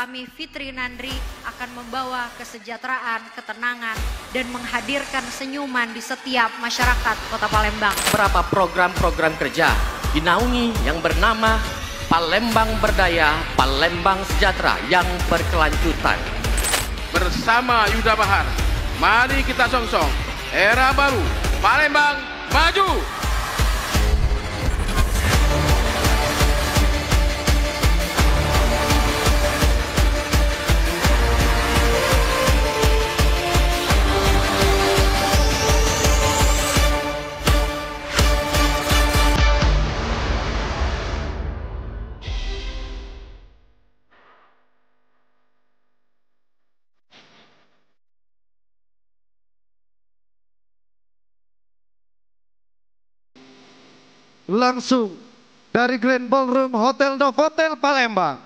kami Fitri Nandri akan membawa kesejahteraan, ketenangan, dan menghadirkan senyuman di setiap masyarakat Kota Palembang. Beberapa program-program kerja dinaungi yang bernama Palembang Berdaya, Palembang Sejahtera yang berkelanjutan. Bersama Yuda Bahar, mari kita songsong era baru Palembang Maju. Langsung dari Grand Ballroom Hotel Novotel Palembang,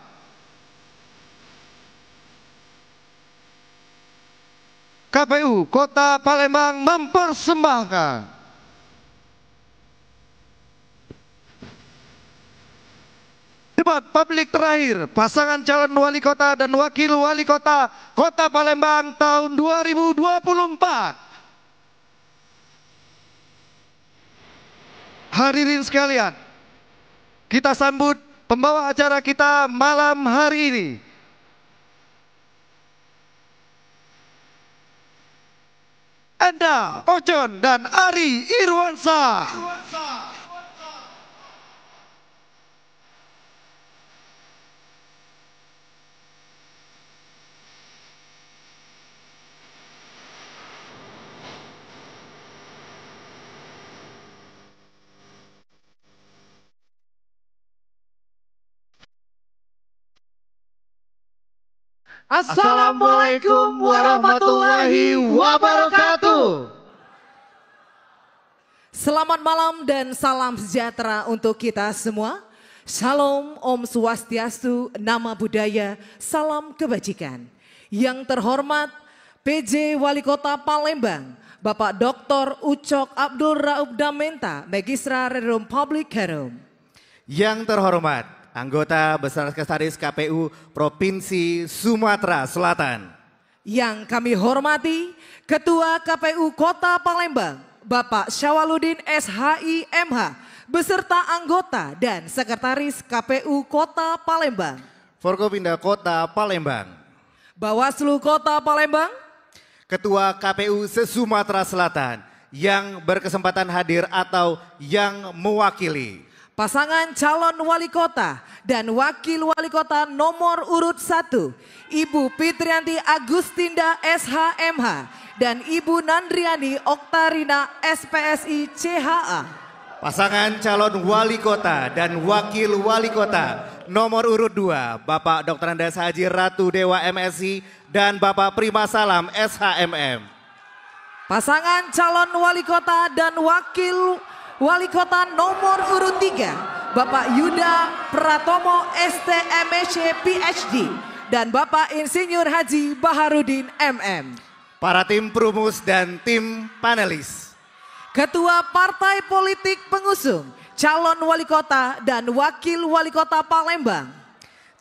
KPU Kota Palembang mempersembahkan debat publik terakhir pasangan calon wali kota dan wakil wali kota Kota Palembang tahun 2024. Hadirin sekalian, kita sambut pembawa acara kita malam hari ini. Enda Ocon dan Ari Irwansa. Assalamualaikum warahmatullahi wabarakatuh. Selamat malam dan salam sejahtera untuk kita semua. Shalom, Om Swastiastu, Nama Budaya, Salam Kebajikan. Yang terhormat PJ Wali Kota Palembang, Bapak Dr. Ucok Abdul Raub Damenta, Magistra Rerum Public Herum. Yang terhormat Anggota Besar Sekretaris KPU Provinsi Sumatera Selatan. Yang kami hormati Ketua KPU Kota Palembang, Bapak Syawaludin SHI MH, beserta anggota dan Sekretaris KPU Kota Palembang. Forkopimda Kota Palembang. Bawaslu Kota Palembang. Ketua KPU se-Sumatera Selatan yang berkesempatan hadir atau yang mewakili. Pasangan calon wali kota dan wakil wali kota nomor urut 1, Ibu Fitrianti Agustinda SHMH dan Ibu Nandriani Oktarina SPSI CHA. Pasangan calon wali kota dan wakil wali kota nomor urut 2, Bapak Dr. Andas Haji Ratu Dewa MSI dan Bapak Prima Salam SHMM. Pasangan calon wali kota dan wakil wali kota nomor urut 3, Bapak Yuda Pratomo STMSC PhD dan Bapak Insinyur Haji Baharudin MM. Para tim perumus dan tim panelis. Ketua Partai Politik Pengusung, calon wali kota dan wakil wali kota Palembang.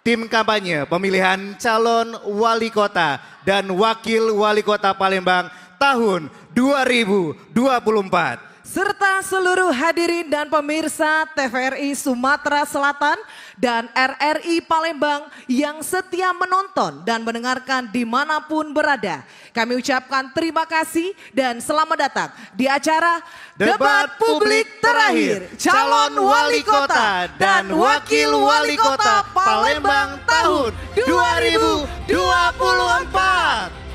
Tim kampanye pemilihan calon wali kota dan wakil wali kota Palembang tahun 2024. Serta seluruh hadirin dan pemirsa TVRI Sumatera Selatan dan RRI Palembang yang setia menonton dan mendengarkan dimanapun berada. Kami ucapkan terima kasih dan selamat datang di acara Debat Publik Terakhir Calon Wali Kota dan Wakil Wali Kota Palembang tahun 2024.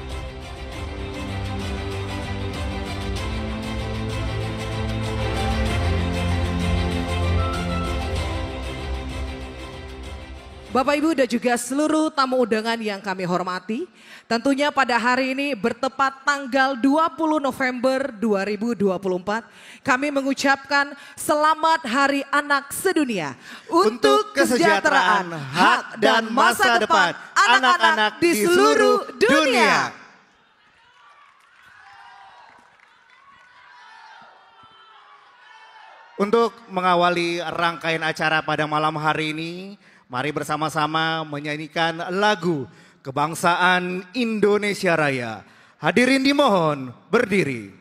Bapak Ibu dan juga seluruh tamu undangan yang kami hormati, tentunya pada hari ini bertepat tanggal 20 November 2024, kami mengucapkan selamat Hari Anak Sedunia untuk kesejahteraan, hak dan masa depan anak-anak di seluruh dunia. Untuk mengawali rangkaian acara pada malam hari ini, Mari bersama-sama menyanyikan lagu kebangsaan Indonesia Raya. Hadirin dimohon berdiri.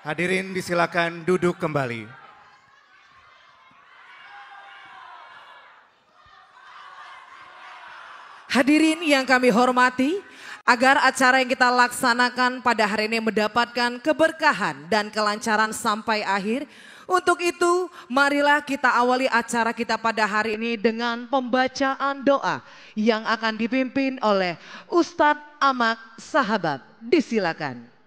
Hadirin disilakan duduk kembali. Hadirin yang kami hormati, agar acara yang kita laksanakan pada hari ini mendapatkan keberkahan dan kelancaran sampai akhir. Untuk itu, marilah kita awali acara kita pada hari ini dengan pembacaan doa yang akan dipimpin oleh Ustadz Amak Sahabat. Disilakan.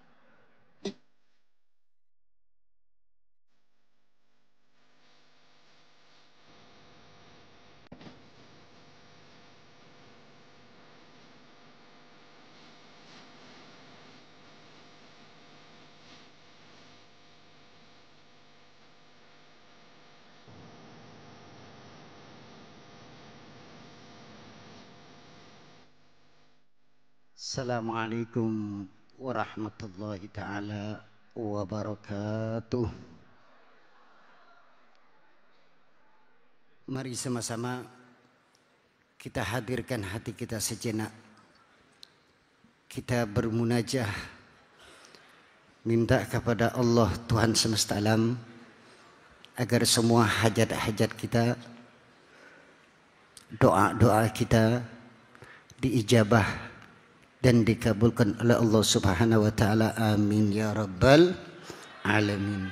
Assalamualaikum warahmatullahi ta'ala wabarakatuh. Mari sama-sama kita hadirkan hati kita sejenak. Kita bermunajah, minta kepada Allah Tuhan semesta alam agar semua hajat-hajat kita, doa-doa kita diijabah dan dikabulkan oleh Allah Subhanahu wa taala. Amin ya rabbal alamin.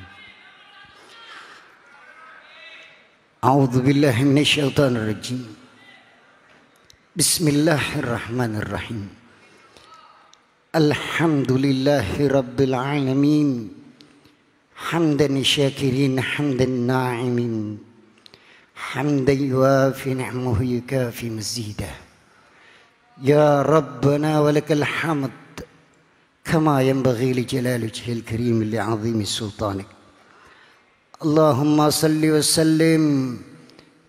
A'udzu billahi minasyaitonir rajim. Bismillahirrahmanirrahim. Alhamdulillahi rabbil alamin. Hamdan syakirin hamdan na'imin. Hamdan yuafi ni'amahu yukafi mazidah. يا ربنا ولك الحمد كما ينبغي لجلال وجهه الكريم لعظيم سلطانك. اللهم صل وسلم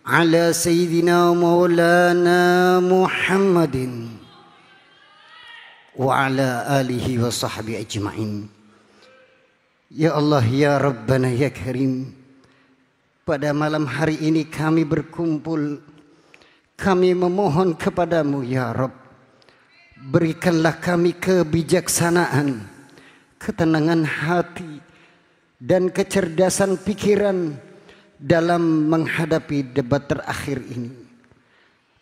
على سيدنا مولانا محمد وعلى آله وصحبه أجمعين. Ya Allah, ya Rabbana, ya Karim, pada malam hari ini kami berkumpul, kami memohon kepadamu ya Rabb, berikanlah kami kebijaksanaan, ketenangan hati, dan kecerdasan pikiran dalam menghadapi debat terakhir ini.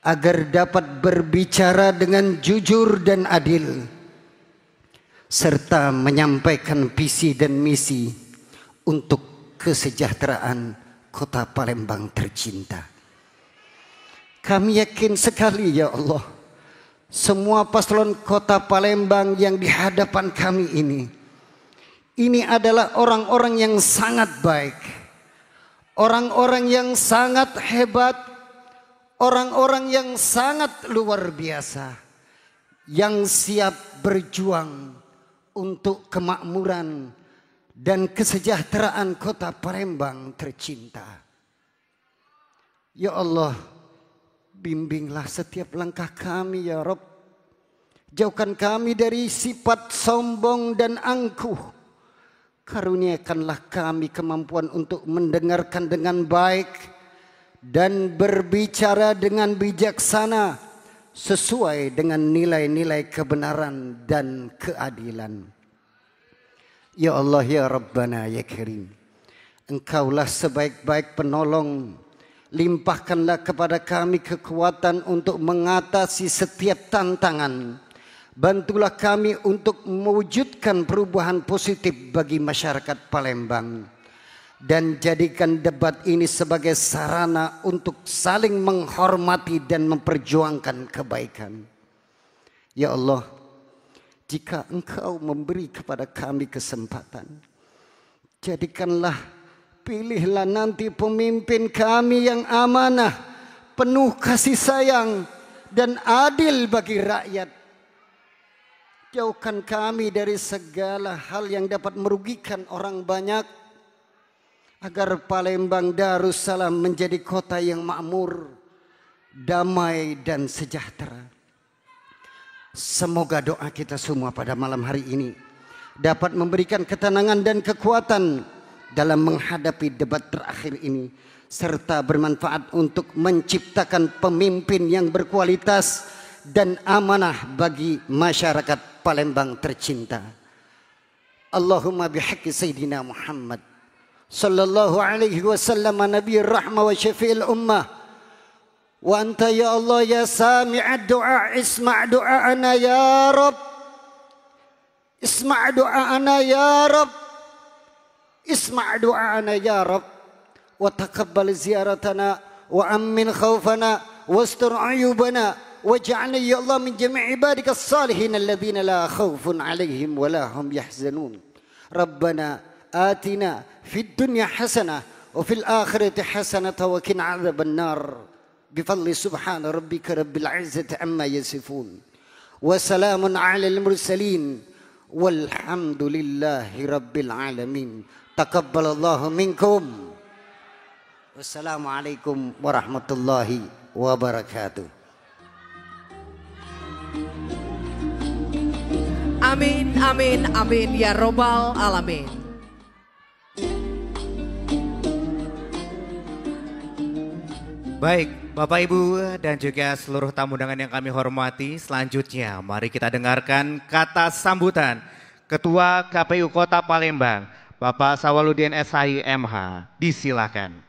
Agar dapat berbicara dengan jujur dan adil, serta menyampaikan visi dan misi untuk kesejahteraan kota Palembang tercinta. Kami yakin sekali ya Allah, semua paslon Kota Palembang yang di hadapan kami ini adalah orang-orang yang sangat baik, orang-orang yang sangat hebat, orang-orang yang sangat luar biasa, yang siap berjuang untuk kemakmuran dan kesejahteraan Kota Palembang tercinta. Ya Allah, bimbinglah setiap langkah kami ya Rabb. Jauhkan kami dari sifat sombong dan angkuh. Karuniakanlah kami kemampuan untuk mendengarkan dengan baik dan berbicara dengan bijaksana sesuai dengan nilai-nilai kebenaran dan keadilan. Ya Allah ya Rabbana ya Karim, Engkaulah sebaik-baik penolong. Limpahkanlah kepada kami kekuatan untuk mengatasi setiap tantangan. Bantulah kami untuk mewujudkan perubahan positif bagi masyarakat Palembang. Dan jadikan debat ini sebagai sarana untuk saling menghormati dan memperjuangkan kebaikan. Ya Allah, jika Engkau memberi kepada kami kesempatan, jadikanlah, pilihlah nanti pemimpin kami yang amanah, penuh kasih sayang dan adil bagi rakyat. Jauhkan kami dari segala hal yang dapat merugikan orang banyak, agar Palembang Darussalam menjadi kota yang makmur, damai dan sejahtera. Semoga doa kita semua pada malam hari ini dapat memberikan ketenangan dan kekuatan dalam menghadapi debat terakhir ini, serta bermanfaat untuk menciptakan pemimpin yang berkualitas dan amanah bagi masyarakat Palembang tercinta. Allahumma bihaqqi Sayyidina Muhammad sallallahu alaihi wasallam nabiyir rahmah wa syafi'il ummah, wa anta ya Allah ya sami'ad du'a, isma' du'ana ya Rabb, isma' du'ana ya Rabb, اسمع دعاءنا يا رب، وتقبل زيارتنا وأمن خوفنا واستر عيوبنا واجعلنا يا الله من جميع عبادك الصالحين الذين لا خوف عليهم ولا هم يحزنون. ربنا آتنا في الدنيا حسنة وفي الآخرة حسنة وقنا عذاب النار بفضل سبحان ربك رب العزة عما يصفون وسلام على المرسلين والحمد لله رب العالمين. Taqabbalallahu minkum. Wassalamualaikum warahmatullahi wabarakatuh. Amin, amin, amin ya robbal alamin. Baik, Bapak Ibu dan juga seluruh tamu undangan yang kami hormati, selanjutnya mari kita dengarkan kata sambutan Ketua KPU Kota Palembang, Bapak Sawaludin SHI MH, disilakan.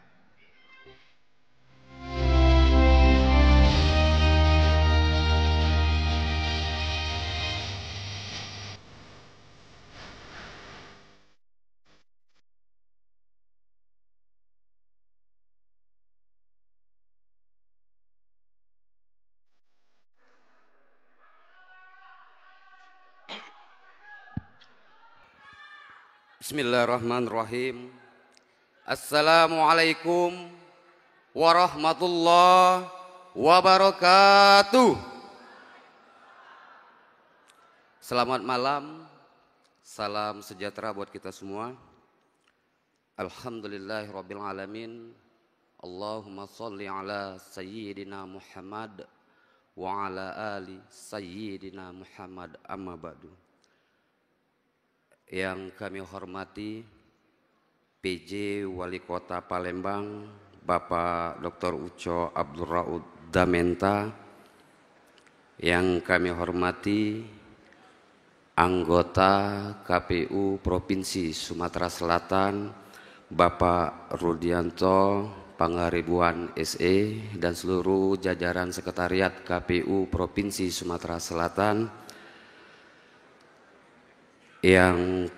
Bismillahirrahmanirrahim. Assalamualaikum warahmatullahi wabarakatuh. Selamat malam, salam sejahtera buat kita semua. Alhamdulillahirabbil alamin. Allahumma sholli ala sayyidina Muhammad wa ala ali sayyidina Muhammad, amma ba'du. Yang kami hormati PJ Wali Kota Palembang, Bapak Dr. Uco Abdul Raud Damenta. Yang kami hormati anggota KPU Provinsi Sumatera Selatan, Bapak Rudianto Pangaribuan SE dan seluruh jajaran sekretariat KPU Provinsi Sumatera Selatan. Yang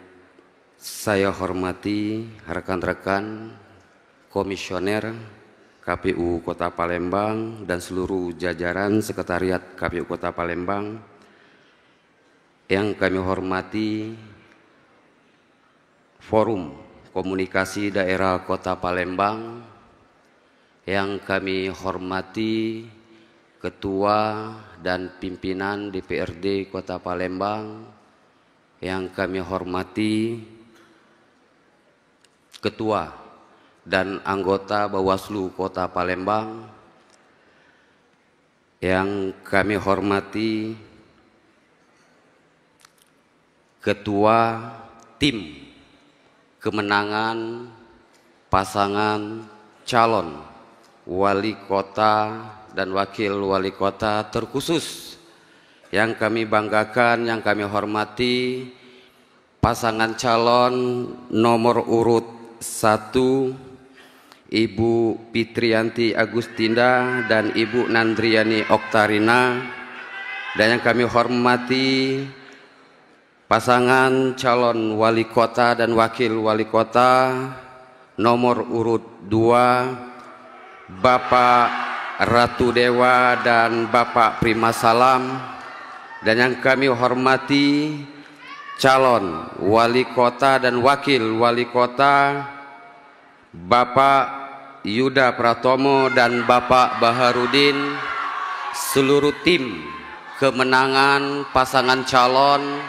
saya hormati rekan-rekan komisioner KPU Kota Palembang dan seluruh jajaran Sekretariat KPU Kota Palembang, yang kami hormati Forum Komunikasi Daerah Kota Palembang, yang kami hormati Ketua dan Pimpinan DPRD Kota Palembang, yang kami hormati Ketua dan anggota Bawaslu Kota Palembang, yang kami hormati Ketua Tim Kemenangan Pasangan Calon Wali Kota dan Wakil Wali Kota terkhusus, yang kami banggakan, yang kami hormati pasangan calon nomor urut 1, Ibu Fitrianti Agustinda dan Ibu Nandriani Oktarina, dan yang kami hormati pasangan calon wali kota dan wakil wali kota nomor urut 2, Bapak Ratu Dewa dan Bapak Prima Salam, dan yang kami hormati calon wali kota dan wakil wali kota Bapak Yuda Pratomo dan Bapak Baharudin, seluruh tim kemenangan pasangan calon,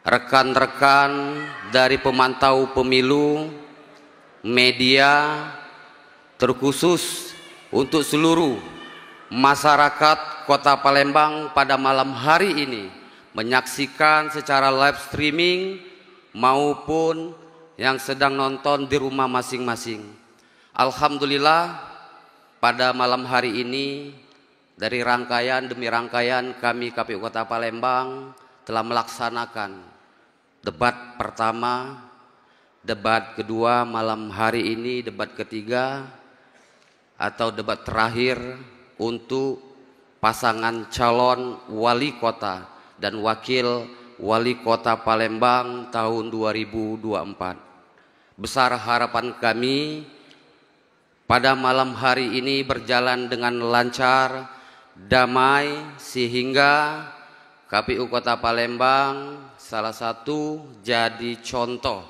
rekan-rekan dari pemantau pemilu, media, terkhusus untuk seluruh masyarakat Kota Palembang pada malam hari ini menyaksikan secara live streaming maupun yang sedang nonton di rumah masing-masing. Alhamdulillah, pada malam hari ini dari rangkaian demi rangkaian kami KPU Kota Palembang telah melaksanakan debat pertama, debat kedua malam hari ini, debat ketiga atau debat terakhir untuk pasangan calon wali kota dan wakil wali kota Palembang tahun 2024. Besar harapan kami pada malam hari ini berjalan dengan lancar, damai, sehingga KPU Kota Palembang salah satu jadi contoh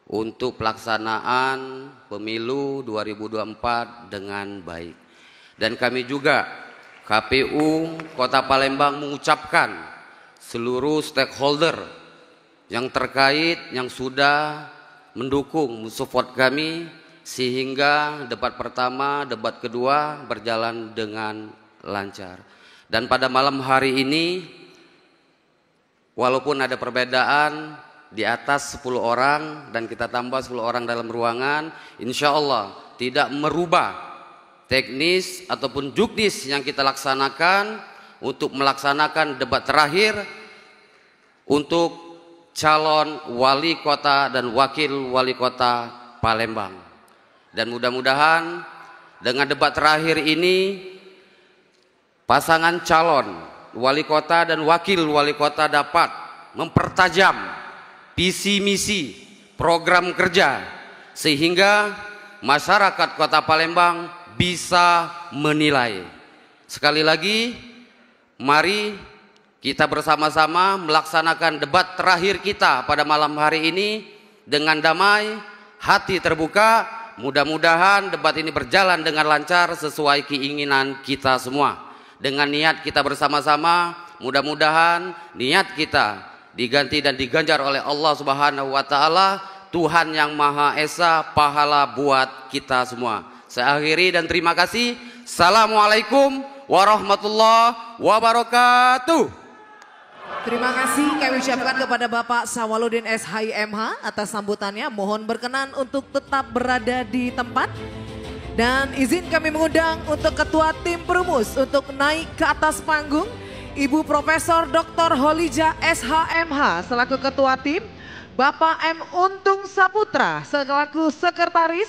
untuk pelaksanaan pemilu 2024 dengan baik. Dan kami juga KPU Kota Palembang mengucapkan seluruh stakeholder yang terkait yang sudah mendukung, mensupport kami sehingga debat pertama, debat kedua berjalan dengan lancar. Dan pada malam hari ini, walaupun ada perbedaan di atas 10 orang dan kita tambah 10 orang dalam ruangan, insya Allah tidak merubah teknis ataupun juknis yang kita laksanakan untuk melaksanakan debat terakhir untuk calon wali kota dan wakil wali kota Palembang. Dan mudah-mudahan dengan debat terakhir ini pasangan calon wali kota dan wakil wali kota dapat mempertajam visi misi program kerja sehingga masyarakat Kota Palembang bisa menilai. Sekali lagi, mari kita bersama-sama melaksanakan debat terakhir kita pada malam hari ini dengan damai, hati terbuka. Mudah-mudahan debat ini berjalan dengan lancar sesuai keinginan kita semua. Dengan niat kita bersama-sama, mudah-mudahan niat kita diganti dan diganjar oleh Allah Subhanahu wa Ta'ala, Tuhan yang Maha Esa, pahala buat kita semua. Saya akhiri dan terima kasih. Assalamualaikum warahmatullahi wabarakatuh. Terima kasih kami ucapkan kepada Bapak Sawaludin SHIMH atas sambutannya. Mohon berkenan untuk tetap berada di tempat. Dan izin kami mengundang untuk Ketua Tim Perumus untuk naik ke atas panggung. Ibu Profesor Dr. Holija SHMH selaku Ketua Tim. Bapak M. Untung Saputra selaku Sekretaris.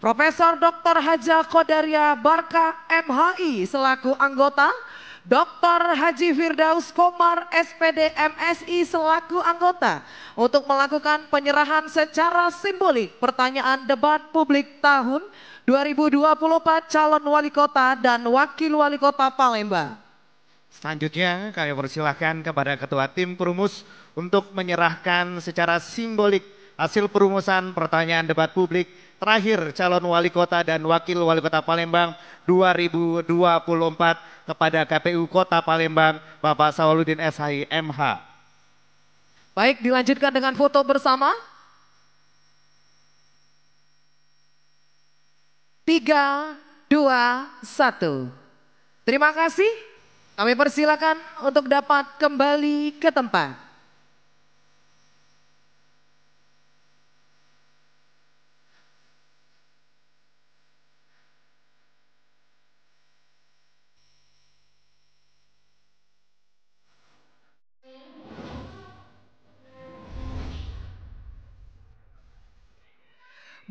Profesor Dr. Haja Kodaria Barka MHI selaku anggota. Dr. Haji Firdaus Komar SPD MSI selaku anggota untuk melakukan penyerahan secara simbolik pertanyaan debat publik tahun 2024 calon wali kota dan wakil wali kota Palembang. Selanjutnya kami persilahkan kepada Ketua Tim Perumus untuk menyerahkan secara simbolik hasil perumusan pertanyaan debat publik terakhir calon wali kota dan wakil wali kota Palembang 2024 kepada KPU Kota Palembang Bapak Sawaludin SHI MH. Baik, dilanjutkan dengan foto bersama. 3, 2, 1. Terima kasih. Kami persilakan untuk dapat kembali ke tempat.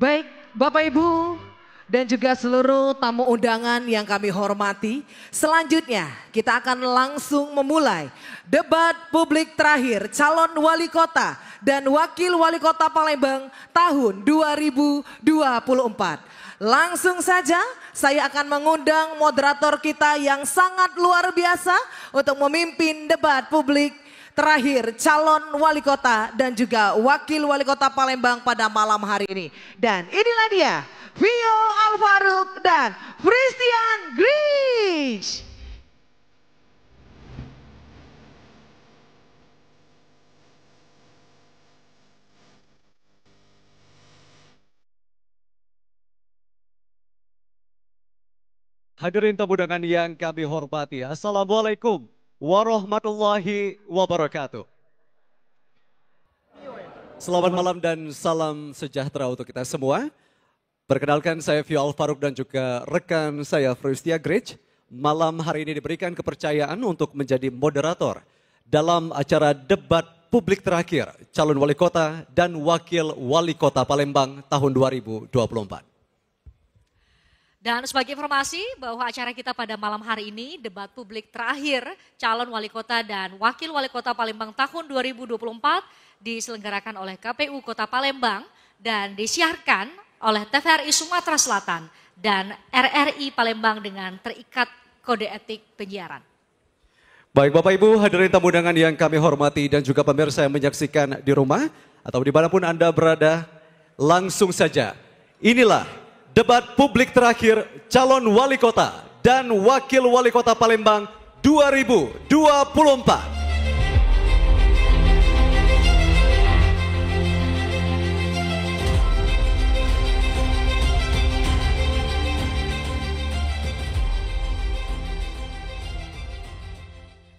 Baik, Bapak Ibu dan juga seluruh tamu undangan yang kami hormati. Selanjutnya kita akan langsung memulai debat publik terakhir calon wali kota dan wakil wali kota Palembang tahun 2024. Langsung saja saya akan mengundang moderator kita yang sangat luar biasa untuk memimpin debat publik terakhir calon wali kota dan juga wakil wali kota Palembang pada malam hari ini. Dan inilah dia, Vio Alfaruk dan Christian Grinch. Hadirin tamu undangan yang kami hormati, Assalamualaikum warahmatullahi wabarakatuh. Selamat malam dan salam sejahtera untuk kita semua. Perkenalkan saya Vio Alfaruk dan juga rekan saya Frustia Grinch. Malam hari ini diberikan kepercayaan untuk menjadi moderator dalam acara debat publik terakhir calon wali kota dan wakil wali kota Palembang tahun 2024. Dan sebagai informasi bahwa acara kita pada malam hari ini debat publik terakhir calon wali kota dan wakil wali kota Palembang tahun 2024 diselenggarakan oleh KPU Kota Palembang dan disiarkan oleh TVRI Sumatera Selatan dan RRI Palembang dengan terikat kode etik penyiaran. Baik Bapak Ibu hadirin tamu undangan yang kami hormati dan juga pemirsa yang menyaksikan di rumah atau dimanapun Anda berada, langsung saja inilah debat publik terakhir calon wali kota dan wakil wali kota Palembang 2024.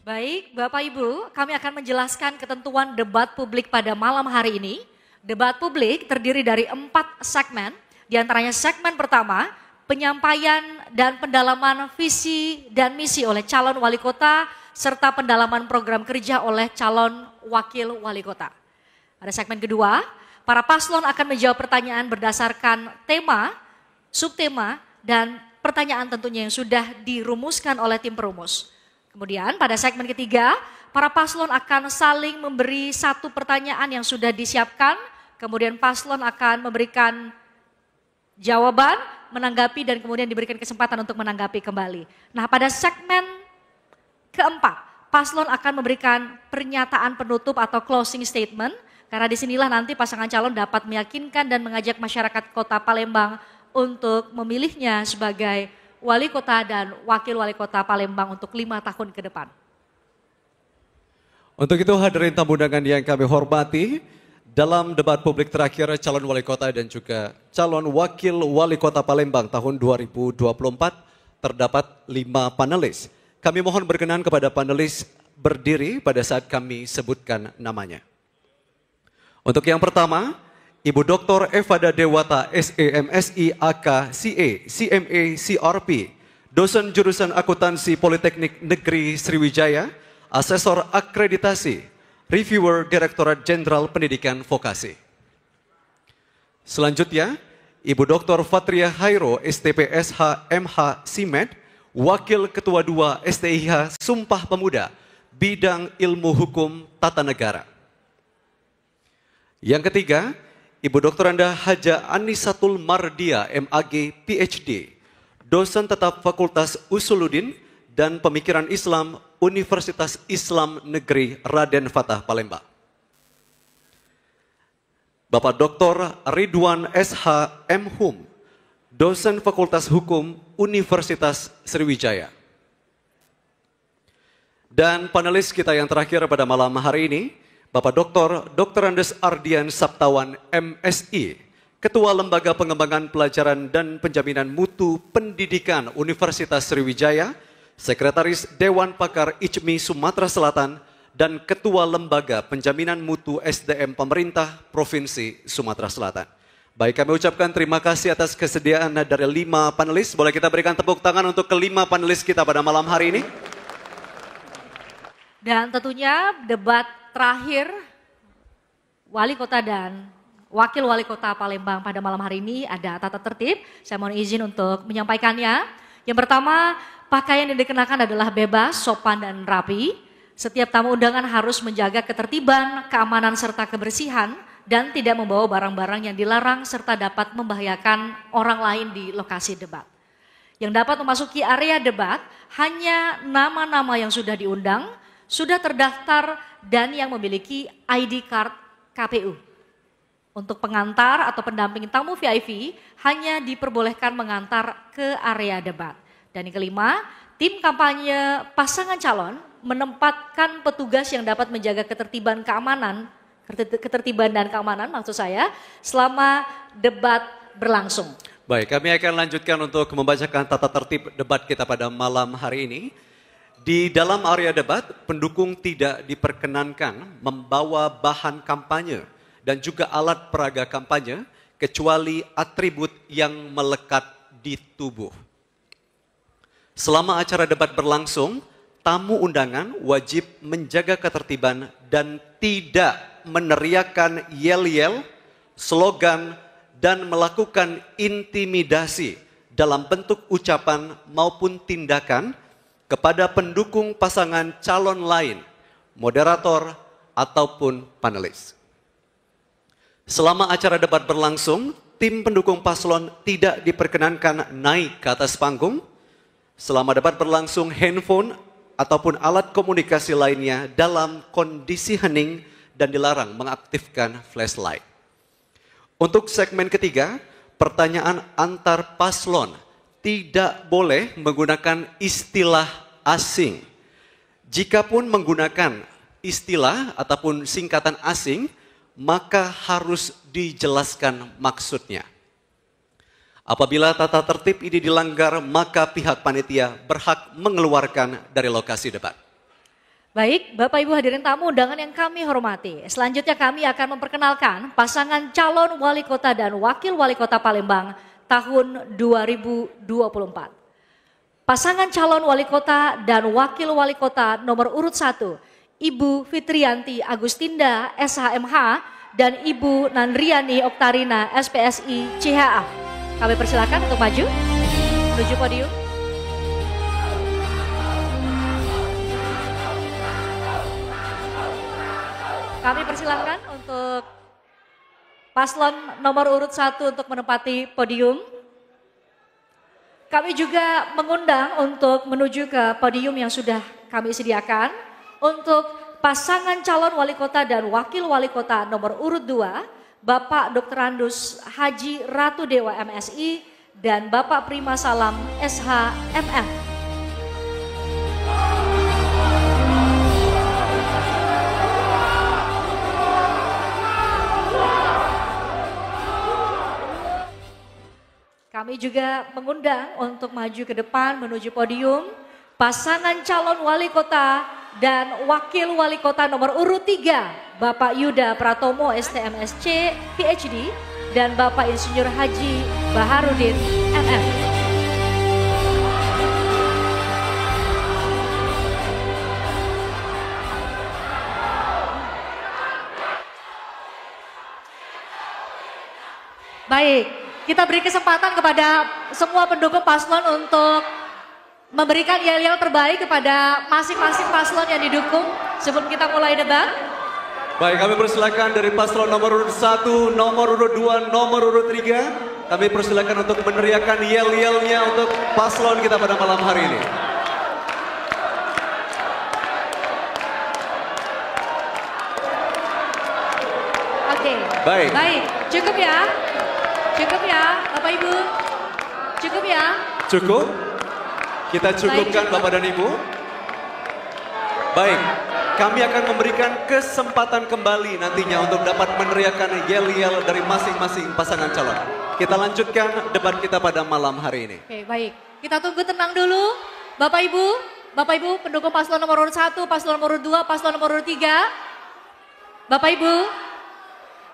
Baik, Bapak Ibu, kami akan menjelaskan ketentuan debat publik pada malam hari ini. Debat publik terdiri dari 4 segmen, di antaranya segmen pertama, penyampaian dan pendalaman visi dan misi oleh calon wali kota, serta pendalaman program kerja oleh calon wakil wali kota. Pada segmen kedua, para paslon akan menjawab pertanyaan berdasarkan tema, subtema, dan pertanyaan tentunya yang sudah dirumuskan oleh tim perumus. Kemudian pada segmen ketiga, para paslon akan saling memberi satu pertanyaan yang sudah disiapkan, kemudian paslon akan memberikan jawaban, menanggapi, dan kemudian diberikan kesempatan untuk menanggapi kembali. Nah pada segmen keempat, paslon akan memberikan pernyataan penutup atau closing statement, karena disinilah nanti pasangan calon dapat meyakinkan dan mengajak masyarakat kota Palembang untuk memilihnya sebagai wali kota dan wakil wali kota Palembang untuk 5 tahun ke depan. Untuk itu hadirin tamu undangan yang kami hormati, dalam debat publik terakhir calon wali kota dan juga calon wakil wali kota Palembang tahun 2024 terdapat 5 panelis. Kami mohon berkenan kepada panelis berdiri pada saat kami sebutkan namanya. Untuk yang pertama, Ibu Dr. Evada Dewata, SEMSI, AK, CA, CMA, CRP, dosen jurusan akuntansi Politeknik Negeri Sriwijaya, asesor akreditasi, reviewer Direktorat Jenderal Pendidikan Vokasi. Selanjutnya, Ibu Dr. Fatria Hairo, STPSH, MH, SIMED, Wakil Ketua 2 STIH Sumpah Pemuda, bidang ilmu hukum tata negara. Yang ketiga, Ibu Dr. Anda Haja Anisatul Mardia, MAG, PhD, dosen tetap Fakultas Usuluddin dan Pemikiran Islam Universitas Islam Negeri Raden Fatah Palembang. Bapak Dr. Ridwan SH M.Hum, dosen Fakultas Hukum Universitas Sriwijaya. Dan panelis kita yang terakhir pada malam hari ini, Bapak Dr. Andes Ardian Saptawan MSI, Ketua Lembaga Pengembangan Pelajaran dan Penjaminan Mutu Pendidikan Universitas Sriwijaya, Sekretaris Dewan Pakar ICMI Sumatera Selatan, dan Ketua Lembaga Penjaminan Mutu SDM Pemerintah Provinsi Sumatera Selatan. Baik, kami ucapkan terima kasih atas kesediaan dari 5 panelis. Boleh kita berikan tepuk tangan untuk ke-5 panelis kita pada malam hari ini. Dan tentunya debat terakhir Wali Kota dan Wakil Wali Kota Palembang pada malam hari ini ada tata tertib. Saya mohon izin untuk menyampaikannya. Yang pertama, pakaian yang dikenakan adalah bebas, sopan dan rapi. Setiap tamu undangan harus menjaga ketertiban, keamanan serta kebersihan dan tidak membawa barang-barang yang dilarang serta dapat membahayakan orang lain di lokasi debat. Yang dapat memasuki area debat hanya nama-nama yang sudah diundang, sudah terdaftar dan yang memiliki ID card KPU. Untuk pengantar atau pendamping tamu VIP hanya diperbolehkan mengantar ke area debat. Dan yang kelima, tim kampanye pasangan calon menempatkan petugas yang dapat menjaga ketertiban dan keamanan maksud saya selama debat berlangsung. Baik, kami akan lanjutkan untuk membacakan tata tertib debat kita pada malam hari ini. Di dalam area debat, pendukung tidak diperkenankan membawa bahan kampanye dan juga alat peraga kampanye kecuali atribut yang melekat di tubuh. Selama acara debat berlangsung, tamu undangan wajib menjaga ketertiban dan tidak meneriakkan yel-yel, slogan, dan melakukan intimidasi dalam bentuk ucapan maupun tindakan kepada pendukung pasangan calon lain, moderator, ataupun panelis. Selama acara debat berlangsung, tim pendukung paslon tidak diperkenankan naik ke atas panggung. Selama debat berlangsung, handphone ataupun alat komunikasi lainnya dalam kondisi hening dan dilarang mengaktifkan flashlight. Untuk segmen ketiga, pertanyaan antar paslon tidak boleh menggunakan istilah asing. Jikapun menggunakan istilah ataupun singkatan asing, maka harus dijelaskan maksudnya. Apabila tata tertib ini dilanggar, maka pihak panitia berhak mengeluarkan dari lokasi debat. Baik, Bapak Ibu hadirin tamu undangan yang kami hormati. Selanjutnya kami akan memperkenalkan pasangan calon wali kota dan wakil wali kota Palembang tahun 2024. Pasangan calon wali kota dan wakil wali kota nomor urut 1, Ibu Fitrianti Agustinda SHMH dan Ibu Nandriani Oktarina SPSI CHA. Kami persilakan untuk maju menuju podium. Kami persilakan untuk paslon nomor urut 1 untuk menempati podium. Kami juga mengundang untuk menuju ke podium yang sudah kami sediakan untuk pasangan calon wali kota dan wakil wali kota nomor urut 2, Bapak Dr. Andus Haji Ratu Dewa MSI dan Bapak Prima Salam SHMM. Kami juga mengundang untuk maju ke depan menuju podium pasangan calon wali kota dan wakil wali kota nomor urut 3, Bapak Yuda Pratomo STMSC PhD dan Bapak Insinyur Haji Baharudin MM. Baik. Kita beri kesempatan kepada semua pendukung paslon untuk memberikan yel-yel terbaik kepada masing-masing paslon yang didukung sebelum kita mulai debat? Baik, kami persilakan dari paslon nomor urut 1, nomor urut 2, nomor urut 3. Kami persilakan untuk meneriakan yel-yelnya untuk paslon kita pada malam hari ini. Oke. Baik. Baik, cukup ya. Cukup ya, Bapak Ibu. Cukup ya. Cukup? Kita cukupkan cukup. Bapak dan Ibu. Baik, kami akan memberikan kesempatan kembali nantinya untuk dapat meneriakan yel-yel dari masing-masing pasangan calon. Kita lanjutkan debat kita pada malam hari ini. Oke, baik. Kita tunggu tenang dulu. Bapak Ibu pendukung paslon nomor urut 1, paslon nomor urut 2, paslon nomor urut 3. Bapak Ibu,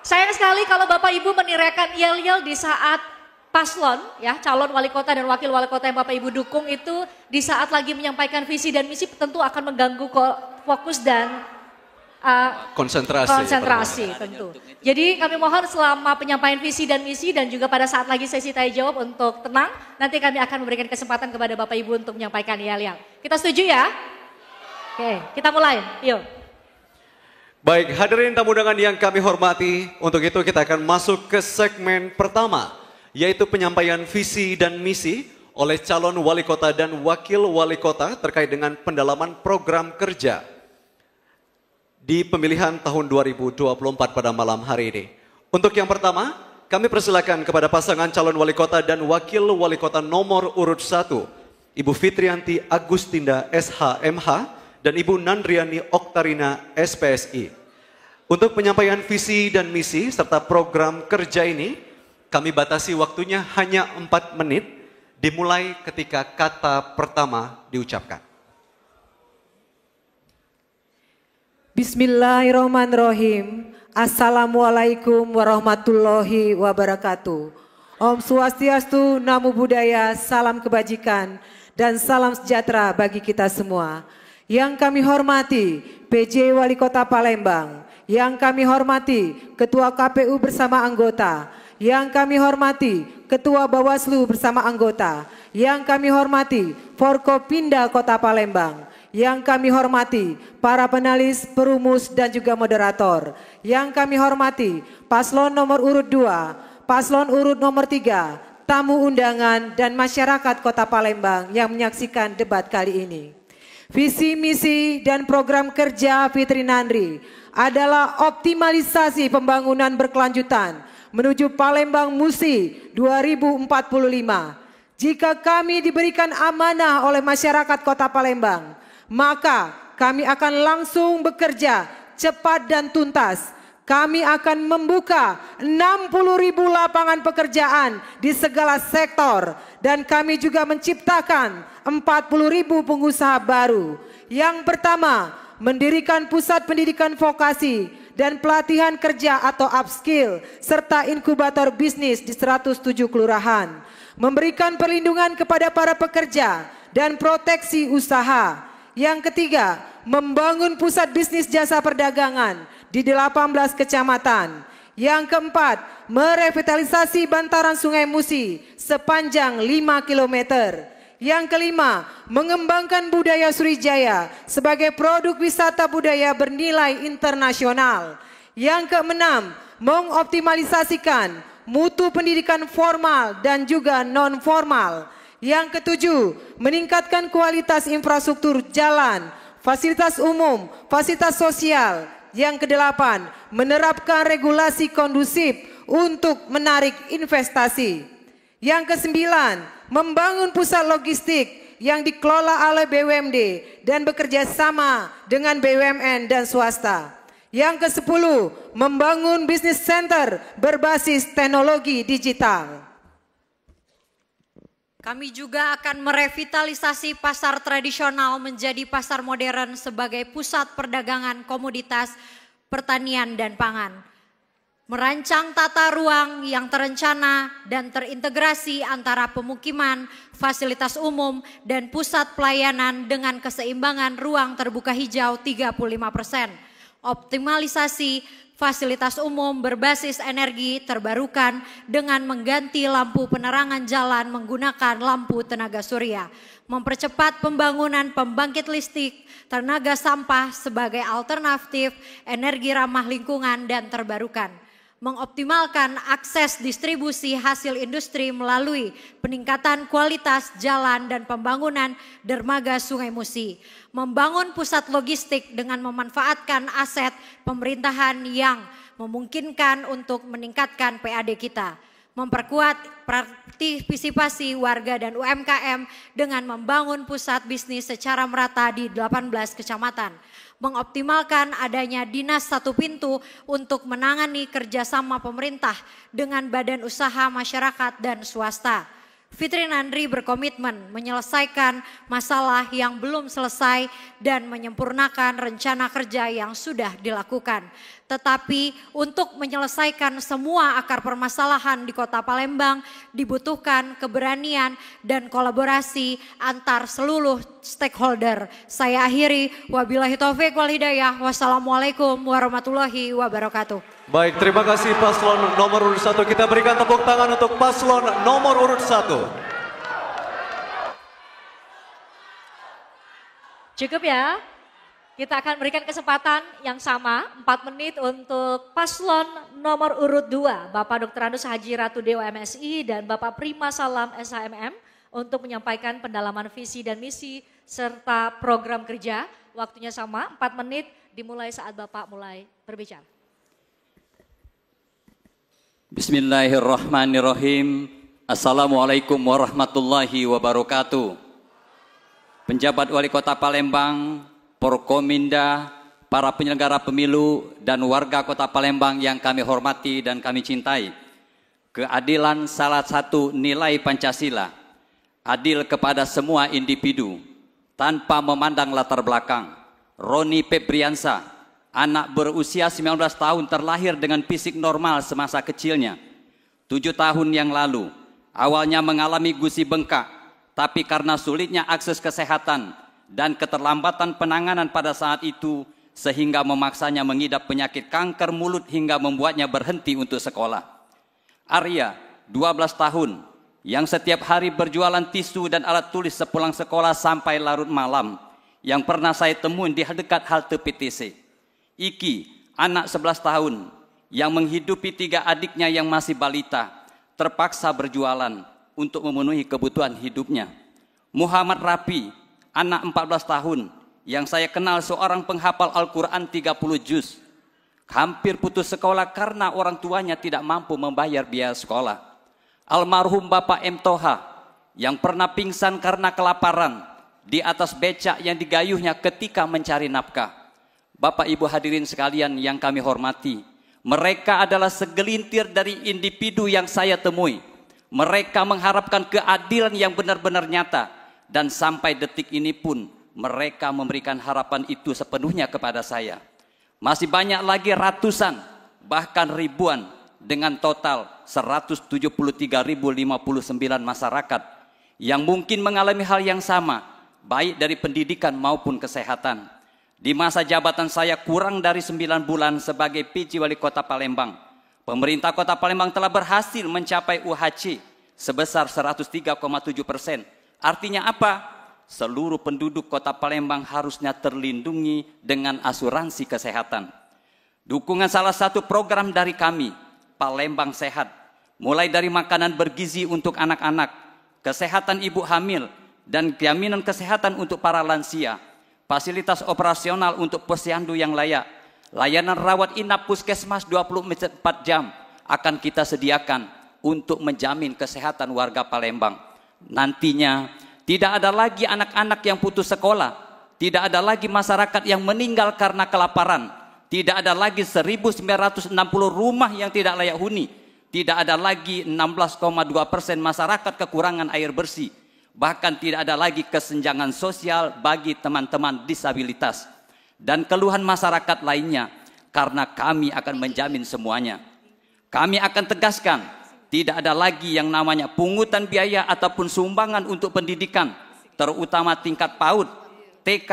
sayang sekali kalau Bapak Ibu meneriakan yel-yel di saat paslon, ya, calon wali kota dan wakil wali kota yang Bapak Ibu dukung itu di saat lagi menyampaikan visi dan misi tentu akan mengganggu fokus dan konsentrasi tentu. Jadi kami mohon selama penyampaian visi dan misi dan juga pada saat lagi sesi tanya jawab untuk tenang, nanti kami akan memberikan kesempatan kepada Bapak Ibu untuk menyampaikan yel-yel. Kita setuju ya? Oke, kita mulai. Yuk. Baik, hadirin tamu undangan yang kami hormati, untuk itu kita akan masuk ke segmen pertama, yaitu penyampaian visi dan misi oleh calon wali kota dan wakil wali kota terkait dengan pendalaman program kerja di pemilihan tahun 2024 pada malam hari ini. Untuk yang pertama, kami persilakan kepada pasangan calon wali kota dan wakil wali kota nomor urut 1, Ibu Fitrianti Agustinda SHMH dan Ibu Nandriani Oktarina SPSI. Untuk penyampaian visi dan misi serta program kerja ini, kami batasi waktunya hanya 4 menit, dimulai ketika kata pertama diucapkan. Bismillahirrahmanirrahim. Assalamualaikum warahmatullahi wabarakatuh. Om Swastiastu, Namo Buddhaya, salam kebajikan dan salam sejahtera bagi kita semua. Yang kami hormati PJ Wali Kota Palembang, yang kami hormati Ketua KPU bersama anggota, yang kami hormati Ketua Bawaslu bersama anggota, yang kami hormati Forkopimda Kota Palembang, yang kami hormati para penalis, perumus dan juga moderator, yang kami hormati paslon nomor urut 2, paslon urut nomor 3, tamu undangan dan masyarakat Kota Palembang yang menyaksikan debat kali ini. Visi, misi, dan program kerja Fitri Nandri adalah optimalisasi pembangunan berkelanjutan menuju Palembang Musi 2045. Jika kami diberikan amanah oleh masyarakat Kota Palembang, maka kami akan langsung bekerja cepat dan tuntas. Kami akan membuka 60.000 lapangan pekerjaan di segala sektor dan kami juga menciptakan 40.000 pengusaha baru. Yang pertama, mendirikan pusat pendidikan vokasi dan pelatihan kerja atau upskill serta inkubator bisnis di 107 kelurahan. Memberikan perlindungan kepada para pekerja dan proteksi usaha. Yang ketiga, membangun pusat bisnis jasa perdagangan di 18 kecamatan. Yang keempat, merevitalisasi bantaran Sungai Musi sepanjang 5 km. Yang kelima, mengembangkan budaya Sriwijaya sebagai produk wisata budaya bernilai internasional. Yang keenam, mengoptimalisasikan mutu pendidikan formal dan juga non formal. Yang ketujuh, meningkatkan kualitas infrastruktur jalan, fasilitas umum, fasilitas sosial. Yang kedelapan, menerapkan regulasi kondusif untuk menarik investasi. Yang kesembilan, membangun pusat logistik yang dikelola oleh BUMD dan bekerja sama dengan BUMN dan swasta. Yang kesepuluh, membangun bisnis center berbasis teknologi digital. Kami juga akan merevitalisasi pasar tradisional menjadi pasar modern sebagai pusat perdagangan komoditas pertanian dan pangan. Merancang tata ruang yang terencana dan terintegrasi antara pemukiman, fasilitas umum, dan pusat pelayanan dengan keseimbangan ruang terbuka hijau 35%. optimalisasi fasilitas umum berbasis energi terbarukan dengan mengganti lampu penerangan jalan menggunakan lampu tenaga surya, mempercepat pembangunan pembangkit listrik tenaga sampah sebagai alternatif energi ramah lingkungan dan terbarukan, mengoptimalkan akses distribusi hasil industri melalui peningkatan kualitas jalan dan pembangunan dermaga Sungai Musi, membangun pusat logistik dengan memanfaatkan aset pemerintahan yang memungkinkan untuk meningkatkan PAD kita, memperkuat partisipasi warga dan UMKM dengan membangun pusat bisnis secara merata di 18 kecamatan, mengoptimalkan adanya dinas satu pintu untuk menangani kerjasama pemerintah dengan badan usaha masyarakat dan swasta. Fitri Nandri berkomitmen menyelesaikan masalah yang belum selesai dan menyempurnakan rencana kerja yang sudah dilakukan. Tetapi untuk menyelesaikan semua akar permasalahan di Kota Palembang dibutuhkan keberanian dan kolaborasi antar seluruh stakeholder. Saya akhiri, wabillahi taufiq wal hidayah. Wassalamualaikum warahmatullahi wabarakatuh. Baik, terima kasih paslon nomor urut 1. Kita berikan tepuk tangan untuk paslon nomor urut 1. Cukup ya? Kita akan berikan kesempatan yang sama, 4 menit untuk paslon nomor urut 2, Bapak Dr. Andus Haji Ratu Dewa MSI dan Bapak Prima Salam SHMM untuk menyampaikan pendalaman visi dan misi serta program kerja. Waktunya sama, 4 menit dimulai saat Bapak mulai berbicara. Bismillahirrahmanirrahim. Assalamualaikum warahmatullahi wabarakatuh. Penjabat Wali Kota Palembang, Porkominda, para penyelenggara pemilu dan warga Kota Palembang yang kami hormati dan kami cintai. Keadilan salah satu nilai Pancasila. Adil kepada semua individu tanpa memandang latar belakang. Roni Febriansa, anak berusia 19 tahun terlahir dengan fisik normal semasa kecilnya. 7 tahun yang lalu, awalnya mengalami gusi bengkak, tapi karena sulitnya akses kesehatan dan keterlambatan penanganan pada saat itu, sehingga memaksanya mengidap penyakit kanker mulut hingga membuatnya berhenti untuk sekolah. Arya, 12 tahun, yang setiap hari berjualan tisu dan alat tulis sepulang sekolah sampai larut malam, yang pernah saya temui di dekat halte PTC. Iki, anak 11 tahun, yang menghidupi 3 adiknya yang masih balita, terpaksa berjualan untuk memenuhi kebutuhan hidupnya. Muhammad Rapi, anak 14 tahun, yang saya kenal seorang penghafal Al-Quran 30 juz, hampir putus sekolah karena orang tuanya tidak mampu membayar biaya sekolah. Almarhum Bapak M. Toha, yang pernah pingsan karena kelaparan di atas becak yang digayuhnya ketika mencari nafkah. Bapak Ibu hadirin sekalian yang kami hormati, mereka adalah segelintir dari individu yang saya temui. Mereka mengharapkan keadilan yang benar-benar nyata, dan sampai detik ini pun mereka memberikan harapan itu sepenuhnya kepada saya. Masih banyak lagi ratusan, bahkan ribuan, dengan total 173.059 masyarakat yang mungkin mengalami hal yang sama, baik dari pendidikan maupun kesehatan. Di masa jabatan saya kurang dari 9 bulan sebagai PJ Wali Kota Palembang, pemerintah Kota Palembang telah berhasil mencapai UHC sebesar 103,7%. Artinya apa? Seluruh penduduk Kota Palembang harusnya terlindungi dengan asuransi kesehatan. Dukungan salah satu program dari kami, Palembang Sehat, mulai dari makanan bergizi untuk anak-anak, kesehatan ibu hamil, dan jaminan kesehatan untuk para lansia, fasilitas operasional untuk posyandu yang layak, layanan rawat inap puskesmas 24 jam akan kita sediakan untuk menjamin kesehatan warga Palembang. Nantinya tidak ada lagi anak-anak yang putus sekolah, tidak ada lagi masyarakat yang meninggal karena kelaparan, tidak ada lagi 1.960 rumah yang tidak layak huni, tidak ada lagi 16,2% masyarakat kekurangan air bersih, bahkan tidak ada lagi kesenjangan sosial bagi teman-teman disabilitas dan keluhan masyarakat lainnya, karena kami akan menjamin semuanya. Kami akan tegaskan, tidak ada lagi yang namanya pungutan biaya ataupun sumbangan untuk pendidikan, terutama tingkat PAUD, TK,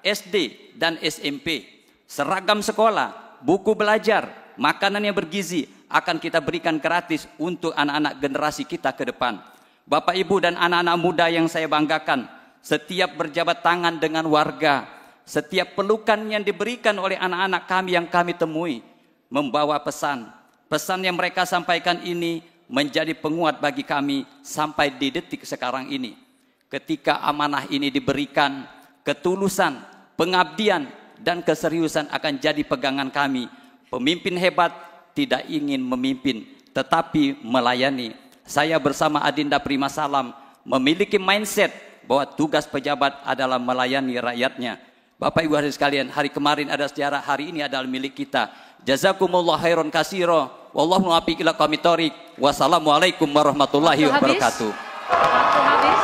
SD, dan SMP. seragam sekolah, buku belajar, makanan yang bergizi akan kita berikan gratis untuk anak-anak generasi kita ke depan. Bapak, Ibu, dan anak-anak muda yang saya banggakan, setiap berjabat tangan dengan warga, setiap pelukan yang diberikan oleh anak-anak kami yang kami temui, membawa pesan. Pesan yang mereka sampaikan ini menjadi penguat bagi kami sampai di detik sekarang ini. Ketika amanah ini diberikan, ketulusan, pengabdian, dan keseriusan akan jadi pegangan kami. Pemimpin hebat tidak ingin memimpin, tetapi melayani. Saya bersama Adinda Prima Salam memiliki mindset bahwa tugas pejabat adalah melayani rakyatnya. Bapak Ibu hadirin sekalian, hari kemarin ada sejarah, hari ini adalah milik kita. Jazakumullah khairan katsira. Wallahu muwaffiq ila aqwamit thoriq. Wassalamualaikum warahmatullahi wabarakatuh. Waktu habis.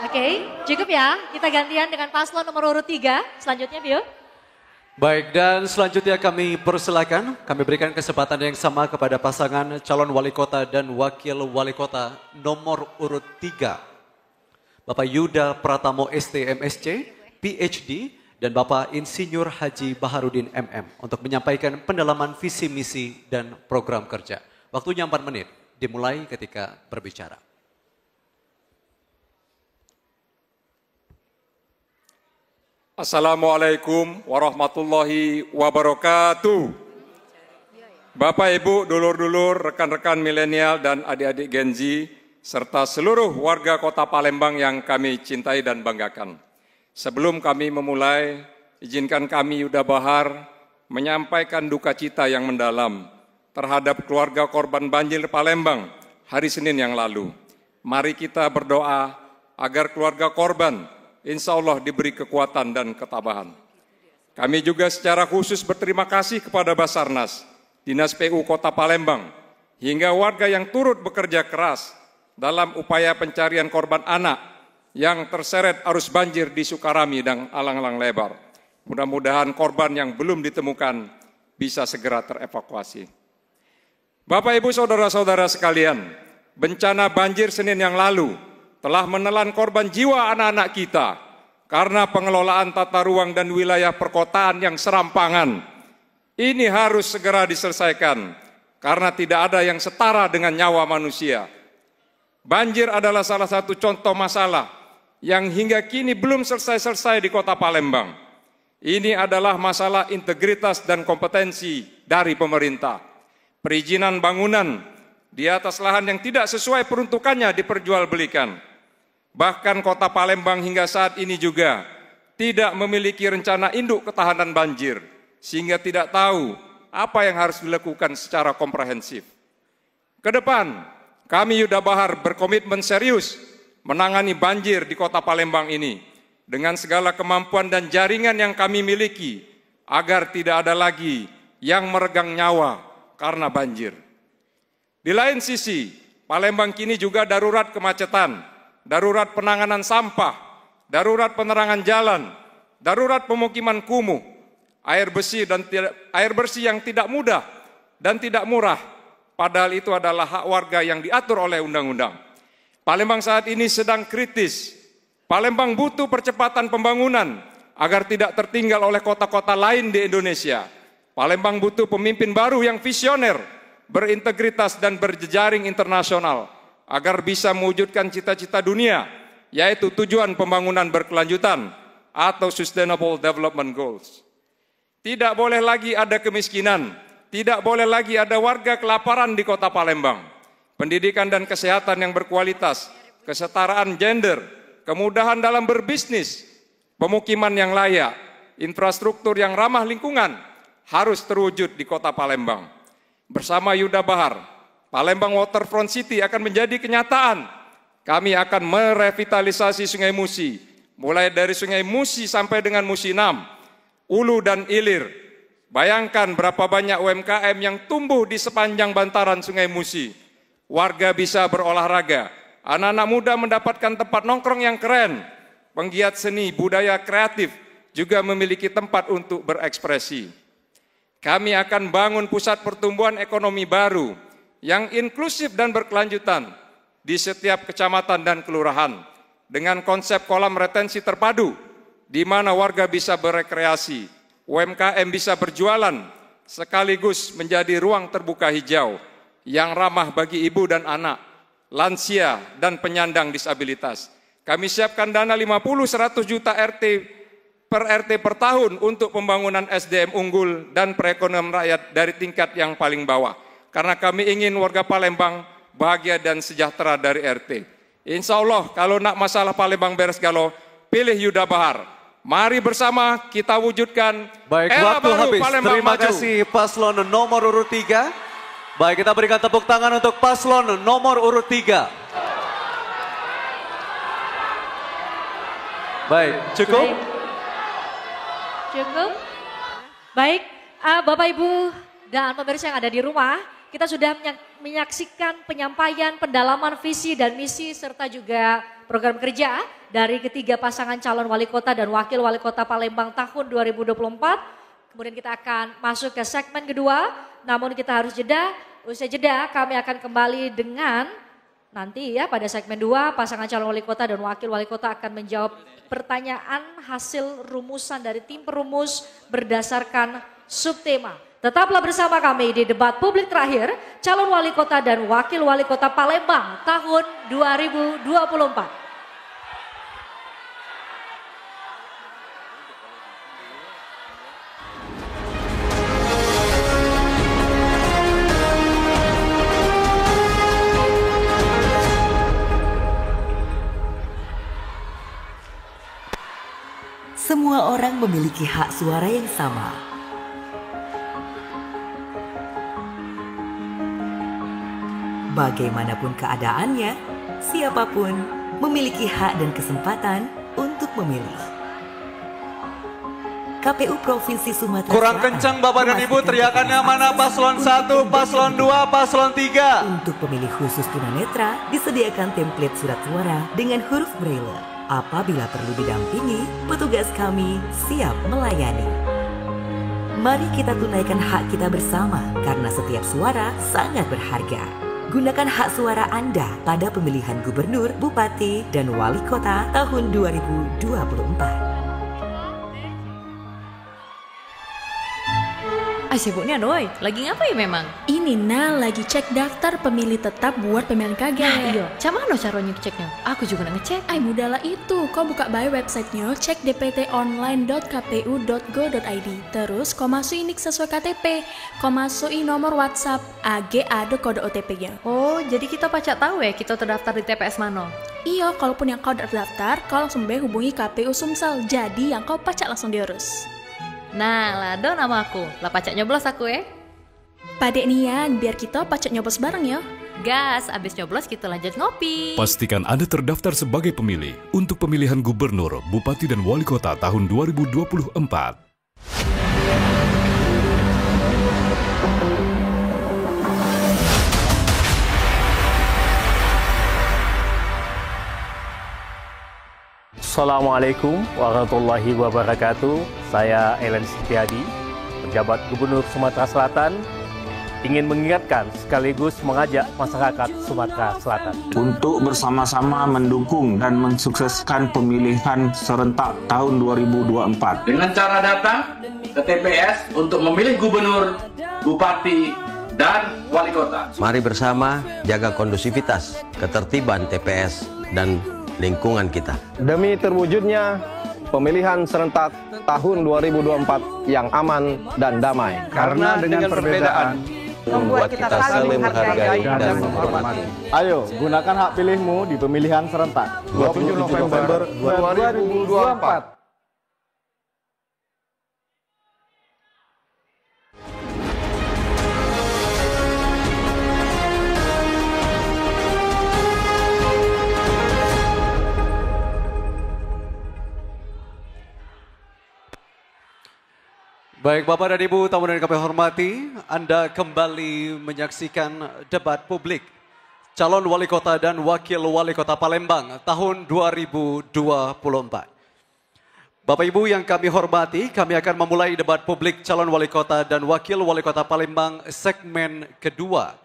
Oke, cukup ya. Kita gantian dengan paslon nomor urut 3. Selanjutnya, Bio. Baik, dan selanjutnya kami persilakan, kami berikan kesempatan yang sama kepada pasangan calon wali kota dan wakil wali kota nomor urut 3. Bapak Yuda Pratamo ST MSc, PhD, dan Bapak Insinyur Haji Baharudin MM untuk menyampaikan pendalaman visi misi dan program kerja. Waktunya 4 menit, dimulai ketika berbicara. Assalamualaikum warahmatullahi wabarakatuh. Bapak, Ibu, dulur-dulur, rekan-rekan milenial dan adik-adik Gen Z, serta seluruh warga kota Palembang yang kami cintai dan banggakan. Sebelum kami memulai, izinkan kami Yuda Bahar menyampaikan duka cita yang mendalam terhadap keluarga korban banjir Palembang hari Senin yang lalu. Mari kita berdoa agar keluarga korban insya Allah diberi kekuatan dan ketabahan. Kami juga secara khusus berterima kasih kepada Basarnas, Dinas PU Kota Palembang, hingga warga yang turut bekerja keras dalam upaya pencarian korban anak yang terseret arus banjir di Sukarami dan Alang-Alang Lebar. Mudah-mudahan korban yang belum ditemukan bisa segera terevakuasi. Bapak, Ibu, saudara-saudara sekalian, bencana banjir Senin yang lalu telah menelan korban jiwa anak-anak kita karena pengelolaan tata ruang dan wilayah perkotaan yang serampangan. Ini harus segera diselesaikan karena tidak ada yang setara dengan nyawa manusia. Banjir adalah salah satu contoh masalah yang hingga kini belum selesai-selesai di kota Palembang. Ini adalah masalah integritas dan kompetensi dari pemerintah. Perizinan bangunan di atas lahan yang tidak sesuai peruntukannya diperjualbelikan. Bahkan kota Palembang hingga saat ini juga tidak memiliki rencana induk ketahanan banjir, sehingga tidak tahu apa yang harus dilakukan secara komprehensif. Kedepan, kami Yuda Bahar berkomitmen serius menangani banjir di kota Palembang ini dengan segala kemampuan dan jaringan yang kami miliki agar tidak ada lagi yang meregang nyawa karena banjir. Di lain sisi, Palembang kini juga darurat kemacetan, darurat penanganan sampah, darurat penerangan jalan, darurat pemukiman kumuh, air bersih yang tidak mudah dan tidak murah, padahal itu adalah hak warga yang diatur oleh undang-undang. Palembang saat ini sedang kritis. Palembang butuh percepatan pembangunan agar tidak tertinggal oleh kota-kota lain di Indonesia. Palembang butuh pemimpin baru yang visioner, berintegritas dan berjejaring internasional agar bisa mewujudkan cita-cita dunia, yaitu tujuan pembangunan berkelanjutan atau Sustainable Development Goals. Tidak boleh lagi ada kemiskinan, tidak boleh lagi ada warga kelaparan di kota Palembang. Pendidikan dan kesehatan yang berkualitas, kesetaraan gender, kemudahan dalam berbisnis, pemukiman yang layak, infrastruktur yang ramah lingkungan harus terwujud di kota Palembang. Bersama Yuda Bahar, Palembang Waterfront City akan menjadi kenyataan. Kami akan merevitalisasi Sungai Musi, mulai dari Sungai Musi sampai dengan Musi 6, Ulu dan Ilir. Bayangkan berapa banyak UMKM yang tumbuh di sepanjang bantaran Sungai Musi. Warga bisa berolahraga, anak-anak muda mendapatkan tempat nongkrong yang keren. Penggiat seni, budaya kreatif juga memiliki tempat untuk berekspresi. Kami akan bangun pusat pertumbuhan ekonomi baru yang inklusif dan berkelanjutan di setiap kecamatan dan kelurahan. dengan konsep kolam retensi terpadu, di mana warga bisa berekreasi, UMKM bisa berjualan, sekaligus menjadi ruang terbuka hijau yang ramah bagi ibu dan anak, lansia, dan penyandang disabilitas. Kami siapkan dana 50-100 juta RT per tahun untuk pembangunan SDM unggul dan perekonomian rakyat dari tingkat yang paling bawah. Karena kami ingin warga Palembang bahagia dan sejahtera dari RT. Insya Allah kalau nak masalah Palembang beres galau, pilih Yuda Bahar. Mari bersama kita wujudkan era waktu baru habis. Palembang Terima maju. kasih paslon nomor urut 3. Baik, kita berikan tepuk tangan untuk paslon nomor urut 3. Baik, cukup? Cukup? Baik, Bapak Ibu dan pemirsa yang ada di rumah, kita sudah menyaksikan penyampaian pendalaman visi dan misi serta juga program kerja dari ketiga pasangan calon wali kota dan wakil wali kota Palembang tahun 2024. Kemudian kita akan masuk ke segmen kedua, namun kita harus jeda. Usai jeda kami akan kembali dengan nanti ya pada segmen 2 pasangan calon wali kota dan wakil wali kota akan menjawab pertanyaan hasil rumusan dari tim perumus berdasarkan subtema. Tetaplah bersama kami di debat publik terakhir calon wali kota dan wakil wali kota Palembang tahun 2024. Semua orang memiliki hak suara yang sama. Bagaimanapun keadaannya, siapapun memiliki hak dan kesempatan untuk memilih. KPU Provinsi Sumatera Kurang Selatan kencang Bapak dan Ibu, teriakannya mana paslon 1, paslon 2, paslon 3. Untuk pemilih khusus tunanetra disediakan template surat suara dengan huruf braille. Apabila perlu didampingi, petugas kami siap melayani. Mari kita tunaikan hak kita bersama karena setiap suara sangat berharga. Gunakan hak suara Anda pada pemilihan gubernur, bupati, dan wali kota tahun 2024. Sibuknya doi, lagi ngapain memang? Ini lagi cek daftar pemilih tetap buat pemilihan kagak. Iya, cuman lo caranya ngeceknya? Aku juga ngecek. Mudahlah itu, kau buka by websitenya, cek dptonline.kpu.go.id. Terus kau masukin nik sesuai KTP, kau masukin nomor WhatsApp, ada kode OTP-nya. Oh, jadi kita pacak tahu ya kita terdaftar di TPS mana? Iya, kalaupun yang kau terdaftar, kau langsung hubungi KPU Sumsel. Jadi yang kau pacak langsung diurus. Nah, lado nama aku. Lah pacak nyoblos aku ya. Padek Nian, biar kita pacak nyoblos bareng ya. Gas, abis nyoblos kita lanjut ngopi. Pastikan Anda terdaftar sebagai pemilih untuk pemilihan gubernur, bupati, dan wali kota tahun 2024. Assalamualaikum warahmatullahi wabarakatuh. Saya Ellen Setiadi, pejabat Gubernur Sumatera Selatan, ingin mengingatkan sekaligus mengajak masyarakat Sumatera Selatan untuk bersama-sama mendukung dan mensukseskan pemilihan serentak tahun 2024 dengan cara datang ke TPS untuk memilih gubernur, bupati, dan wali kota. Mari bersama jaga kondusivitas, ketertiban TPS dan lingkungan kita. Demi terwujudnya pemilihan serentak tahun 2024 yang aman dan damai. Karena dengan perbedaan membuat kita saling menghargai dan menghormati. Ayo, gunakan hak pilihmu di pemilihan serentak 27 November 2024. Baik Bapak dan Ibu, tamu dan kami hormati, Anda kembali menyaksikan debat publik calon wali kota dan wakil wali kota Palembang tahun 2024. Bapak Ibu yang kami hormati, kami akan memulai debat publik calon wali kota dan wakil wali kota Palembang segmen kedua,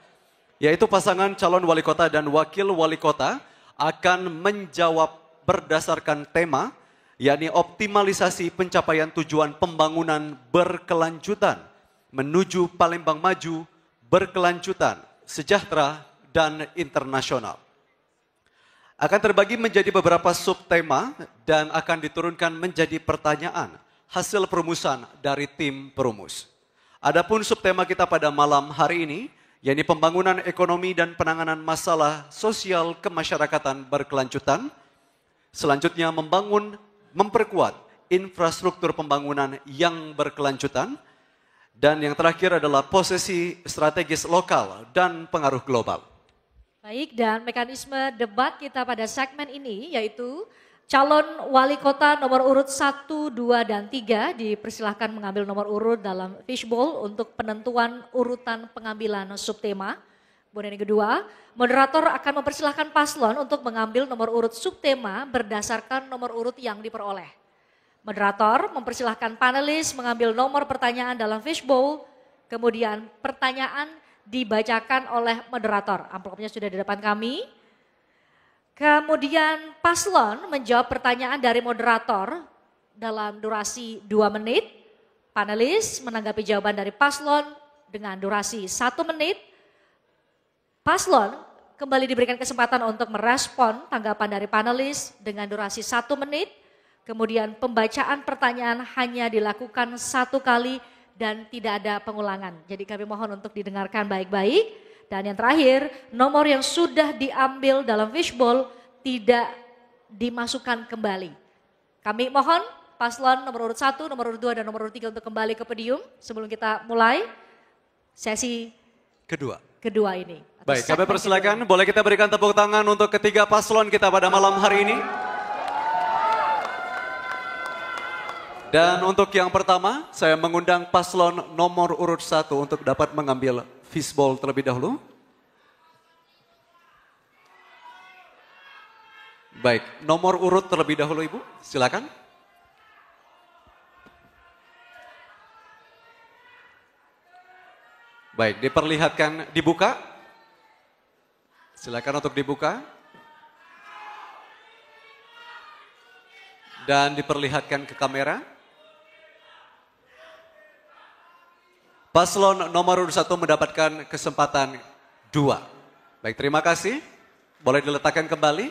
yaitu pasangan calon wali kota dan wakil wali kota akan menjawab berdasarkan tema, yakni optimalisasi pencapaian tujuan pembangunan berkelanjutan menuju Palembang maju, berkelanjutan, sejahtera, dan internasional. Akan terbagi menjadi beberapa subtema dan akan diturunkan menjadi pertanyaan hasil perumusan dari tim perumus. Adapun subtema kita pada malam hari ini, yakni pembangunan ekonomi dan penanganan masalah sosial kemasyarakatan berkelanjutan. Selanjutnya memperkuat infrastruktur pembangunan yang berkelanjutan. Dan yang terakhir adalah posisi strategis lokal dan pengaruh global. Baik, dan mekanisme debat kita pada segmen ini yaitu calon wali kota nomor urut 1, 2, dan 3 dipersilahkan mengambil nomor urut dalam fishbowl untuk penentuan urutan pengambilan subtema. Kemudian yang kedua, moderator akan mempersilahkan paslon untuk mengambil nomor urut subtema berdasarkan nomor urut yang diperoleh. Moderator mempersilahkan panelis mengambil nomor pertanyaan dalam fishbowl, kemudian pertanyaan dibacakan oleh moderator. Amplopnya sudah di depan kami. Kemudian paslon menjawab pertanyaan dari moderator dalam durasi 2 menit. Panelis menanggapi jawaban dari paslon dengan durasi 1 menit. Paslon kembali diberikan kesempatan untuk merespon tanggapan dari panelis dengan durasi 1 menit. Kemudian pembacaan pertanyaan hanya dilakukan 1 kali dan tidak ada pengulangan. Jadi kami mohon untuk didengarkan baik-baik. Dan yang terakhir, nomor yang sudah diambil dalam fishbowl tidak dimasukkan kembali. Kami mohon paslon nomor urut 1, nomor urut 2, dan nomor urut 3 untuk kembali ke podium sebelum kita mulai sesi kedua ini. Baik, kami persilakan. Boleh kita berikan tepuk tangan untuk ketiga paslon kita pada malam hari ini. Dan untuk yang pertama, saya mengundang paslon nomor urut 1 untuk dapat mengambil fishbowl terlebih dahulu. Baik, nomor urut terlebih dahulu Ibu, silakan. Baik, diperlihatkan dibuka. Silakan untuk dibuka. Dan diperlihatkan ke kamera. Paslon nomor urut 1 mendapatkan kesempatan 2. Baik, terima kasih. Boleh diletakkan kembali.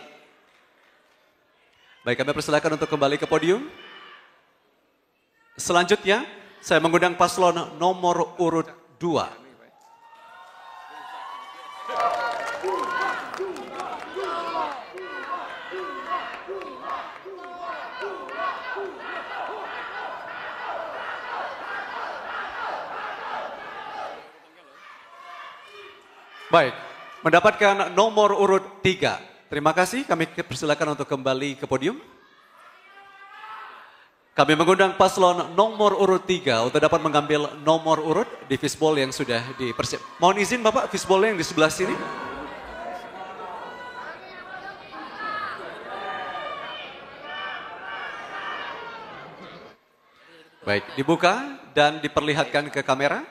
Baik, kami persilakan untuk kembali ke podium. Selanjutnya, saya mengundang paslon nomor urut 2. Baik, mendapatkan nomor urut 3. Terima kasih, kami persilakan untuk kembali ke podium. Kami mengundang paslon nomor urut 3 untuk dapat mengambil nomor urut di fishbowl yang sudah dipersiapkan. Mohon izin Bapak, fishbowl yang di sebelah sini. Baik, dibuka dan diperlihatkan ke kamera.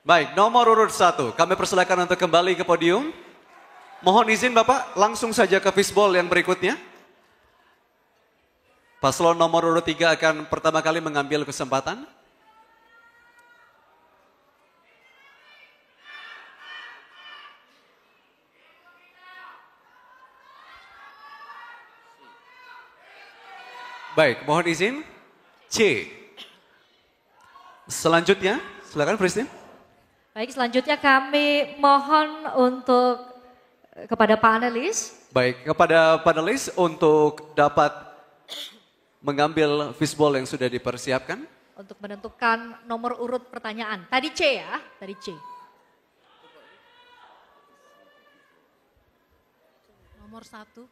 Baik, nomor urut 1, kami persilakan untuk kembali ke podium. Mohon izin Bapak, langsung saja ke fishbowl yang berikutnya. Paslon nomor urut 3 akan pertama kali mengambil kesempatan. Baik, mohon izin. C. Selanjutnya, silakan Presiden. Baik, selanjutnya kami mohon untuk kepada panelis. Baik, kepada panelis untuk dapat mengambil fishbowl yang sudah dipersiapkan. Untuk menentukan nomor urut pertanyaan. Tadi C ya, tadi C. Nomor 1.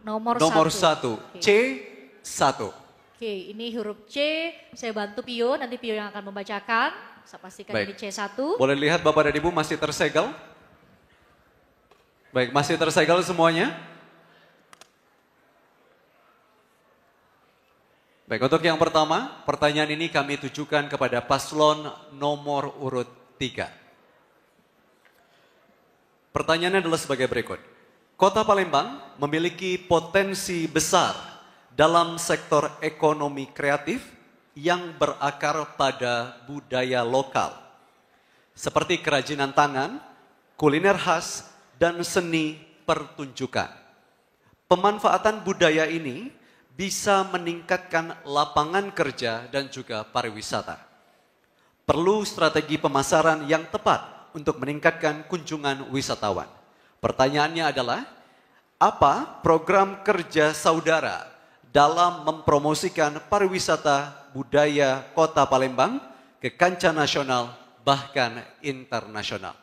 Nomor 1, C1. Oke, ini huruf C, saya bantu Pio, nanti Pio yang akan membacakan. Saya pastikan ini C1. Boleh lihat Bapak dan Ibu masih tersegel? Baik, masih tersegel semuanya? Baik, untuk yang pertama, pertanyaan ini kami tujukan kepada paslon nomor urut 3. Pertanyaannya adalah sebagai berikut. Kota Palembang memiliki potensi besar dalam sektor ekonomi kreatif yang berakar pada budaya lokal, seperti kerajinan tangan, kuliner khas, dan seni pertunjukan. Pemanfaatan budaya ini bisa meningkatkan lapangan kerja dan juga pariwisata. Perlu strategi pemasaran yang tepat untuk meningkatkan kunjungan wisatawan. Pertanyaannya adalah, apa program kerja saudara dalam mempromosikan pariwisata budaya Kota Palembang ke kancah nasional bahkan internasional?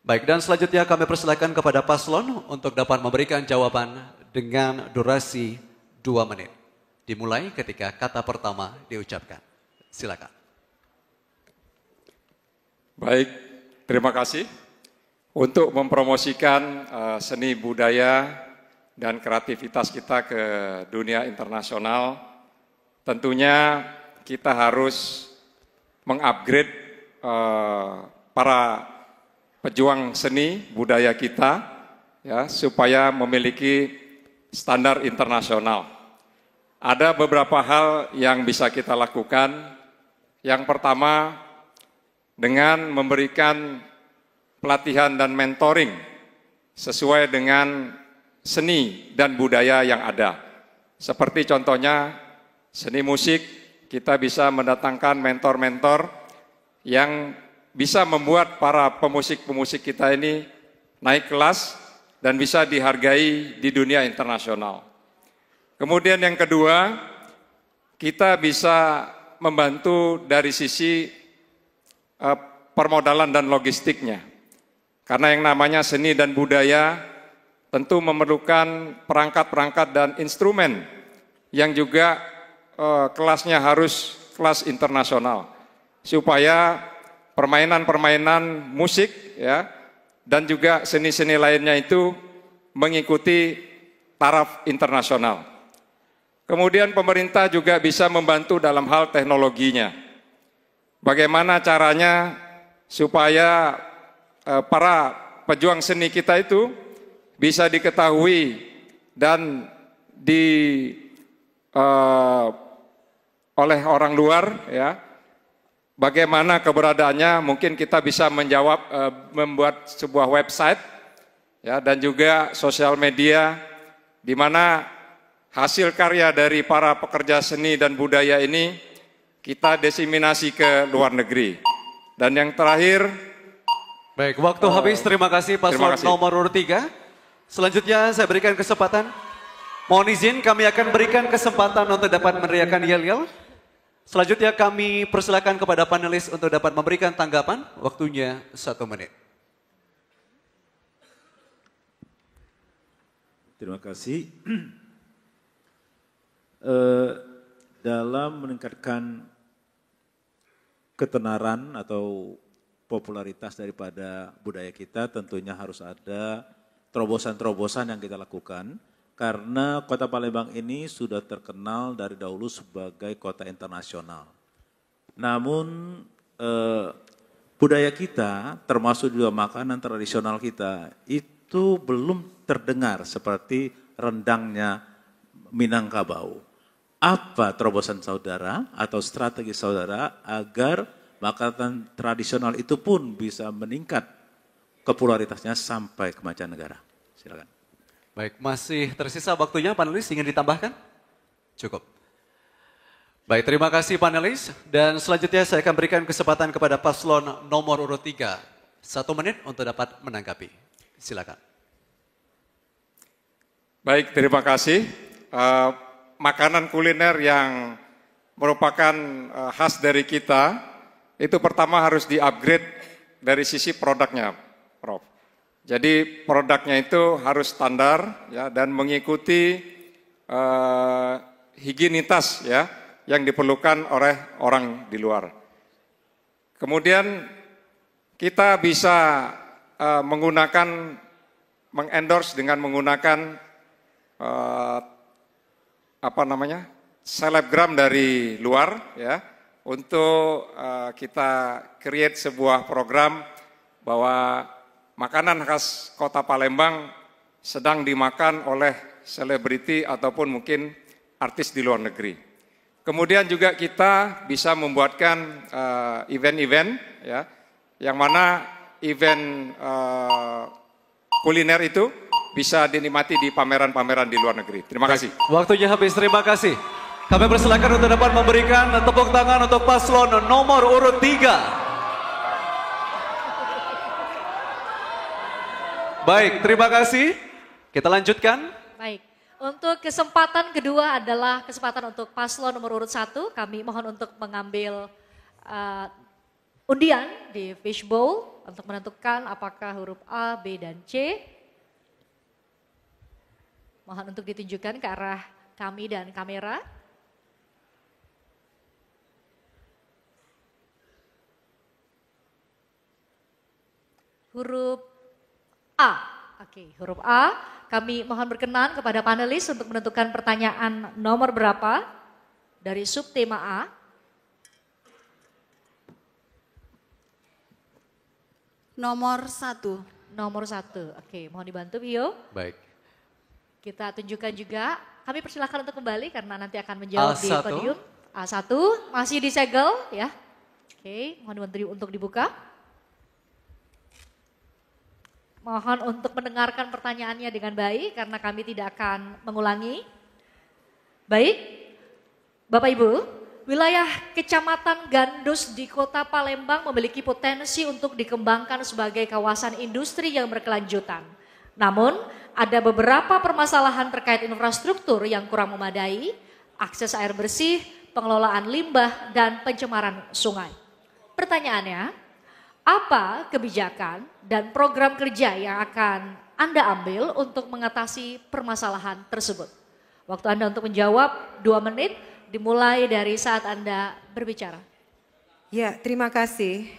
Baik, dan selanjutnya kami persilakan kepada paslon untuk dapat memberikan jawaban dengan durasi 2 menit. Dimulai ketika kata pertama diucapkan. Silakan. Baik, terima kasih. Untuk mempromosikan seni budaya dan kreativitas kita ke dunia internasional, tentunya kita harus mengupgrade para pejuang seni budaya kita, ya, supaya memiliki standar internasional. Ada beberapa hal yang bisa kita lakukan. Yang pertama, dengan memberikan pelatihan dan mentoring sesuai dengan seni dan budaya yang ada. Seperti contohnya seni musik, kita bisa mendatangkan mentor-mentor yang bisa membuat para pemusik-pemusik kita ini naik kelas dan bisa dihargai di dunia internasional. Kemudian yang kedua, kita bisa membantu dari sisi permodalan dan logistiknya. Karena yang namanya seni dan budaya tentu memerlukan perangkat-perangkat dan instrumen yang juga kelasnya harus kelas internasional. Supaya permainan-permainan musik, ya, dan juga seni-seni lainnya itu mengikuti taraf internasional. Kemudian pemerintah juga bisa membantu dalam hal teknologinya. Bagaimana caranya supaya para pejuang seni kita itu bisa diketahui dan oleh orang luar, ya. Bagaimana keberadaannya? Mungkin kita bisa membuat sebuah website, ya, dan juga sosial media di mana hasil karya dari para pekerja seni dan budaya ini kita diseminasi ke luar negeri. Dan yang terakhir, baik, waktu habis. Terima kasih paslon nomor urut 3. Selanjutnya saya berikan kesempatan. Mohon izin, kami akan berikan kesempatan untuk dapat meneriakan yel-yel. Selanjutnya kami persilakan kepada panelis untuk dapat memberikan tanggapan. Waktunya 1 menit. Terima kasih. Dalam meningkatkan ketenaran atau popularitas daripada budaya kita, tentunya harus ada terobosan-terobosan yang kita lakukan. Karena Kota Palembang ini sudah terkenal dari dahulu sebagai kota internasional. Namun budaya kita, termasuk juga makanan tradisional kita, itu belum terdengar seperti rendangnya Minangkabau. Apa terobosan saudara atau strategi saudara agar makanan tradisional itu pun bisa meningkat popularitasnya sampai ke mancanegara? Silakan. Baik, masih tersisa waktunya, panelis ingin ditambahkan? Cukup. Baik, terima kasih panelis. Dan selanjutnya saya akan berikan kesempatan kepada paslon nomor urut 3. 1 menit untuk dapat menanggapi. Silakan. Baik, terima kasih. Makanan kuliner yang merupakan khas dari kita, itu pertama harus di-upgrade dari sisi produknya, Prof. Jadi produknya itu harus standar, ya, dan mengikuti higienitas, ya, yang diperlukan oleh orang di luar. Kemudian kita bisa mengendorse dengan menggunakan selebgram dari luar, ya, untuk kita create sebuah program bahwa makanan khas Kota Palembang sedang dimakan oleh selebriti ataupun mungkin artis di luar negeri. Kemudian juga kita bisa membuatkan event-event ya, yang mana event kuliner itu bisa dinikmati di pameran-pameran di luar negeri. Terima kasih. Waktunya habis, terima kasih. Kami persilakan untuk dapat memberikan tepuk tangan untuk paslon nomor urut 3. Baik, terima kasih. Kita lanjutkan. Baik, untuk kesempatan kedua adalah kesempatan untuk paslon nomor urut 1. Kami mohon untuk mengambil undian di fishbowl untuk menentukan apakah huruf A, B, dan C. Mohon untuk ditunjukkan ke arah kami dan kamera. Huruf A. Oke, huruf A. Kami mohon berkenan kepada panelis untuk menentukan pertanyaan nomor berapa dari subtema A. Nomor 1. Nomor 1. Oke, mohon dibantu Bio. Baik. Kita tunjukkan juga. Kami persilahkan untuk kembali karena nanti akan menjawab di podium. A1 masih disegel ya. Oke, mohon dibantu untuk dibuka. Mohon untuk mendengarkan pertanyaannya dengan baik karena kami tidak akan mengulangi. Baik, Bapak Ibu, wilayah Kecamatan Gandus di Kota Palembang memiliki potensi untuk dikembangkan sebagai kawasan industri yang berkelanjutan. Namun, ada beberapa permasalahan terkait infrastruktur yang kurang memadai, akses air bersih, pengelolaan limbah, dan pencemaran sungai. Pertanyaannya, apa kebijakan dan program kerja yang akan Anda ambil untuk mengatasi permasalahan tersebut? Waktu Anda untuk menjawab 2 menit, dimulai dari saat Anda berbicara. Ya, terima kasih.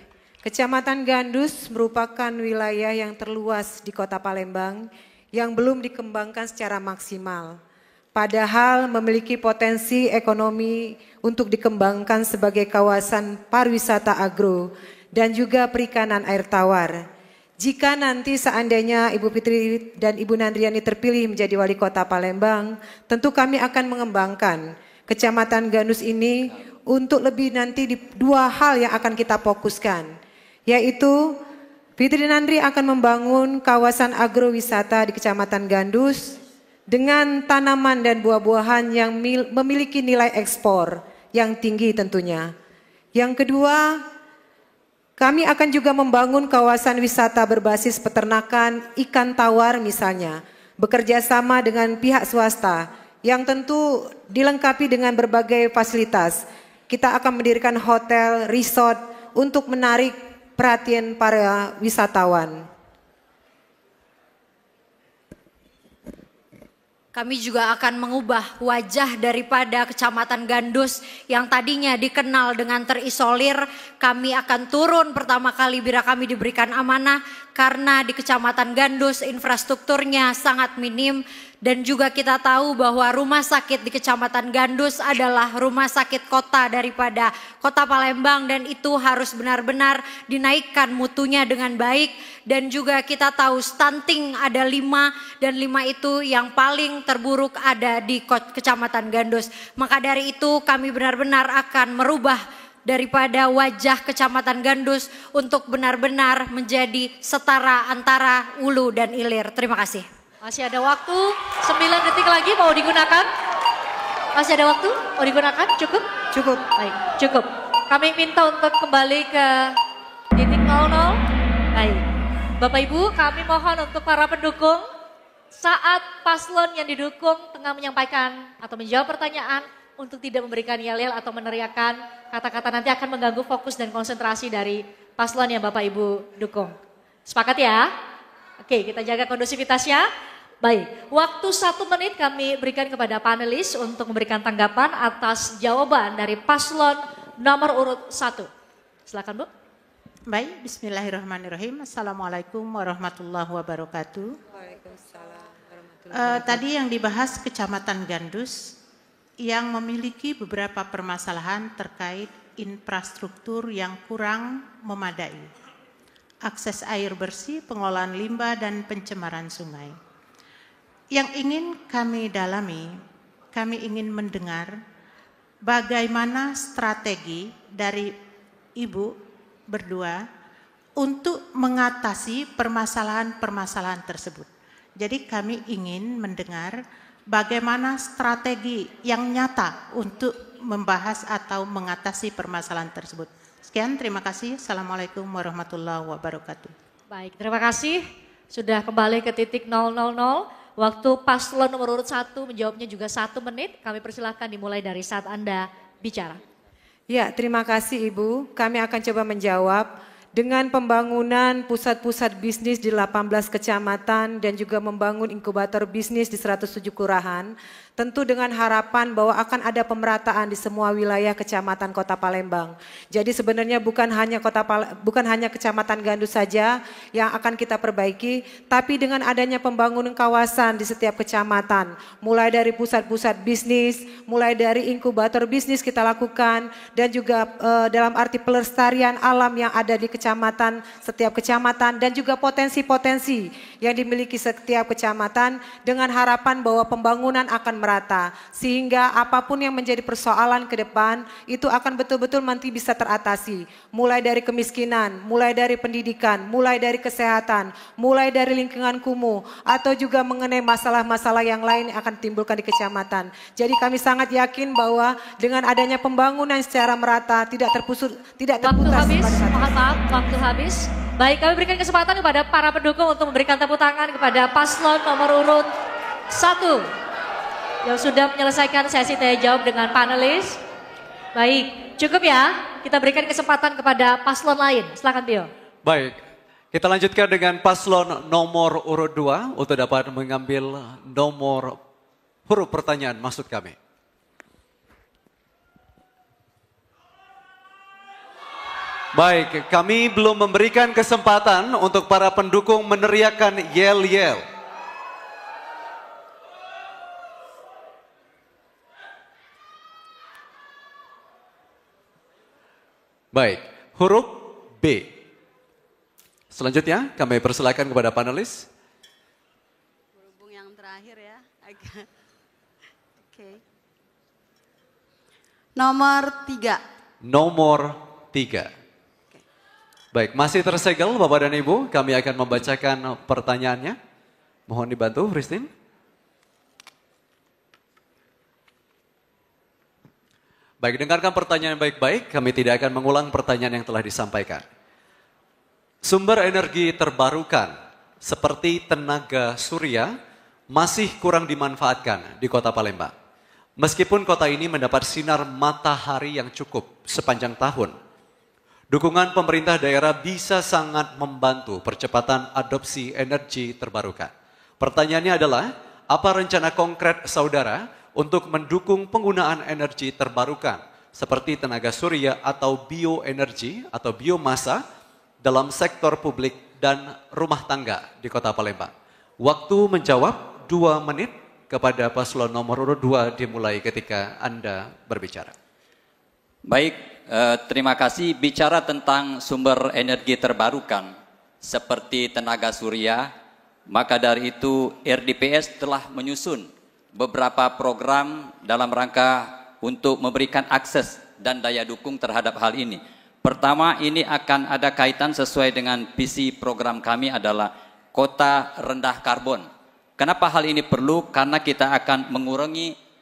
Kecamatan Gandus merupakan wilayah yang terluas di Kota Palembang yang belum dikembangkan secara maksimal. Padahal memiliki potensi ekonomi untuk dikembangkan sebagai kawasan pariwisata agro dan juga perikanan air tawar. Jika nanti seandainya Ibu Fitri dan Ibu Nandriani terpilih menjadi wali kota Palembang, tentu kami akan mengembangkan Kecamatan Gandus ini untuk lebih nanti di 2 hal yang akan kita fokuskan, yaitu Fitri Nandri akan membangun kawasan agrowisata di Kecamatan Gandus dengan tanaman dan buah-buahan yang memiliki nilai ekspor yang tinggi tentunya. Yang kedua, kami akan juga membangun kawasan wisata berbasis peternakan ikan tawar misalnya, bekerja sama dengan pihak swasta yang tentu dilengkapi dengan berbagai fasilitas. Kita akan mendirikan hotel, resort untuk menarik perhatian para wisatawan. Kami juga akan mengubah wajah daripada Kecamatan Gandus yang tadinya dikenal dengan terisolir. Kami akan turun pertama kali bila kami diberikan amanah karena di Kecamatan Gandus infrastrukturnya sangat minim. Dan juga kita tahu bahwa rumah sakit di Kecamatan Gandus adalah rumah sakit kota daripada Kota Palembang dan itu harus benar-benar dinaikkan mutunya dengan baik. Dan juga kita tahu stunting ada 5 dan 5 itu yang paling terburuk ada di Kecamatan Gandus. Maka dari itu kami benar-benar akan merubah daripada wajah Kecamatan Gandus untuk benar-benar menjadi setara antara hulu dan hilir. Terima kasih. Masih ada waktu 9 detik lagi mau digunakan? Masih ada waktu mau digunakan? Cukup? Cukup. Baik, cukup. Kami minta untuk kembali ke titik 00. Baik. Bapak Ibu, kami mohon untuk para pendukung saat paslon yang didukung tengah menyampaikan atau menjawab pertanyaan untuk tidak memberikan yel-yel atau meneriakan kata-kata nanti akan mengganggu fokus dan konsentrasi dari paslon yang Bapak Ibu dukung. Sepakat ya? Oke, kita jaga kondusivitasnya. Baik, waktu 1 menit kami berikan kepada panelis untuk memberikan tanggapan atas jawaban dari paslon nomor urut 1. Silakan Bu. Baik, bismillahirrahmanirrahim. Assalamualaikum warahmatullahi wabarakatuh. Waalaikumsalam warahmatullahi wabarakatuh. Tadi yang dibahas Kecamatan Gandus yang memiliki beberapa permasalahan terkait infrastruktur yang kurang memadai. akses air bersih, pengelolaan limbah, dan pencemaran sungai. Yang ingin kami dalami, kami ingin mendengar bagaimana strategi dari Ibu berdua untuk mengatasi permasalahan-permasalahan tersebut. Jadi kami ingin mendengar bagaimana strategi yang nyata untuk membahas atau mengatasi permasalahan tersebut. Sekian, terima kasih. Assalamualaikum warahmatullahi wabarakatuh. Baik, terima kasih. Sudah kembali ke titik 000. Waktu paslon nomor urut 1 menjawabnya juga 1 menit. Kami persilahkan dimulai dari saat Anda bicara. Ya, terima kasih Ibu. Kami akan coba menjawab. Dengan pembangunan pusat-pusat bisnis di 18 kecamatan dan juga membangun inkubator bisnis di 107 kelurahan, tentu dengan harapan bahwa akan ada pemerataan di semua wilayah kecamatan Kota Palembang. Jadi sebenarnya bukan hanya kecamatan Gandus saja yang akan kita perbaiki, tapi dengan adanya pembangunan kawasan di setiap kecamatan, mulai dari pusat-pusat bisnis, mulai dari inkubator bisnis kita lakukan, dan juga dalam arti pelestarian alam yang ada di setiap kecamatan, dan juga potensi-potensi yang dimiliki setiap kecamatan, dengan harapan bahwa pembangunan akan merata, sehingga apapun yang menjadi persoalan ke depan itu akan betul-betul nanti bisa teratasi, mulai dari kemiskinan, mulai dari pendidikan, mulai dari kesehatan, mulai dari lingkungan kumuh, atau juga mengenai masalah-masalah yang lain yang akan timbulkan di kecamatan. Jadi kami sangat yakin bahwa dengan adanya pembangunan secara merata, tidak terputus. Waktu habis, mohon maaf, waktu habis. Baik, kami berikan kesempatan kepada para pendukung untuk memberikan tepuk tangan kepada paslon nomor urut 1 yang sudah menyelesaikan sesi tanya jawab dengan panelis. Baik, cukup ya. Kita berikan kesempatan kepada paslon lain. Silakan Tio. Baik, kita lanjutkan dengan paslon nomor urut 2 untuk dapat mengambil nomor huruf pertanyaan maksud kami. Baik, kami belum memberikan kesempatan untuk para pendukung meneriakkan yel-yel. Baik, huruf B. Selanjutnya kami persilakan kepada panelis. Berhubung yang terakhir ya. Oke. Nomor 3. Nomor 3. Baik, masih tersegel Bapak dan Ibu, kami akan membacakan pertanyaannya. Mohon dibantu, Christine. Baik, dengarkan pertanyaan baik-baik, kami tidak akan mengulang pertanyaan yang telah disampaikan. Sumber energi terbarukan seperti tenaga surya masih kurang dimanfaatkan di Kota Palembang. Meskipun kota ini mendapat sinar matahari yang cukup sepanjang tahun, dukungan pemerintah daerah bisa sangat membantu percepatan adopsi energi terbarukan. Pertanyaannya adalah, apa rencana konkret saudara untuk mendukung penggunaan energi terbarukan seperti tenaga surya atau bioenergi atau biomasa dalam sektor publik dan rumah tangga di Kota Palembang? Waktu menjawab 2 menit kepada paslon nomor urut 2 dimulai ketika Anda berbicara. Baik, terima kasih. Bicara tentang sumber energi terbarukan seperti tenaga surya, maka dari itu RDPS telah menyusun beberapa program dalam rangka untuk memberikan akses dan daya dukung terhadap hal ini. Pertama, ini akan ada kaitan sesuai dengan visi program kami adalah kota rendah karbon. Kenapa hal ini perlu? Karena kita akan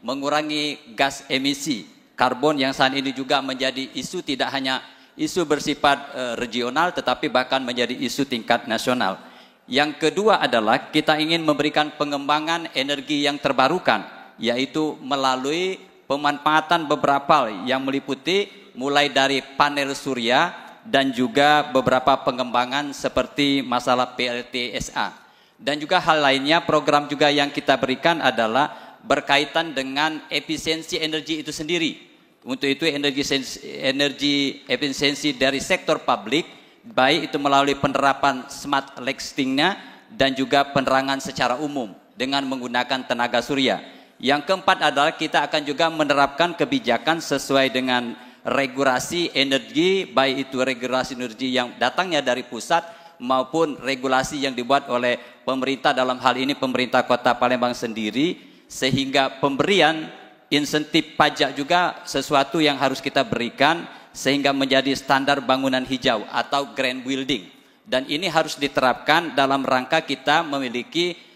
mengurangi gas emisi karbon yang saat ini juga menjadi isu, tidak hanya isu bersifat regional tetapi bahkan menjadi isu tingkat nasional. Yang kedua adalah kita ingin memberikan pengembangan energi yang terbarukan, yaitu melalui pemanfaatan beberapa yang meliputi mulai dari panel surya dan juga beberapa pengembangan seperti masalah PLTSA. Dan juga hal lainnya, program juga yang kita berikan adalah berkaitan dengan efisiensi energi itu sendiri. Untuk itu energi efisiensi dari sektor publik, baik itu melalui penerapan smart lighting-nya dan juga penerangan secara umum dengan menggunakan tenaga surya. Yang keempat adalah kita akan juga menerapkan kebijakan sesuai dengan regulasi energi, baik itu regulasi energi yang datangnya dari pusat maupun regulasi yang dibuat oleh pemerintah, dalam hal ini pemerintah Kota Palembang sendiri, sehingga pemberian insentif pajak juga sesuatu yang harus kita berikan sehingga menjadi standar bangunan hijau atau green building, dan ini harus diterapkan dalam rangka kita memiliki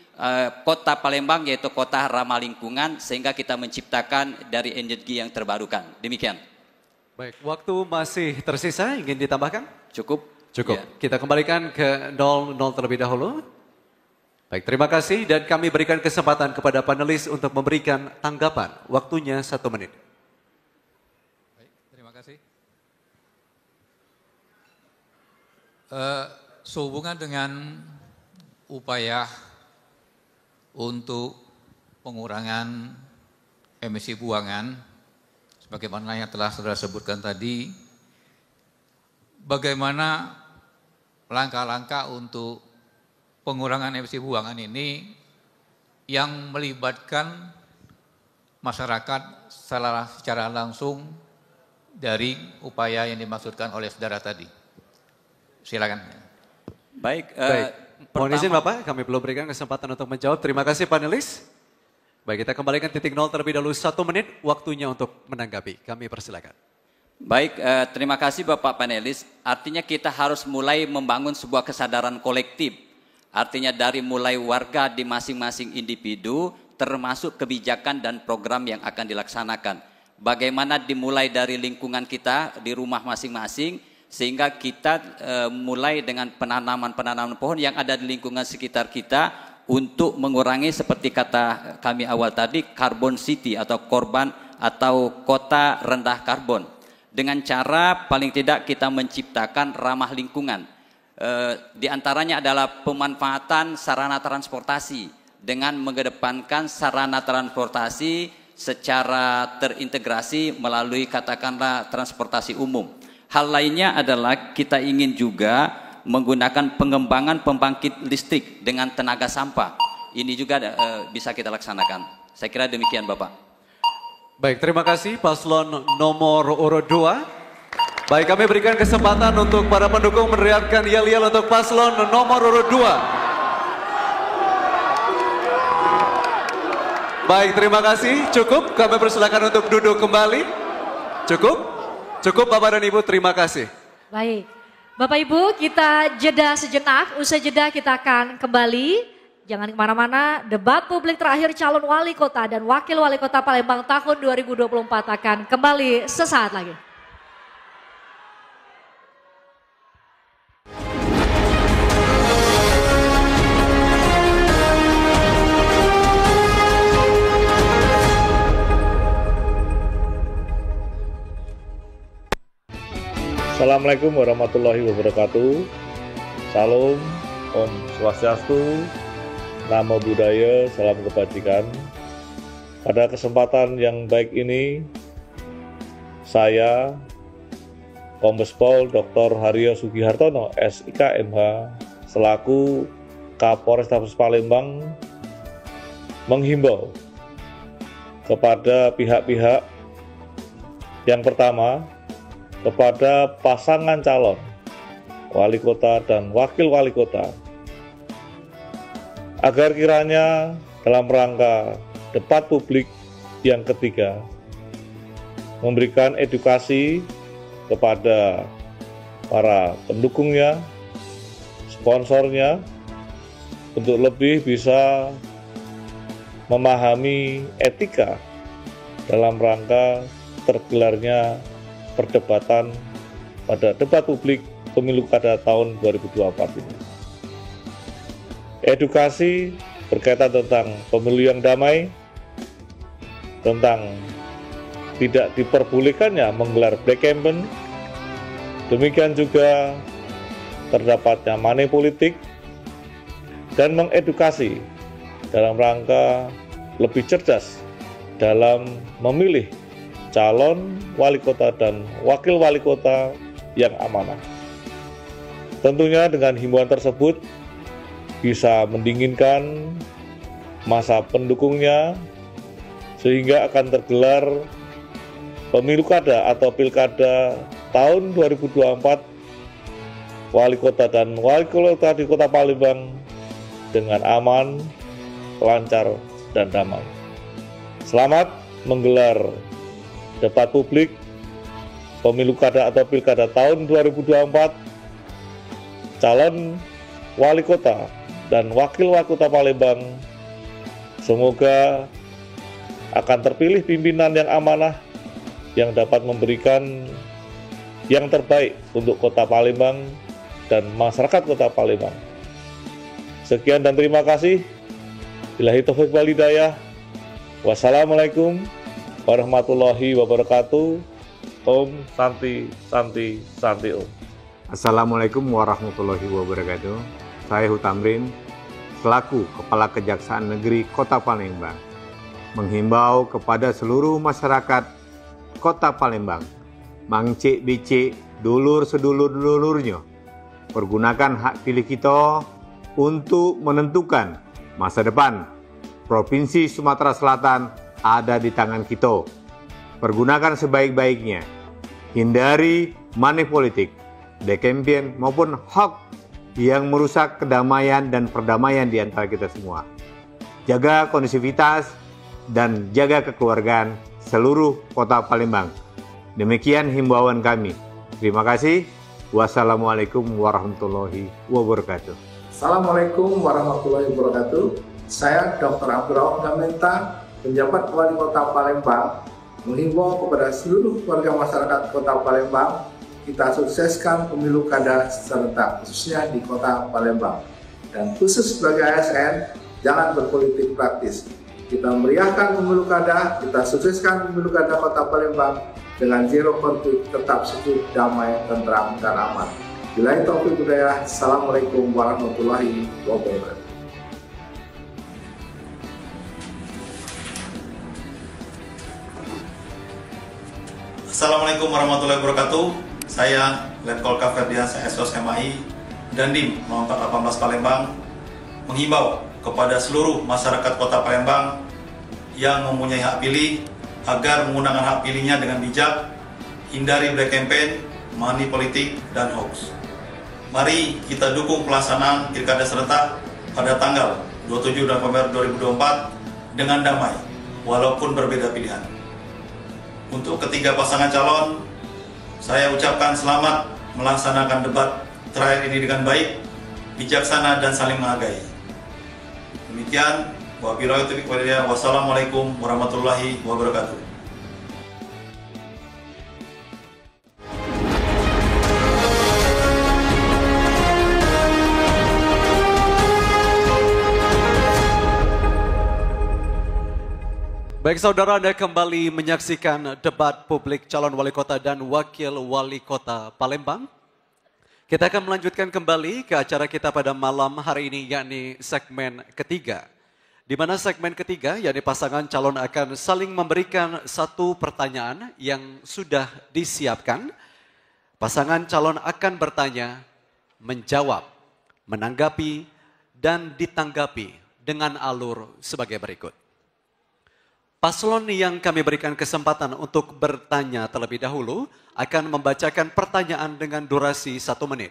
Kota Palembang yaitu kota ramah lingkungan, sehingga kita menciptakan dari energi yang terbarukan. Demikian. Baik, waktu masih tersisa, ingin ditambahkan? Cukup. Cukup. Ya. Kita kembalikan ke 00 terlebih dahulu. Baik, terima kasih, dan kami berikan kesempatan kepada panelis untuk memberikan tanggapan. Waktunya 1 menit. Baik, terima kasih. Sehubungan dengan upaya untuk pengurangan emisi buangan, sebagaimana yang telah saudara sebutkan tadi, bagaimana langkah-langkah untuk pengurangan emisi buangan ini yang melibatkan masyarakat secara langsung dari upaya yang dimaksudkan oleh saudara tadi. Silakan. Baik. Mohon izin Bapak, kami belum berikan kesempatan untuk menjawab. Terima kasih panelis. Baik, kita kembalikan titik 0 terlebih dahulu 1 menit, waktunya untuk menanggapi. Kami persilakan. Baik, terima kasih Bapak panelis. Artinya kita harus mulai membangun sebuah kesadaran kolektif. Artinya dari mulai warga di masing-masing individu, termasuk kebijakan dan program yang akan dilaksanakan. Bagaimana dimulai dari lingkungan kita, di rumah masing-masing, sehingga kita mulai dengan penanaman pohon yang ada di lingkungan sekitar kita untuk mengurangi seperti kata kami awal tadi, carbon city atau korban atau kota rendah karbon. Dengan cara paling tidak kita menciptakan ramah lingkungan. Di antaranya adalah pemanfaatan sarana transportasi dengan mengedepankan sarana transportasi secara terintegrasi melalui katakanlah transportasi umum. Hal lainnya adalah kita ingin juga menggunakan pengembangan pembangkit listrik dengan tenaga sampah. Ini juga bisa kita laksanakan. Saya kira demikian Bapak. Baik, terima kasih paslon nomor urut 2. Baik, kami berikan kesempatan untuk para pendukung meneriakkan yel-yel untuk paslon nomor urut 2. Baik, terima kasih. Cukup, kami persilakan untuk duduk kembali. Cukup? Cukup Bapak dan Ibu, terima kasih. Baik, Bapak Ibu kita jeda sejenak, usai jeda kita akan kembali. Jangan kemana-mana, debat publik terakhir calon wali kota dan wakil wali kota Palembang tahun 2024 akan kembali sesaat lagi. Assalamualaikum warahmatullahi wabarakatuh. Salam, Om Swastiastu, Namo Buddhaya, salam kebajikan. Pada kesempatan yang baik ini, saya, Kombes Pol Dr. Haryo Sugihartono, SIK MH, selaku Kapolrestabes Palembang, menghimbau kepada pihak-pihak yang pertama, kepada pasangan calon wali kota dan wakil wali kota agar kiranya dalam rangka debat publik yang ketiga memberikan edukasi kepada para pendukungnya, sponsornya untuk lebih bisa memahami etika dalam rangka tergelarnya perdebatan pada debat publik pemilu kada tahun 2024 ini. Edukasi berkaitan tentang pemilu yang damai, tentang tidak diperbolehkannya menggelar black campaign, demikian juga terdapatnya money politik, dan mengedukasi dalam rangka lebih cerdas dalam memilih calon wali kota dan wakil wali kota yang amanah. Tentunya dengan himbauan tersebut bisa mendinginkan masa pendukungnya sehingga akan tergelar pemilu kada atau pilkada tahun 2024 wali kota dan wakil kota di Kota Palembang dengan aman, lancar, dan damai. Selamat menggelar debat publik pemilu kada atau pilkada tahun 2024, calon wali kota dan wakil wali kota Palembang. Semoga akan terpilih pimpinan yang amanah yang dapat memberikan yang terbaik untuk Kota Palembang dan masyarakat Kota Palembang. Sekian dan terima kasih. Billahi taufiq wal hidayah. Wassalamualaikum warahmatullahi wabarakatuh. Om Santi Santi Santi Om. Assalamualaikum warahmatullahi wabarakatuh. Saya Hutamrin, selaku Kepala Kejaksaan Negeri Kota Palembang, menghimbau kepada seluruh masyarakat Kota Palembang, mangcik bicik, dulur sedulur-dulurnya, pergunakan hak pilih kita untuk menentukan masa depan. Provinsi Sumatera Selatan ada di tangan kita. Pergunakan sebaik-baiknya. Hindari money politik, dekempien maupun hoax yang merusak kedamaian dan perdamaian di antara kita semua. Jaga kondusivitas dan jaga kekeluargaan seluruh Kota Palembang. Demikian himbauan kami. Terima kasih. Wassalamualaikum warahmatullahi wabarakatuh. Assalamualaikum warahmatullahi wabarakatuh. Saya Dr. Abdurrahman Gamenta, penjabat Wali Kota Palembang, menghimbau kepada seluruh warga masyarakat Kota Palembang, kita sukseskan pemilu kada serentak, khususnya di Kota Palembang. Dan khusus sebagai ASN, jangan berpolitik praktis. Kita meriahkan pemilu kada, kita sukseskan pemilu kada Kota Palembang dengan zero konflik, tetap sejuk, damai, tentram, dan aman. Billahi taufiq wal hidayah. Assalamualaikum warahmatullahi wabarakatuh. Assalamualaikum warahmatullahi wabarakatuh. Saya Letkol Kaferdian SOS MAI Dandim 0418 Palembang menghimbau kepada seluruh masyarakat Kota Palembang yang mempunyai hak pilih agar menggunakan hak pilihnya dengan bijak, hindari black campaign, money politik, dan hoax. Mari kita dukung pelaksanaan pilkada serentak pada tanggal 27 November 2024 dengan damai, walaupun berbeda pilihan. Untuk ketiga pasangan calon, saya ucapkan selamat melaksanakan debat terakhir ini dengan baik, bijaksana, dan saling menghargai. Demikian, wabillahi taufiq wal hidayah. Wassalamualaikum warahmatullahi wabarakatuh. Baik saudara, Anda kembali menyaksikan debat publik calon wali kota dan wakil wali kota Palembang. Kita akan melanjutkan kembali ke acara kita pada malam hari ini, yakni segmen ketiga. Di mana segmen ketiga, yakni pasangan calon akan saling memberikan satu pertanyaan yang sudah disiapkan. Pasangan calon akan bertanya, menjawab, menanggapi, dan ditanggapi dengan alur sebagai berikut. Paslon yang kami berikan kesempatan untuk bertanya terlebih dahulu akan membacakan pertanyaan dengan durasi 1 menit.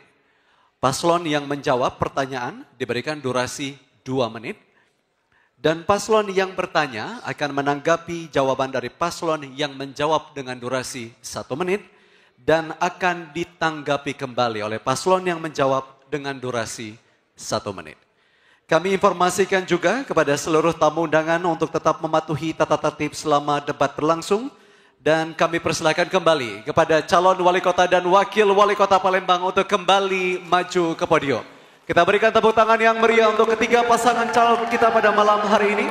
Paslon yang menjawab pertanyaan diberikan durasi 2 menit. Dan paslon yang bertanya akan menanggapi jawaban dari paslon yang menjawab dengan durasi 1 menit. Dan akan ditanggapi kembali oleh paslon yang menjawab dengan durasi 1 menit. Kami informasikan juga kepada seluruh tamu undangan untuk tetap mematuhi tata tertib selama debat berlangsung. Dan kami persilakan kembali kepada calon wali kota dan wakil wali kota Palembang untuk kembali maju ke podium. Kita berikan tepuk tangan yang meriah untuk ketiga pasangan calon kita pada malam hari ini.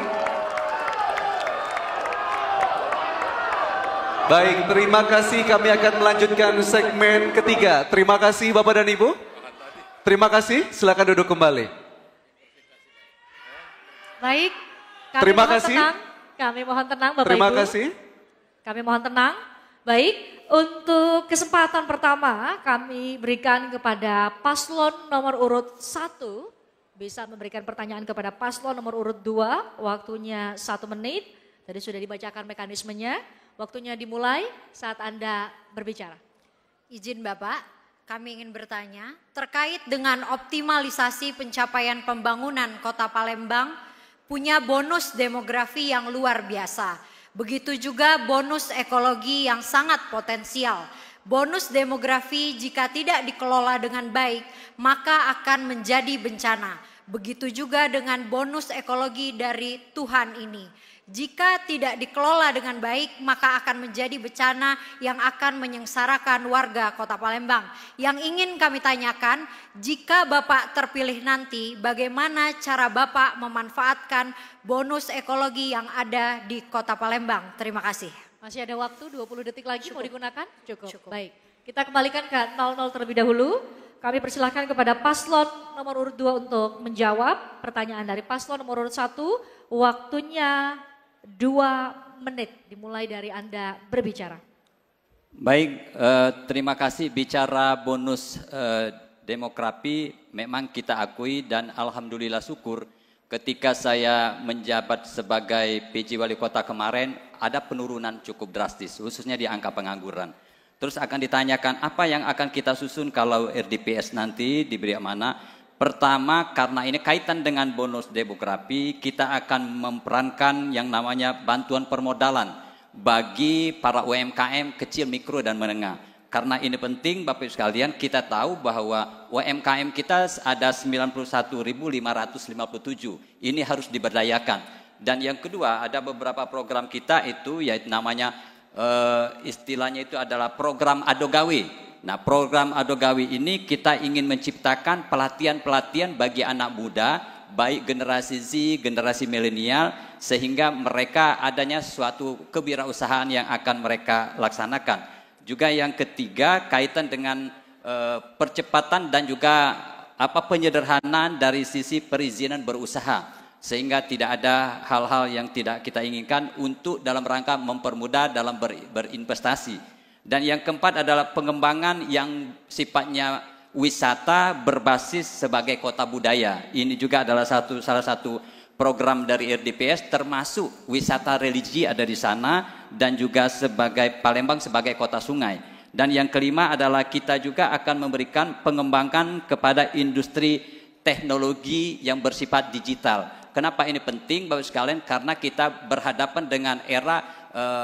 Baik, terima kasih. Kami akan melanjutkan segmen ketiga. Terima kasih Bapak dan Ibu. Terima kasih, silakan duduk kembali. Baik, terima kasih. Kami mohon tenang Bapak Terima Ibu. kasih. Kami mohon tenang. Baik, untuk kesempatan pertama kami berikan kepada paslon nomor urut 1. Bisa memberikan pertanyaan kepada paslon nomor urut 2. Waktunya 1 menit. Tadi sudah dibacakan mekanismenya. Waktunya dimulai saat Anda berbicara. Izin Bapak, Kami ingin bertanya terkait dengan optimalisasi pencapaian pembangunan Kota Palembang punya bonus demografi yang luar biasa. Begitu juga bonus ekologi yang sangat potensial. Bonus demografi jika tidak dikelola dengan baik maka akan menjadi bencana. Begitu juga dengan bonus ekologi dari Tuhan ini. Jika tidak dikelola dengan baik maka akan menjadi bencana yang akan menyengsarakan warga Kota Palembang. Yang ingin kami tanyakan, jika Bapak terpilih nanti bagaimana cara Bapak memanfaatkan bonus ekologi yang ada di Kota Palembang? Terima kasih. Masih ada waktu 20 detik lagi. Cukup. Mau digunakan? Cukup. Baik, kita kembalikan ke 00 terlebih dahulu. Kami persilahkan kepada paslon nomor urut 2 untuk menjawab pertanyaan dari paslon nomor urut 1. Waktunya 2 menit, dimulai dari Anda berbicara. Baik, terima kasih. Bicara bonus demografi memang kita akui dan alhamdulillah syukur ketika saya menjabat sebagai PJ Wali Kota kemarin ada penurunan cukup drastis khususnya di angka pengangguran. Terus akan ditanyakan apa yang akan kita susun kalau RDPS nanti diberi amanah. Pertama, karena ini kaitan dengan bonus demografi, kita akan memperankan yang namanya bantuan permodalan bagi para UMKM kecil, mikro, dan menengah. Karena ini penting Bapak Ibu sekalian, kita tahu bahwa UMKM kita ada 91.557. Ini harus diberdayakan. Dan yang kedua, ada beberapa program kita itu yaitu namanya istilahnya itu adalah program Adogawe. Nah, program Adogawi ini kita ingin menciptakan pelatihan-pelatihan bagi anak muda, baik generasi Z, generasi milenial, sehingga mereka adanya suatu kewirausahaan yang akan mereka laksanakan. Juga yang ketiga kaitan dengan percepatan dan juga penyederhanaan dari sisi perizinan berusaha, sehingga tidak ada hal-hal yang tidak kita inginkan untuk dalam rangka mempermudah dalam berinvestasi. Dan yang keempat adalah pengembangan yang sifatnya wisata berbasis sebagai kota budaya. Ini juga adalah salah satu program dari RDPS, termasuk wisata religi ada di sana dan juga sebagai Palembang sebagai kota sungai. Dan yang kelima adalah kita juga akan memberikan pengembangan kepada industri teknologi yang bersifat digital. Kenapa ini penting Bapak sekalian? Karena kita berhadapan dengan era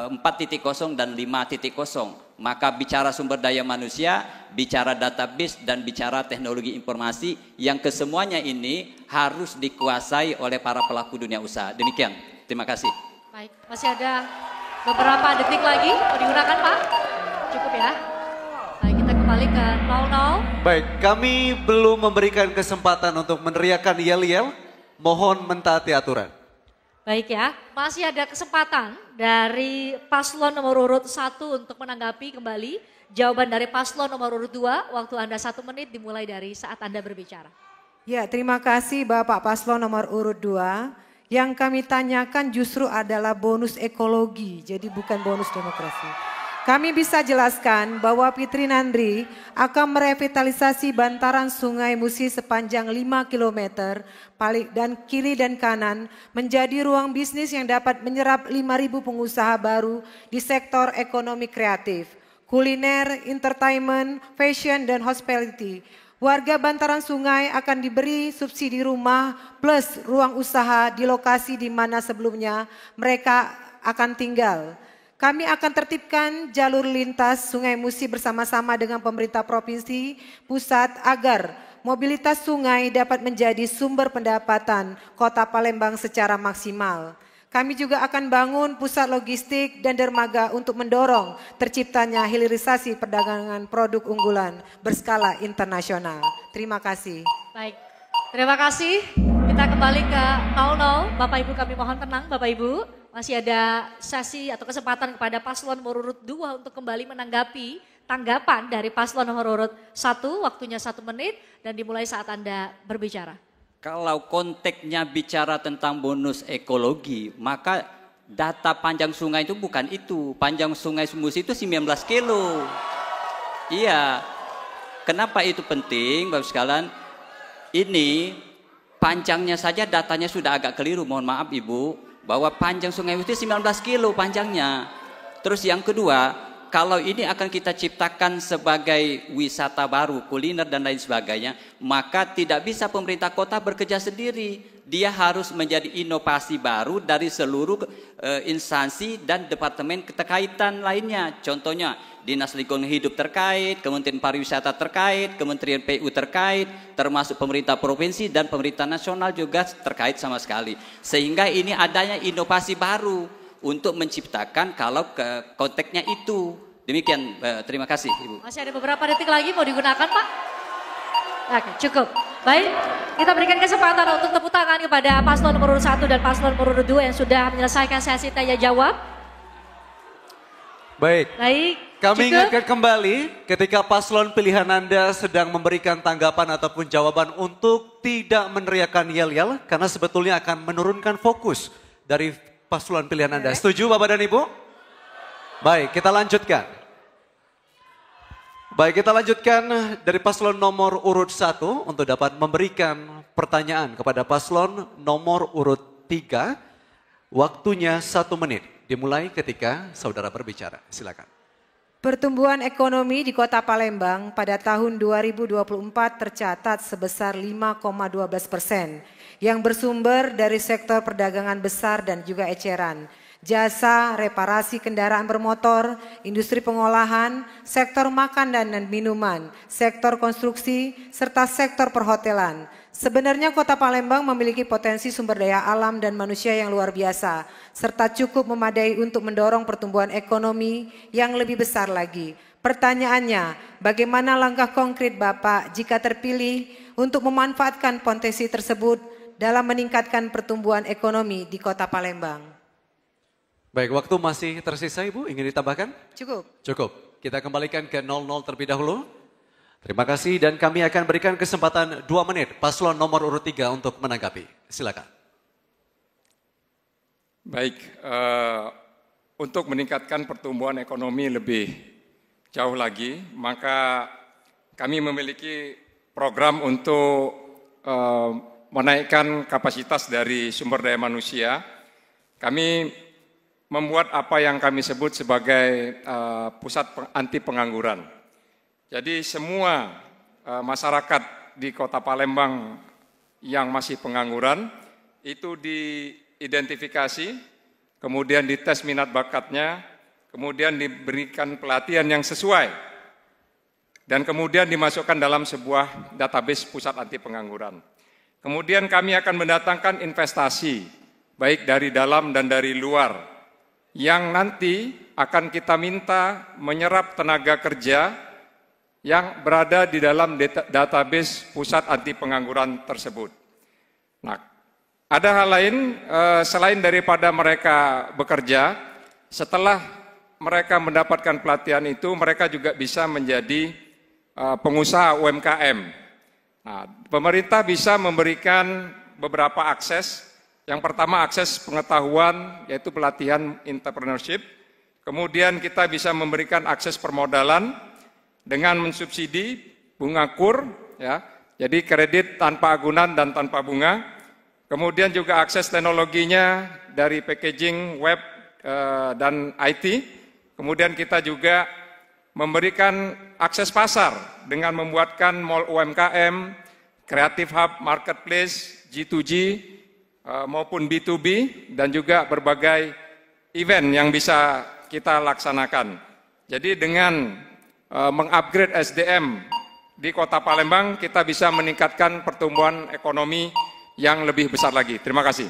4.0 dan 5.0. Maka bicara sumber daya manusia, bicara database, dan bicara teknologi informasi yang kesemuanya ini harus dikuasai oleh para pelaku dunia usaha. Demikian, terima kasih. Baik, masih ada beberapa detik lagi, mau digunakan Pak? Cukup ya? Baik, kita kembali ke 00. Baik, kami belum memberikan kesempatan untuk meneriakan yel-yel, mohon mentaati aturan. Baik ya, masih ada kesempatan dari paslon nomor urut 1 untuk menanggapi kembali jawaban dari paslon nomor urut 2. Waktu Anda 1 menit dimulai dari saat Anda berbicara. Ya, terima kasih Bapak paslon nomor urut 2. Yang kami tanyakan justru adalah bonus ekologi, jadi bukan bonus demografi. Kami bisa jelaskan bahwa Fitri Nandri akan merevitalisasi bantaran Sungai Musi sepanjang 5 km dan kiri dan kanan menjadi ruang bisnis yang dapat menyerap 5.000 pengusaha baru di sektor ekonomi kreatif, kuliner, entertainment, fashion, dan hospitality. Warga bantaran sungai akan diberi subsidi rumah plus ruang usaha di lokasi di mana sebelumnya mereka akan tinggal. Kami akan tertibkan jalur lintas Sungai Musi bersama-sama dengan pemerintah provinsi, pusat agar mobilitas sungai dapat menjadi sumber pendapatan Kota Palembang secara maksimal. Kami juga akan bangun pusat logistik dan dermaga untuk mendorong terciptanya hilirisasi perdagangan produk unggulan berskala internasional. Terima kasih. Baik, terima kasih. Kita kembali ke 00. Bapak Ibu kami mohon tenang Bapak Ibu. Masih ada sesi atau kesempatan kepada paslon nomor urut 2 untuk kembali menanggapi tanggapan dari paslon nomor urut 1. Waktunya 1 menit dan dimulai saat Anda berbicara. Kalau konteksnya bicara tentang bonus ekologi, maka data panjang sungai itu bukan itu. Panjang sungai Musi itu 19 kilo. Iya. Kenapa itu penting Bapak sekalian? Ini panjangnya saja datanya sudah agak keliru, mohon maaf Ibu. Bahwa panjang sungai Musi 19 kilo panjangnya. Terus yang kedua, kalau ini akan kita ciptakan sebagai wisata baru, kuliner dan lain sebagainya, maka tidak bisa pemerintah kota bekerja sendiri. Dia harus menjadi inovasi baru dari seluruh instansi dan departemen keterkaitan lainnya. Contohnya Dinas Lingkungan Hidup terkait, Kementerian Pariwisata terkait, Kementerian PU terkait, termasuk pemerintah provinsi dan pemerintah nasional juga terkait sama sekali. Sehingga ini adanya inovasi baru untuk menciptakan kalau konteksnya itu. Demikian, terima kasih Ibu. Masih ada beberapa detik lagi mau digunakan Pak? Oke, cukup. Baik, kita berikan kesempatan untuk tepuk tangan kepada paslon nomor urut 1 dan paslon nomor urut 2 yang sudah menyelesaikan sesi tanya jawab. Baik, kami cukup. ingatkan kembali ketika paslon pilihan Anda sedang memberikan tanggapan ataupun jawaban untuk tidak meneriakkan yel-yel karena sebetulnya akan menurunkan fokus dari paslon pilihan Anda. Setuju Bapak dan Ibu? Baik, kita lanjutkan. Baik, kita lanjutkan dari paslon nomor urut 1 untuk dapat memberikan pertanyaan kepada paslon nomor urut 3. Waktunya 1 menit, dimulai ketika saudara berbicara. Silakan. Pertumbuhan ekonomi di Kota Palembang pada tahun 2024 tercatat sebesar 5,12%, yang bersumber dari sektor perdagangan besar dan juga eceran, jasa, reparasi kendaraan bermotor, industri pengolahan, sektor makanan dan minuman, sektor konstruksi, serta sektor perhotelan. Sebenarnya Kota Palembang memiliki potensi sumber daya alam dan manusia yang luar biasa, serta cukup memadai untuk mendorong pertumbuhan ekonomi yang lebih besar lagi. Pertanyaannya, bagaimana langkah konkret Bapak jika terpilih untuk memanfaatkan potensi tersebut dalam meningkatkan pertumbuhan ekonomi di Kota Palembang? Baik, waktu masih tersisa Ibu, ingin ditambahkan? Cukup. Cukup. Kita kembalikan ke 00 terlebih dahulu. Terima kasih dan kami akan berikan kesempatan 2 menit paslon nomor urut 3 untuk menanggapi. Silakan. Baik, untuk meningkatkan pertumbuhan ekonomi lebih jauh lagi, maka kami memiliki program untuk menaikkan kapasitas dari sumber daya manusia. Kami membuat apa yang kami sebut sebagai pusat anti pengangguran. Jadi semua masyarakat di Kota Palembang yang masih pengangguran itu diidentifikasi, kemudian dites minat bakatnya, kemudian diberikan pelatihan yang sesuai, dan kemudian dimasukkan dalam sebuah database pusat anti pengangguran. Kemudian kami akan mendatangkan investasi, baik dari dalam dan dari luar, yang nanti akan kita minta menyerap tenaga kerja yang berada di dalam database pusat anti pengangguran tersebut. Nah, ada hal lain selain daripada mereka bekerja, setelah mereka mendapatkan pelatihan itu, mereka juga bisa menjadi pengusaha UMKM. Nah, pemerintah bisa memberikan beberapa akses. Yang pertama akses pengetahuan, yaitu pelatihan entrepreneurship. Kemudian kita bisa memberikan akses permodalan dengan mensubsidi bunga kur, ya, jadi kredit tanpa agunan dan tanpa bunga. Kemudian juga akses teknologinya dari packaging, web, dan IT. Kemudian kita juga memberikan akses pasar dengan membuatkan mall UMKM, Creative Hub Marketplace, G2G, maupun B2B, dan juga berbagai event yang bisa kita laksanakan. Jadi dengan mengupgrade SDM di Kota Palembang, kita bisa meningkatkan pertumbuhan ekonomi yang lebih besar lagi. Terima kasih.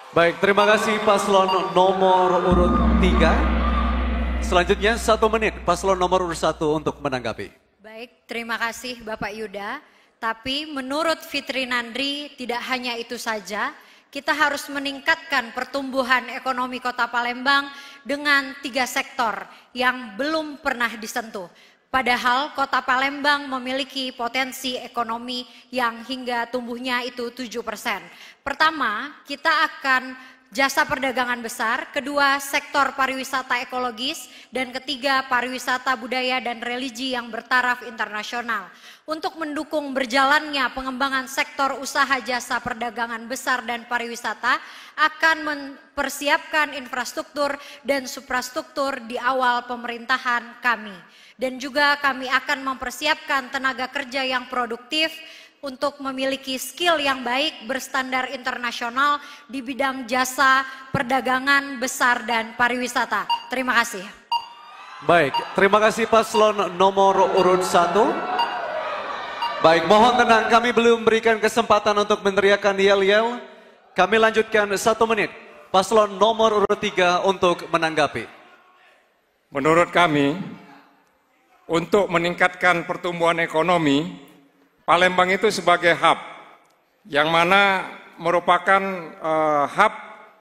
Baik, terima kasih paslon nomor urut 3. Selanjutnya 1 menit paslon nomor urut 1 untuk menanggapi. Baik, terima kasih Bapak Yuda. Tapi menurut Fitri Nandri tidak hanya itu saja, kita harus meningkatkan pertumbuhan ekonomi Kota Palembang dengan 3 sektor yang belum pernah disentuh. Padahal Kota Palembang memiliki potensi ekonomi yang hingga tumbuhnya itu 7%. Pertama, kita akan jasa perdagangan besar, kedua sektor pariwisata ekologis, dan ketiga pariwisata budaya dan religi yang bertaraf internasional. Untuk mendukung berjalannya pengembangan sektor usaha jasa perdagangan besar dan pariwisata akan mempersiapkan infrastruktur dan suprastruktur di awal pemerintahan kami. Dan juga kami akan mempersiapkan tenaga kerja yang produktif untuk memiliki skill yang baik berstandar internasional di bidang jasa perdagangan besar dan pariwisata. Terima kasih. Baik, terima kasih paslon nomor urut 1. Baik, mohon tenang, kami belum berikan kesempatan untuk meneriakkan yel-yel. Kami lanjutkan 1 menit. Paslon nomor urut 3 untuk menanggapi. Menurut kami, untuk meningkatkan pertumbuhan ekonomi, Palembang itu sebagai hub, yang mana merupakan hub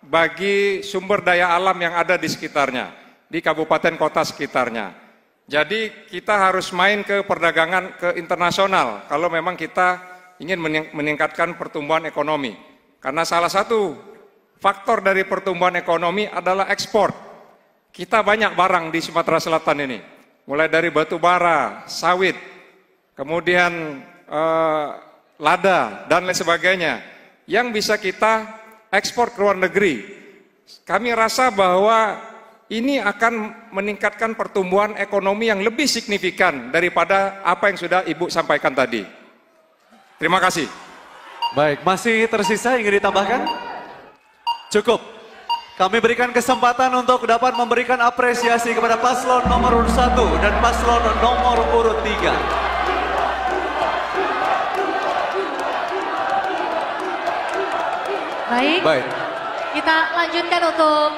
bagi sumber daya alam yang ada di sekitarnya, di kabupaten kota sekitarnya. Jadi kita harus main ke perdagangan ke internasional kalau memang kita ingin meningkatkan pertumbuhan ekonomi. Karena salah satu faktor dari pertumbuhan ekonomi adalah ekspor. Kita banyak barang di Sumatera Selatan ini, mulai dari batu bara, sawit, kemudian lada dan lain sebagainya yang bisa kita ekspor ke luar negeri. Kami rasa bahwa ini akan meningkatkan pertumbuhan ekonomi yang lebih signifikan daripada apa yang sudah Ibu sampaikan tadi. Terima kasih. Baik, masih tersisa ingin ditambahkan? Cukup. Kami berikan kesempatan untuk dapat memberikan apresiasi kepada paslon nomor urut 1 dan paslon nomor urut 3. Baik. Kita lanjutkan untuk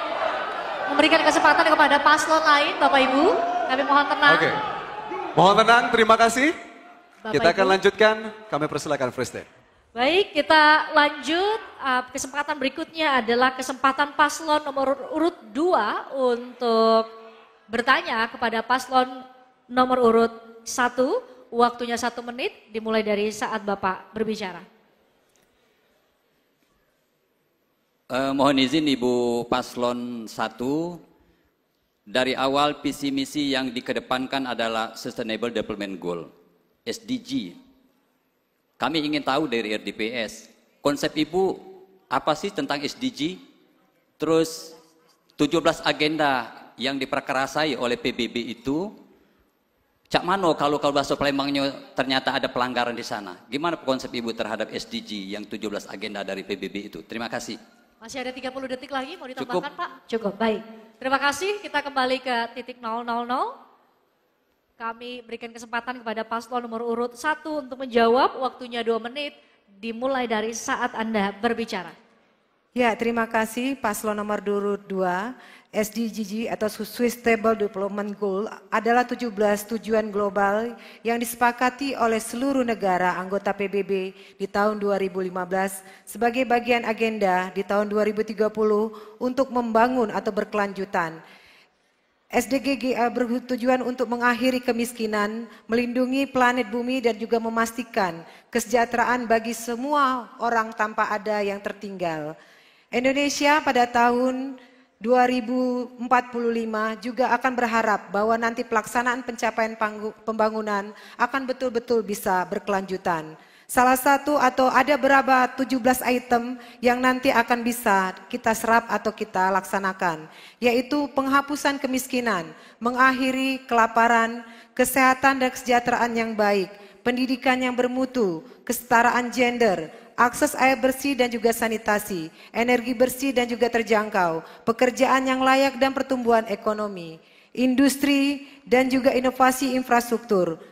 memberikan kesempatan kepada paslon lain, Bapak Ibu. Kami mohon tenang. Oke. Mohon tenang, terima kasih. Bapak Kita akan Ibu. lanjutkan, kami persilakan freestyle. Baik, kita lanjut. Kesempatan berikutnya adalah kesempatan paslon nomor urut 2 untuk bertanya kepada paslon nomor urut 1. Waktunya 1 menit, dimulai dari saat Bapak berbicara. Mohon izin Ibu Paslon 1, dari awal visi misi yang dikedepankan adalah Sustainable Development Goal, SDG. Kami ingin tahu dari RDPS, konsep Ibu apa sih tentang SDG? Terus 17 agenda yang diperkerasai oleh PBB itu, cak mano kalau bahasa Palembangnya ternyata ada pelanggaran di sana. Gimana konsep Ibu terhadap SDG yang 17 agenda dari PBB itu? Terima kasih. Masih ada 30 detik lagi, mau ditambahkan Pak? Cukup, baik. Terima kasih, kita kembali ke titik 000. Kami berikan kesempatan kepada paslon nomor urut 1 untuk menjawab, waktunya 2 menit, dimulai dari saat Anda berbicara. Ya, terima kasih paslon nomor urut 2. SDGs atau Sustainable Development Goal adalah 17 tujuan global yang disepakati oleh seluruh negara anggota PBB di tahun 2015 sebagai bagian agenda di tahun 2030 untuk membangun atau berkelanjutan. SDGs bertujuan untuk mengakhiri kemiskinan, melindungi planet bumi dan juga memastikan kesejahteraan bagi semua orang tanpa ada yang tertinggal. Indonesia pada tahun 2045 juga akan berharap bahwa nanti pelaksanaan pencapaian pembangunan akan betul-betul bisa berkelanjutan. Salah satu atau ada berapa 17 item yang nanti akan bisa kita serap atau kita laksanakan, yaitu penghapusan kemiskinan, mengakhiri kelaparan, kesehatan dan kesejahteraan yang baik, pendidikan yang bermutu, kesetaraan gender, akses air bersih dan juga sanitasi, energi bersih dan juga terjangkau, pekerjaan yang layak dan pertumbuhan ekonomi, industri dan juga inovasi infrastruktur.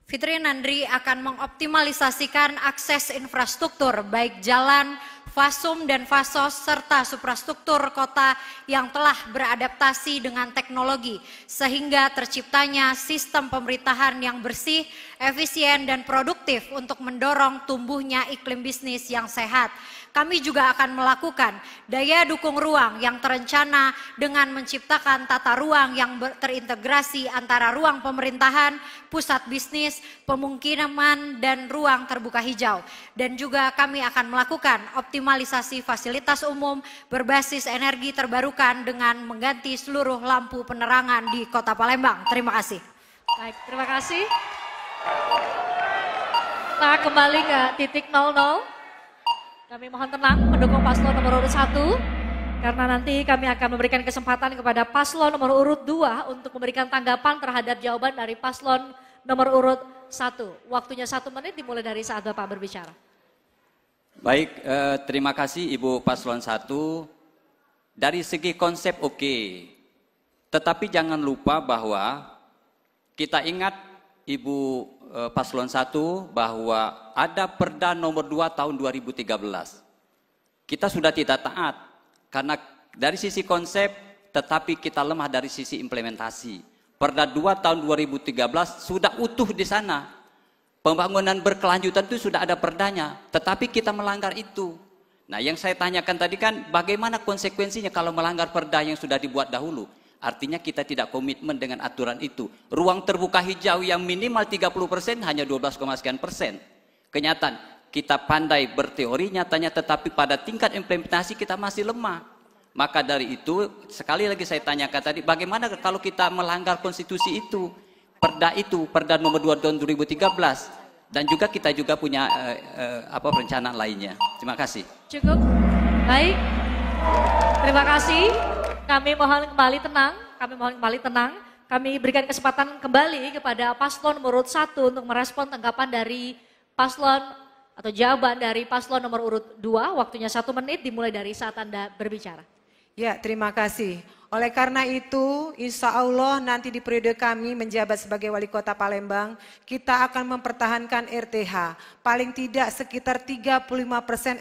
Fitri Nandri akan mengoptimalisasikan akses infrastruktur baik jalan, fasum dan fasos serta suprastruktur kota yang telah beradaptasi dengan teknologi sehingga terciptanya sistem pemerintahan yang bersih, efisien dan produktif untuk mendorong tumbuhnya iklim bisnis yang sehat. kami juga akan melakukan daya dukung ruang yang terencana dengan menciptakan tata ruang yang terintegrasi antara ruang pemerintahan, pusat bisnis, pemukiman, dan ruang terbuka hijau. Dan juga kami akan melakukan optimalisasi fasilitas umum berbasis energi terbarukan dengan mengganti seluruh lampu penerangan di Kota Palembang. Terima kasih. Baik, terima kasih. Nah, kembali ke titik 00. Kami mohon tenang mendukung paslon nomor urut 1. Karena nanti kami akan memberikan kesempatan kepada paslon nomor urut 2 untuk memberikan tanggapan terhadap jawaban dari paslon nomor urut 1. Waktunya 1 menit dimulai dari saat Bapak berbicara. Baik, terima kasih Ibu Paslon 1. Dari segi konsep oke. Tetapi jangan lupa bahwa kita ingat Ibu Paslon 1 bahwa ada Perda nomor 2 tahun 2013. Kita sudah tidak taat karena dari sisi konsep tetapi kita lemah dari sisi implementasi. Perda 2 tahun 2013 sudah utuh di sana. Pembangunan berkelanjutan itu sudah ada perdanya, tetapi kita melanggar itu. Nah, yang saya tanyakan tadi kan bagaimana konsekuensinya kalau melanggar perda yang sudah dibuat dahulu? Artinya kita tidak komitmen dengan aturan itu. Ruang terbuka hijau yang minimal 30% hanya 12, sekian persen. Kenyataan, kita pandai berteori nyatanya tetapi pada tingkat implementasi kita masih lemah. Maka dari itu, sekali lagi saya tanyakan tadi, bagaimana kalau kita melanggar konstitusi itu? Perda nomor 2 tahun 2013. Dan juga kita juga punya perencanaan lainnya. Terima kasih. Cukup. Baik. Terima kasih. Kami mohon kembali tenang. Kami berikan kesempatan kembali kepada paslon nomor urut 1 untuk merespon tanggapan dari paslon atau jawaban dari paslon nomor urut 2. Waktunya 1 menit dimulai dari saat Anda berbicara. Ya, terima kasih. Oleh karena itu, insya Allah nanti di periode kami menjabat sebagai Wali Kota Palembang, kita akan mempertahankan RTH. Paling tidak sekitar 35%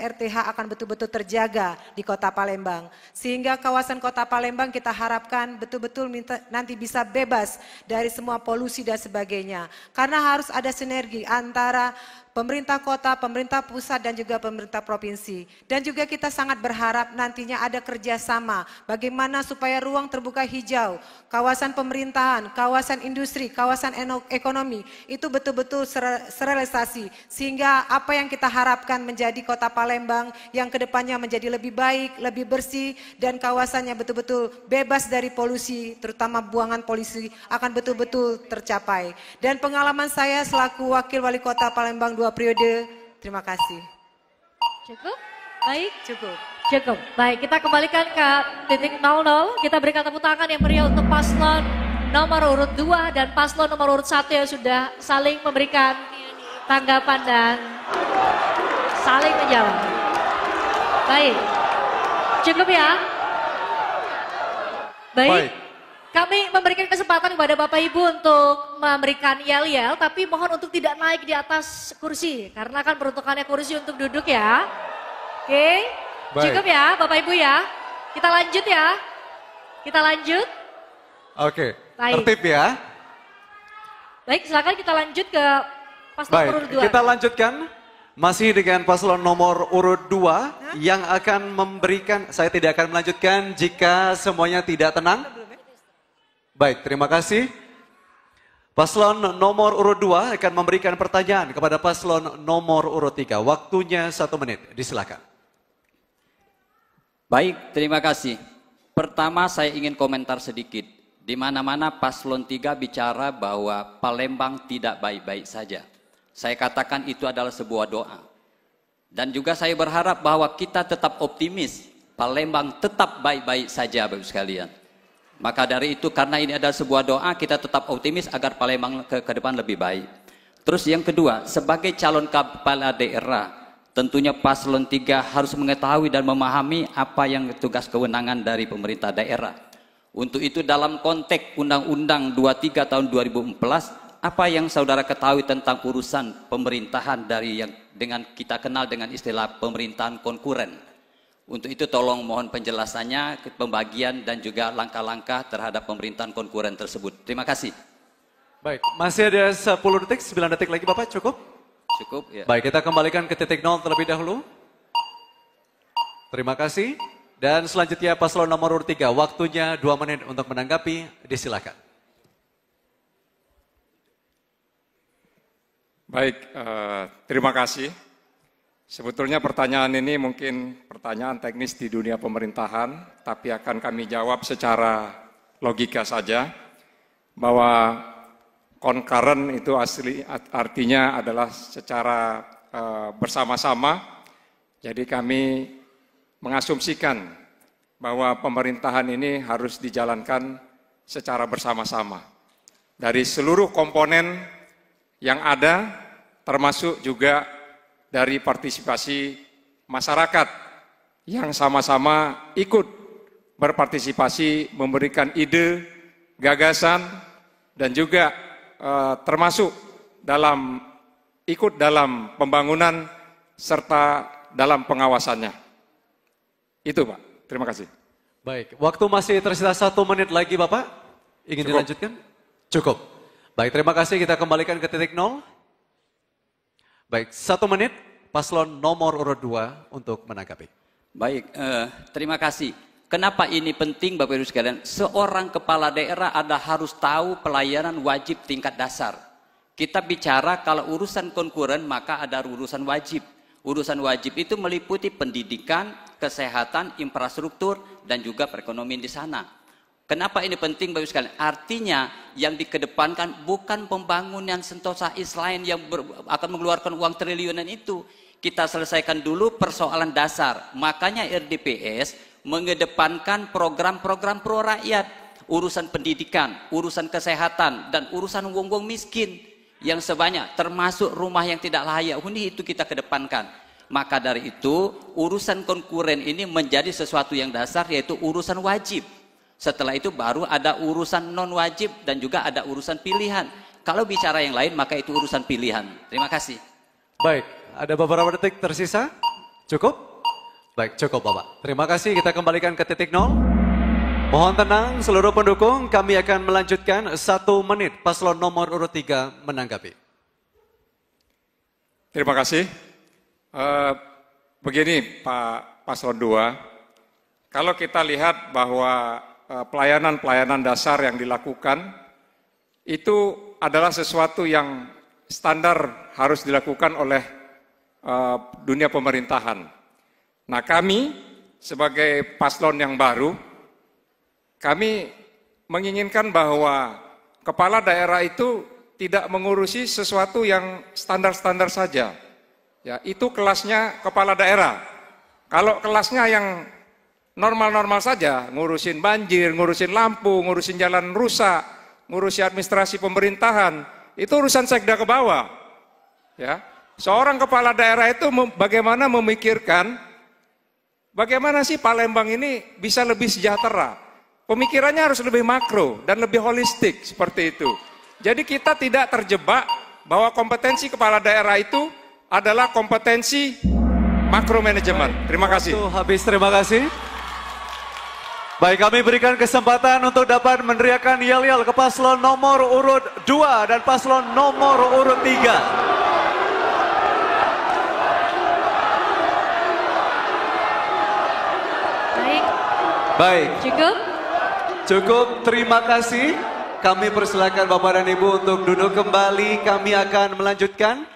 RTH akan betul-betul terjaga di Kota Palembang. Sehingga kawasan Kota Palembang kita harapkan betul-betul nanti bisa bebas dari semua polusi dan sebagainya. Karena harus ada sinergi antara pemerintah kota, pemerintah pusat, dan juga pemerintah provinsi. Dan juga kita sangat berharap nantinya ada kerjasama bagaimana supaya ruang terbuka hijau, kawasan pemerintahan, kawasan industri, kawasan ekonomi itu betul-betul serealisasi. Sehingga apa yang kita harapkan menjadi Kota Palembang yang kedepannya menjadi lebih baik, lebih bersih, dan kawasannya betul-betul bebas dari polusi, terutama buangan polusi akan betul-betul tercapai. Dan pengalaman saya selaku Wakil Wali Kota Palembang 2 periode. Terima kasih. Cukup? Baik, cukup. Baik, kita kembalikan ke titik 00. Kita berikan tepuk tangan yang meriah untuk paslon nomor urut 2 dan paslon nomor urut 1 yang sudah saling memberikan tanggapan dan saling menjawab. Baik. Cukup ya? Baik. Kami memberikan kesempatan kepada Bapak Ibu untuk memberikan yel-yel, tapi mohon untuk tidak naik di atas kursi, karena kan peruntukannya kursi untuk duduk ya. Oke, cukup ya Bapak Ibu ya. Kita lanjut ya. Kita lanjut. Oke, tertib ya. Baik, silakan kita lanjut ke paslon nomor urut 2. Kita lanjutkan masih dengan paslon nomor urut 2 yang akan memberikan, saya tidak akan melanjutkan jika semuanya tidak tenang. Baik, terima kasih. Paslon nomor urut 2 akan memberikan pertanyaan kepada paslon nomor urut 3. Waktunya 1 menit, disilakan. Baik, terima kasih. Pertama saya ingin komentar sedikit. Di mana-mana paslon 3 bicara bahwa Palembang tidak baik-baik saja. Saya katakan itu adalah sebuah doa. Dan juga saya berharap bahwa kita tetap optimis. Palembang tetap baik-baik saja Bapak sekalian. Maka dari itu karena ini adalah sebuah doa, kita tetap optimis agar Palembang ke depan lebih baik. Terus yang kedua, sebagai calon kepala daerah, tentunya paslon 3 harus mengetahui dan memahami apa yang tugas kewenangan dari pemerintah daerah. Untuk itu dalam konteks Undang-Undang 23 tahun 2014, apa yang saudara ketahui tentang urusan pemerintahan dari yang dengan kita kenal dengan istilah pemerintahan konkuren. Untuk itu tolong mohon penjelasannya, pembagian dan juga langkah-langkah terhadap pemerintahan konkuren tersebut. Terima kasih. Baik, masih ada 10 detik, 9 detik lagi Bapak, cukup? Cukup ya. Baik, kita kembalikan ke titik 0 terlebih dahulu. Terima kasih. Dan selanjutnya paslon nomor urut 3, waktunya 2 menit untuk menanggapi, disilakan. Baik, terima kasih. Sebetulnya pertanyaan ini mungkin pertanyaan teknis di dunia pemerintahan, tapi akan kami jawab secara logika saja, bahwa concurrent itu artinya adalah secara bersama-sama. Jadi kami mengasumsikan bahwa pemerintahan ini harus dijalankan secara bersama-sama. Dari seluruh komponen yang ada, termasuk juga dari partisipasi masyarakat yang sama-sama ikut berpartisipasi, memberikan ide, gagasan, dan juga termasuk ikut dalam pembangunan serta dalam pengawasannya. Itu Pak, terima kasih. Baik, waktu masih tersisa 1 menit lagi Bapak, ingin dilanjutkan? Cukup. Baik, terima kasih, kita kembalikan ke titik 0. Baik, 1 menit, paslon nomor urut 2 untuk menanggapi. Baik, terima kasih. Kenapa ini penting Bapak Ibu sekalian? Seorang kepala daerah harus tahu pelayanan wajib tingkat dasar. Kita bicara kalau urusan konkuren maka ada urusan wajib. Urusan wajib itu meliputi pendidikan, kesehatan, infrastruktur, dan juga perekonomian di sana. Kenapa ini penting Bapak Ibu sekalian? Artinya yang dikedepankan bukan pembangunan Sentosa East Line yang akan mengeluarkan uang triliunan itu. Kita selesaikan dulu persoalan dasar. Makanya RDPS mengedepankan program-program pro rakyat. Urusan pendidikan, urusan kesehatan, dan urusan wong-wong miskin yang sebanyak, termasuk rumah yang tidak layak huni, itu kita kedepankan. Maka dari itu, urusan konkuren ini menjadi sesuatu yang dasar, yaitu urusan wajib. Setelah itu baru ada urusan non wajib dan juga ada urusan pilihan. Kalau bicara yang lain maka itu urusan pilihan. Terima kasih. Baik, ada beberapa detik tersisa. Cukup? Baik, cukup Bapak. Terima kasih, kita kembalikan ke titik 0. Mohon tenang seluruh pendukung, kami akan melanjutkan 1 menit paslon nomor urut 3 menanggapi. Terima kasih. Begini Pak Paslon 2, kalau kita lihat bahwa pelayanan-pelayanan dasar yang dilakukan itu adalah sesuatu yang standar harus dilakukan oleh dunia pemerintahan. Nah kami sebagai paslon yang baru, kami menginginkan bahwa kepala daerah itu tidak mengurusi sesuatu yang standar-standar saja. Ya, itu kelasnya kepala daerah. Kalau kelasnya yang normal-normal saja, ngurusin banjir, ngurusin lampu, ngurusin jalan rusak, ngurusi administrasi pemerintahan, itu urusan sekda ke bawah. Ya, seorang kepala daerah itu bagaimana memikirkan bagaimana sih Palembang ini bisa lebih sejahtera. Pemikirannya harus lebih makro dan lebih holistik seperti itu. Jadi kita tidak terjebak bahwa kompetensi kepala daerah itu adalah kompetensi makro manajemen. Terima kasih. Habis, terima kasih. Baik, kami berikan kesempatan untuk dapat meneriakan yel-yel ke paslon nomor urut 2 dan paslon nomor urut 3. Baik. Cukup, terima kasih. Kami persilakan Bapak dan Ibu untuk duduk kembali. Kami akan melanjutkan.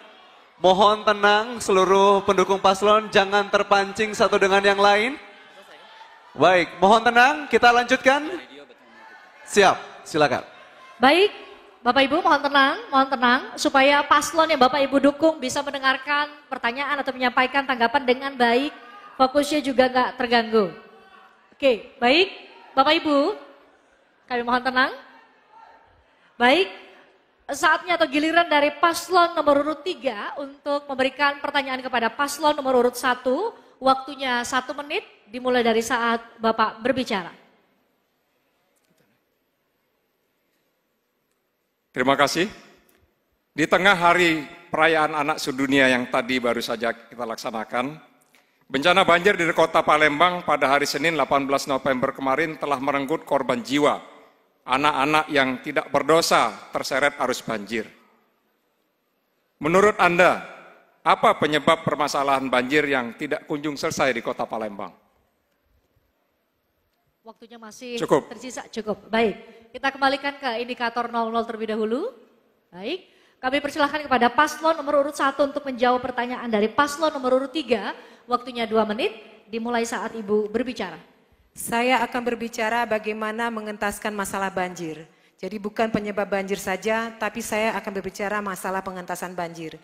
Mohon tenang seluruh pendukung paslon, jangan terpancing satu dengan yang lain. Baik, mohon tenang, kita lanjutkan. Siap, silakan. Baik, Bapak Ibu mohon tenang supaya paslon yang Bapak Ibu dukung bisa mendengarkan pertanyaan atau menyampaikan tanggapan dengan baik, fokusnya juga nggak terganggu. Oke, baik, Bapak Ibu, kami mohon tenang. Baik, saatnya atau giliran dari paslon nomor urut 3 untuk memberikan pertanyaan kepada paslon nomor urut 1. Waktunya 1 menit, dimulai dari saat Bapak berbicara. Terima kasih. Di tengah hari perayaan anak sedunia yang tadi baru saja kita laksanakan, bencana banjir di kota Palembang pada hari Senin 18 November kemarin telah merenggut korban jiwa, anak-anak yang tidak berdosa terseret arus banjir. Menurut Anda, apa penyebab permasalahan banjir yang tidak kunjung selesai di kota Palembang? Waktunya masih Cukup. tersisa. Cukup. Baik. Kita kembalikan ke indikator 00 terlebih dahulu. Baik. Kami persilahkan kepada paslon nomor urut 1 untuk menjawab pertanyaan dari paslon nomor urut 3. Waktunya 2 menit. Dimulai saat Ibu berbicara. Saya akan berbicara bagaimana mengentaskan masalah banjir. Jadi bukan penyebab banjir saja, tapi saya akan berbicara masalah pengentasan banjir.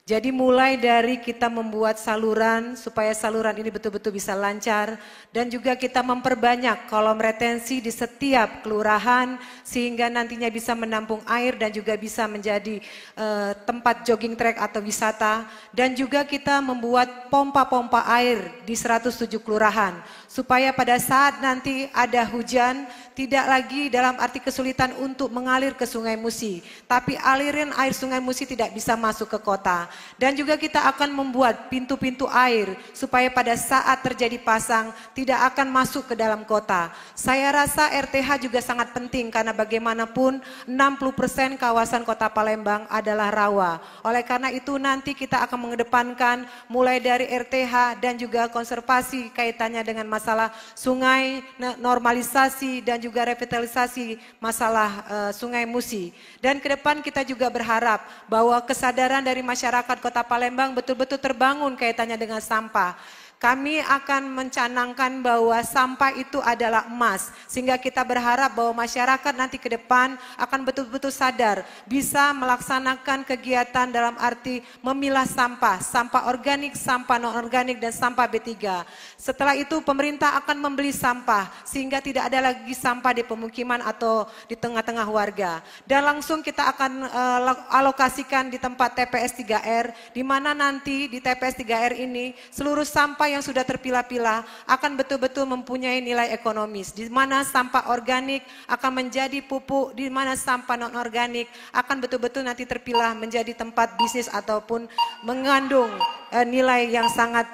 Jadi mulai dari kita membuat saluran supaya saluran ini betul-betul bisa lancar dan juga kita memperbanyak kolom retensi di setiap kelurahan sehingga nantinya bisa menampung air dan juga bisa menjadi tempat jogging track atau wisata dan juga kita membuat pompa-pompa air di 107 kelurahan supaya pada saat nanti ada hujan tidak lagi dalam arti kesulitan untuk mengalir ke Sungai Musi, tapi aliran air Sungai Musi tidak bisa masuk ke kota. Dan juga kita akan membuat pintu-pintu air supaya pada saat terjadi pasang tidak akan masuk ke dalam kota. Saya rasa RTH juga sangat penting karena bagaimanapun 60% kawasan kota Palembang adalah rawa. Oleh karena itu nanti kita akan mengedepankan mulai dari RTH dan juga konservasi kaitannya dengan masalah sungai, normalisasi dan juga revitalisasi masalah Sungai Musi. Dan ke depan kita juga berharap bahwa kesadaran dari masyarakat Kota Palembang betul-betul terbangun kaitannya dengan sampah. Kami akan mencanangkan bahwa sampah itu adalah emas, sehingga kita berharap bahwa masyarakat nanti ke depan akan betul-betul sadar bisa melaksanakan kegiatan dalam arti memilah sampah, sampah organik, sampah non-organik, dan sampah B3. Setelah itu pemerintah akan membeli sampah, sehingga tidak ada lagi sampah di pemukiman atau di tengah-tengah warga. Dan langsung kita akan alokasikan di tempat TPS 3R, di mana nanti di TPS 3R ini seluruh sampah yang sudah terpilah-pilah akan betul-betul mempunyai nilai ekonomis, di mana sampah organik akan menjadi pupuk, di mana sampah non-organik akan betul-betul nanti terpilah menjadi tempat bisnis ataupun mengandung nilai yang sangat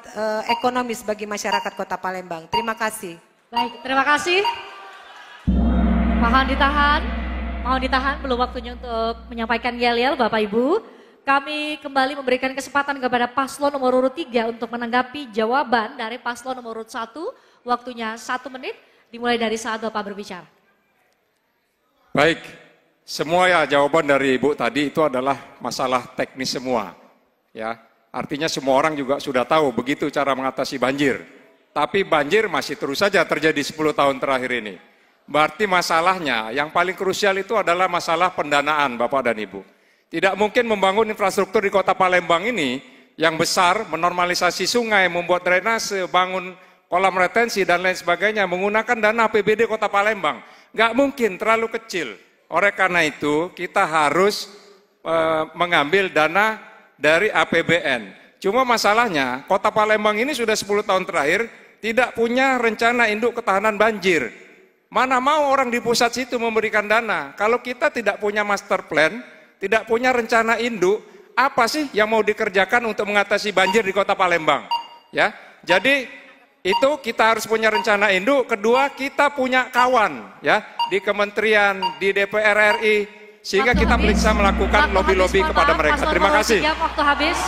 ekonomis bagi masyarakat Kota Palembang. Terima kasih. Baik, terima kasih. Mohon ditahan, belum waktunya untuk menyampaikan yel-yel Bapak Ibu. Kami kembali memberikan kesempatan kepada paslon nomor urut 3 untuk menanggapi jawaban dari paslon nomor urut 1. Waktunya 1 menit, dimulai dari saat Bapak berbicara. Baik, semua ya jawaban dari Ibu tadi itu adalah masalah teknis semua. Ya, artinya semua orang juga sudah tahu begitu cara mengatasi banjir. Tapi banjir masih terus saja terjadi 10 tahun terakhir ini. Berarti masalahnya yang paling krusial itu adalah masalah pendanaan Bapak dan Ibu. Tidak mungkin membangun infrastruktur di Kota Palembang ini yang besar, menormalisasi sungai, membuat drainase, bangun kolam retensi dan lain sebagainya menggunakan dana APBD Kota Palembang. Nggak mungkin, terlalu kecil. Oleh karena itu kita harus mengambil dana dari APBN. Cuma masalahnya Kota Palembang ini sudah 10 tahun terakhir tidak punya rencana induk ketahanan banjir. Mana mau orang di pusat situ memberikan dana. Kalau kita tidak punya master plan, tidak punya rencana induk, apa sih yang mau dikerjakan untuk mengatasi banjir di Kota Palembang? Ya, jadi itu kita harus punya rencana induk. Kedua, kita punya kawan ya di kementerian, di DPR RI, sehingga kita bisa melakukan lobby-lobby kepada mereka. Terima kasih. Waktu habis.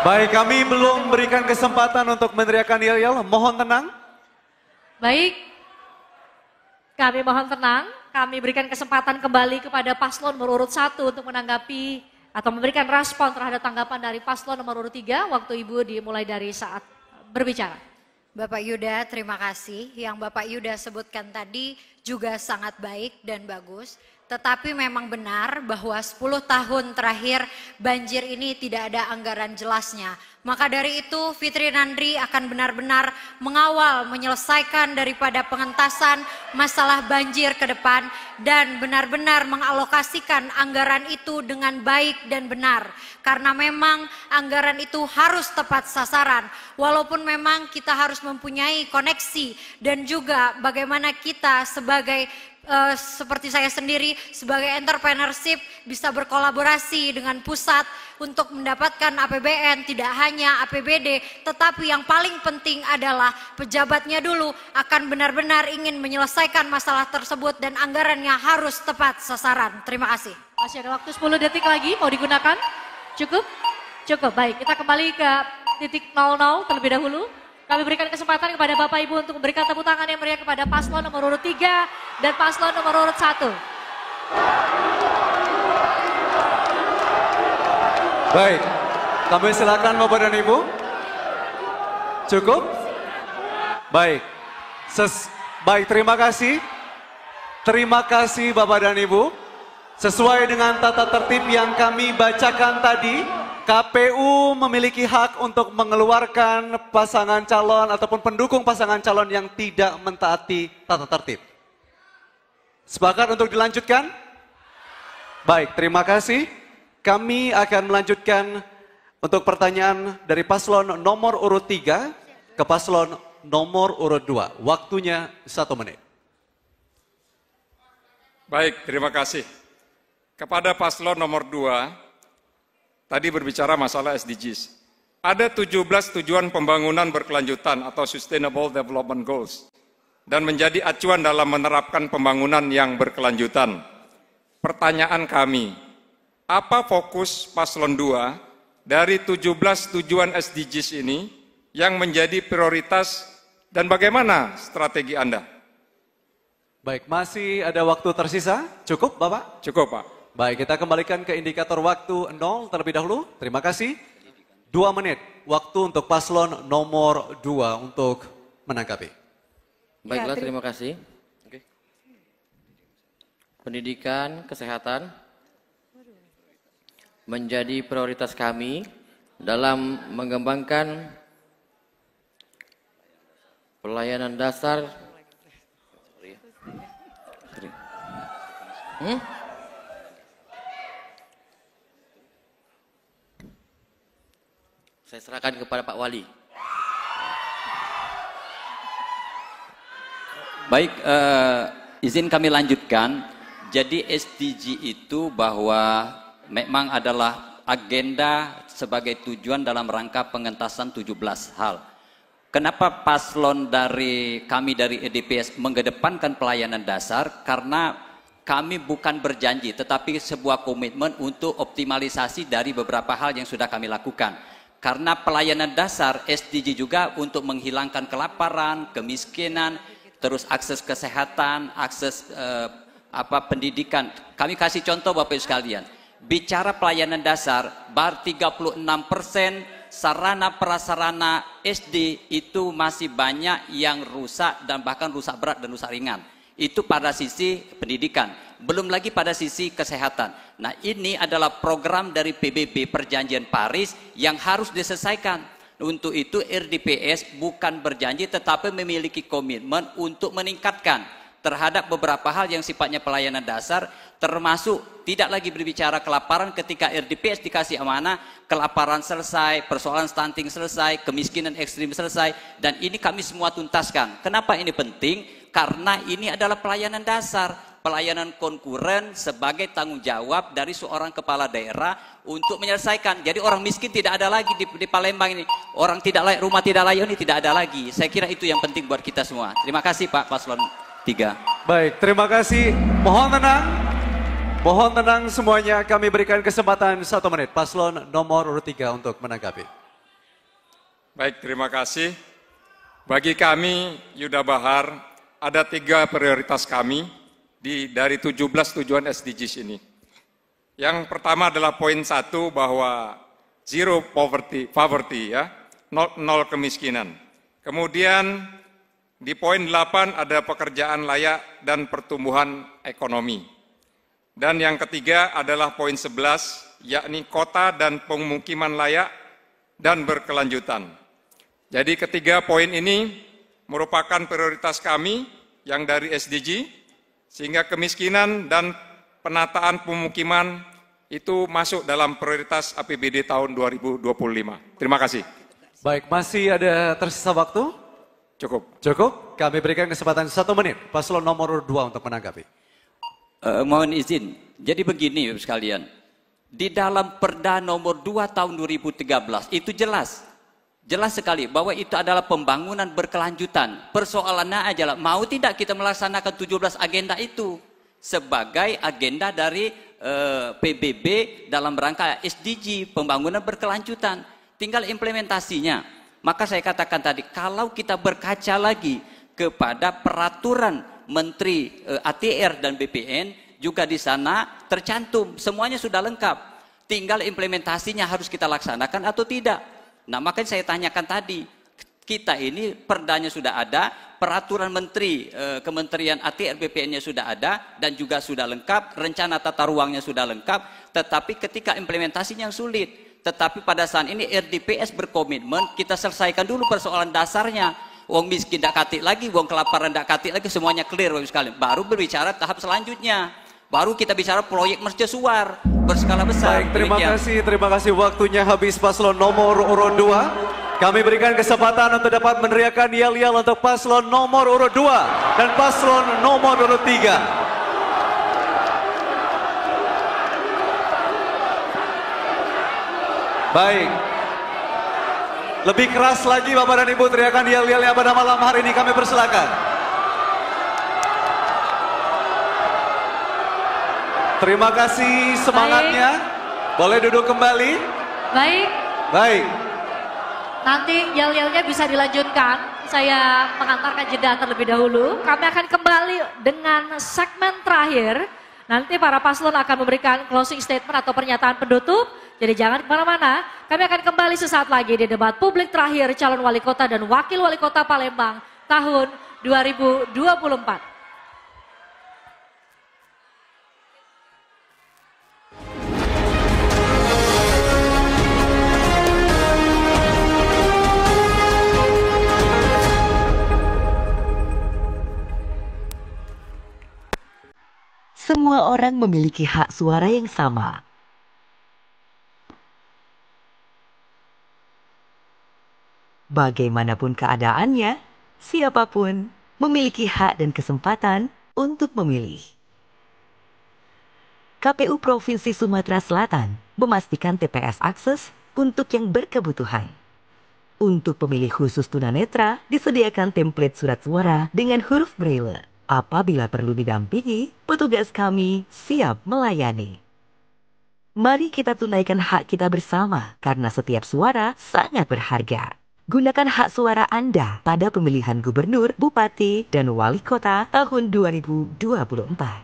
Baik, kami belum berikan kesempatan untuk meneriakan yel-yel. Mohon tenang. Baik, kami mohon tenang. Kami berikan kesempatan kembali kepada paslon nomor urut 1 untuk menanggapi atau memberikan respon terhadap tanggapan dari paslon nomor urut 3. Waktu Ibu dimulai dari saat berbicara. Bapak Yuda, terima kasih. Yang Bapak Yuda sebutkan tadi juga sangat baik dan bagus. Tetapi memang benar bahwa 10 tahun terakhir banjir ini tidak ada anggaran jelasnya. Maka dari itu Fitri Nandri akan benar-benar mengawal, menyelesaikan daripada pengentasan masalah banjir ke depan dan benar-benar mengalokasikan anggaran itu dengan baik dan benar. Karena memang anggaran itu harus tepat sasaran. Walaupun memang kita harus mempunyai koneksi dan juga bagaimana kita sebagai seperti saya sendiri sebagai entrepreneurship bisa berkolaborasi dengan pusat untuk mendapatkan APBN, tidak hanya APBD, tetapi yang paling penting adalah pejabatnya dulu akan benar-benar ingin menyelesaikan masalah tersebut dan anggarannya harus tepat sasaran. Terima kasih. Masih ada waktu 10 detik lagi, mau digunakan? Cukup? Cukup, baik. Kita kembali ke titik 00 terlebih dahulu. Kami berikan kesempatan kepada Bapak Ibu untuk memberikan tepuk tangan yang meriah kepada paslon nomor urut 3 dan paslon nomor urut 1. Baik, kami silakan Bapak dan Ibu. Cukup? Baik. Baik, terima kasih. Terima kasih Bapak dan Ibu. Sesuai dengan tata tertib yang kami bacakan tadi, KPU memiliki hak untuk mengeluarkan pasangan calon ataupun pendukung pasangan calon yang tidak mentaati tata tertib. Sepakat untuk dilanjutkan? Baik, terima kasih. Kami akan melanjutkan untuk pertanyaan dari paslon nomor urut 3 ke paslon nomor urut 2. Waktunya 1 menit. Baik, terima kasih. Kepada paslon nomor 2, tadi berbicara masalah SDGs. Ada 17 tujuan pembangunan berkelanjutan atau Sustainable Development Goals dan menjadi acuan dalam menerapkan pembangunan yang berkelanjutan. Pertanyaan kami, apa fokus paslon 2 dari 17 tujuan SDGs ini yang menjadi prioritas dan bagaimana strategi Anda? Baik, masih ada waktu tersisa? Cukup Bapak? Cukup Pak. Baik, kita kembalikan ke indikator waktu 0 terlebih dahulu. Terima kasih. 2 menit waktu untuk paslon nomor 2 untuk menanggapi. Baiklah, terima kasih. Oke. Pendidikan, kesehatan menjadi prioritas kami dalam mengembangkan pelayanan dasar. Saya serahkan kepada Pak Wali. Baik, izin kami lanjutkan. Jadi SDG itu bahwa memang adalah agenda sebagai tujuan dalam rangka pengentasan 17 hal. Kenapa paslon dari kami dari EDPS mengedepankan pelayanan dasar? Karena kami bukan berjanji, tetapi sebuah komitmen untuk optimalisasi dari beberapa hal yang sudah kami lakukan. Karena pelayanan dasar SDG juga untuk menghilangkan kelaparan, kemiskinan, terus akses kesehatan, akses pendidikan. Kami kasih contoh Bapak Ibu sekalian. Bicara pelayanan dasar, bar 36% sarana prasarana SD itu masih banyak yang rusak dan bahkan rusak berat dan rusak ringan. Itu pada sisi pendidikan, belum lagi pada sisi kesehatan. Nah, ini adalah program dari PBB Perjanjian Paris yang harus diselesaikan. Untuk itu RDPS bukan berjanji tetapi memiliki komitmen untuk meningkatkan terhadap beberapa hal yang sifatnya pelayanan dasar, termasuk tidak lagi berbicara kelaparan ketika RDPS dikasih amanah, kelaparan selesai, persoalan stunting selesai, kemiskinan ekstrim selesai, dan ini kami semua tuntaskan. Kenapa ini penting? Karena ini adalah pelayanan dasar, pelayanan konkuren sebagai tanggung jawab dari seorang kepala daerah untuk menyelesaikan. Jadi orang miskin tidak ada lagi di Palembang ini. Orang tidak layak, rumah tidak layak ini tidak ada lagi. Saya kira itu yang penting buat kita semua. Terima kasih Pak Paslon 3. Baik, terima kasih. Mohon tenang. Mohon tenang semuanya. Kami berikan kesempatan 1 menit. Paslon nomor urut 3 untuk menanggapi. Baik, terima kasih. Bagi kami, Yuda Bahar, ada 3 prioritas kami dari 17 tujuan SDGs ini. Yang pertama adalah poin 1 bahwa zero poverty ya, nol kemiskinan. Kemudian di poin 8 ada pekerjaan layak dan pertumbuhan ekonomi. Dan yang ketiga adalah poin 11, yakni kota dan pemukiman layak dan berkelanjutan. Jadi ketiga poin ini merupakan prioritas kami yang dari SDG, sehingga kemiskinan dan penataan pemukiman itu masuk dalam prioritas APBD tahun 2025. Terima kasih. Baik, masih ada tersisa waktu? Cukup. Cukup? Kami berikan kesempatan 1 menit. Paslon nomor 2 untuk menanggapi. Mohon izin. Jadi begini Bapak sekalian. Di dalam Perda nomor 2 tahun 2013 itu jelas sekali bahwa itu adalah pembangunan berkelanjutan. Persoalannya adalah mau tidak kita melaksanakan 17 agenda itu sebagai agenda dari PBB dalam rangka SDG, pembangunan berkelanjutan. Tinggal implementasinya. Maka saya katakan tadi, kalau kita berkaca lagi kepada peraturan Menteri ATR dan BPN, juga di sana tercantum, semuanya sudah lengkap. Tinggal implementasinya harus kita laksanakan atau tidak. Nah, makanya saya tanyakan tadi, kita ini perdanya sudah ada, peraturan Menteri Kementerian ATR BPN-nya sudah ada, dan juga sudah lengkap, rencana tata ruangnya sudah lengkap, tetapi ketika implementasinya yang sulit. Tetapi pada saat ini RDPS berkomitmen, kita selesaikan dulu persoalan dasarnya. Wong miskin tidak katik lagi, wong kelaparan tidak katik lagi, semuanya clear Bapak sekalian. Baru berbicara tahap selanjutnya. Baru kita bicara proyek mercusuar berskala besar. Baik, terima kasih waktunya habis paslon nomor urut 2. Kami berikan kesempatan untuk dapat meneriakan yel-yel untuk paslon nomor urut 2 dan paslon nomor urut 3. Baik. Lebih keras lagi Bapak dan Ibu teriakan yel-yelnya pada malam hari ini, kami persilakan. Terima kasih semangatnya. Boleh duduk kembali? Baik. Baik. Nanti yel-yelnya bisa dilanjutkan. Saya mengantarkan jeda terlebih dahulu. Kami akan kembali dengan segmen terakhir. Nanti para paslon akan memberikan closing statement atau pernyataan penutup. Jadi jangan kemana-mana, kami akan kembali sesaat lagi di debat publik terakhir calon wali kota dan wakil wali kota Palembang tahun 2024. Semua orang memiliki hak suara yang sama. Bagaimanapun keadaannya, siapapun memiliki hak dan kesempatan untuk memilih. KPU Provinsi Sumatera Selatan memastikan TPS akses untuk yang berkebutuhan. Untuk pemilih khusus tunanetra, disediakan template surat suara dengan huruf Braille. Apabila perlu didampingi, petugas kami siap melayani. Mari kita tunaikan hak kita bersama, karena setiap suara sangat berharga. Gunakan hak suara Anda pada pemilihan gubernur, bupati, dan wali kota tahun 2024.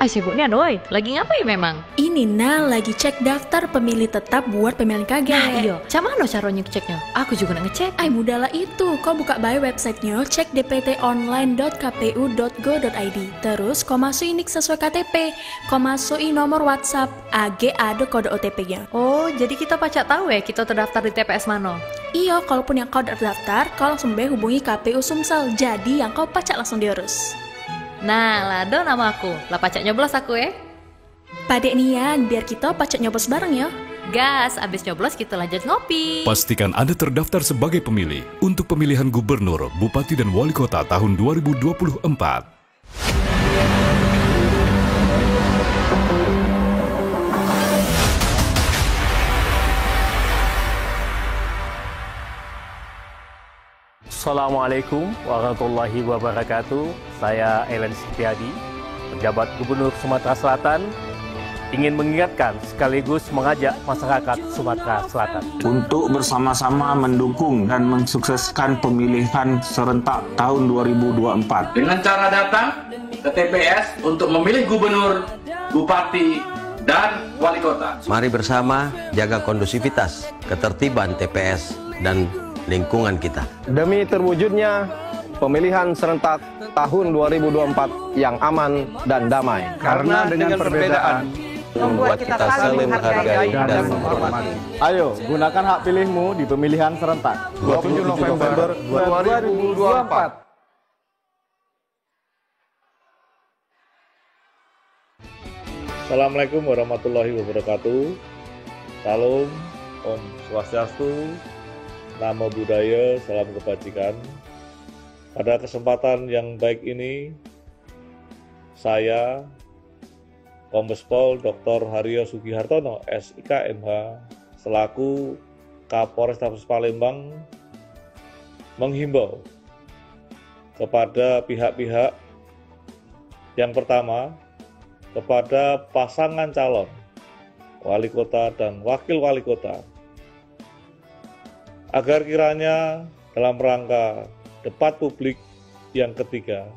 Sibuknya doi, lagi ngapain memang? Ini lagi cek daftar pemilih tetap buat pemilihan kaget. Nah iyo, mana caranya ngeceknya? Aku juga ngecek. Mudahlah itu, kau buka by websitenya, cek dptonline.kpu.go.id. Terus kau masuk nik sesuai KTP, kau masuki nomor WhatsApp, ada kode OTP-nya. Oh, jadi kita pacak tahu ya kita terdaftar di TPS mana? Iya, kalaupun yang kau terdaftar, kau langsung hubungi KPU Sumsel. Jadi yang kau pacak langsung diurus. Nah, lado nama aku. Lah pacak nyoblos aku ya. Padek Nian, biar kita pacak nyoblos bareng ya. Gas, abis nyoblos kita lanjut ngopi. Pastikan Anda terdaftar sebagai pemilih untuk pemilihan gubernur, bupati, dan wali kota tahun 2024. Assalamualaikum warahmatullahi wabarakatuh. Saya Ellen Setiadi, pejabat Gubernur Sumatera Selatan, ingin mengingatkan sekaligus mengajak masyarakat Sumatera Selatan untuk bersama-sama mendukung dan mensukseskan pemilihan serentak tahun 2024 dengan cara datang ke TPS untuk memilih gubernur, bupati, dan wali kota. Mari bersama jaga kondusivitas, ketertiban TPS, dan lingkungan kita. Demi terwujudnya pemilihan serentak tahun 2024 yang aman dan damai. Karena dengan perbedaan membuat kita saling menghargai dan menghormati. Ayo, gunakan hak pilihmu di pemilihan serentak 27 November 2024. Assalamualaikum warahmatullahi wabarakatuh. Salam, Om Swastiastu, Namo Buddhaya, salam kebajikan. Pada kesempatan yang baik ini, saya, Kombes Pol Dr. Haryo Sugihartono, SIK MH, selaku Kapolrestabes Palembang, menghimbau kepada pihak-pihak yang pertama, kepada pasangan calon wali kota, dan wakil wali kota, agar kiranya dalam rangka debat publik yang ketiga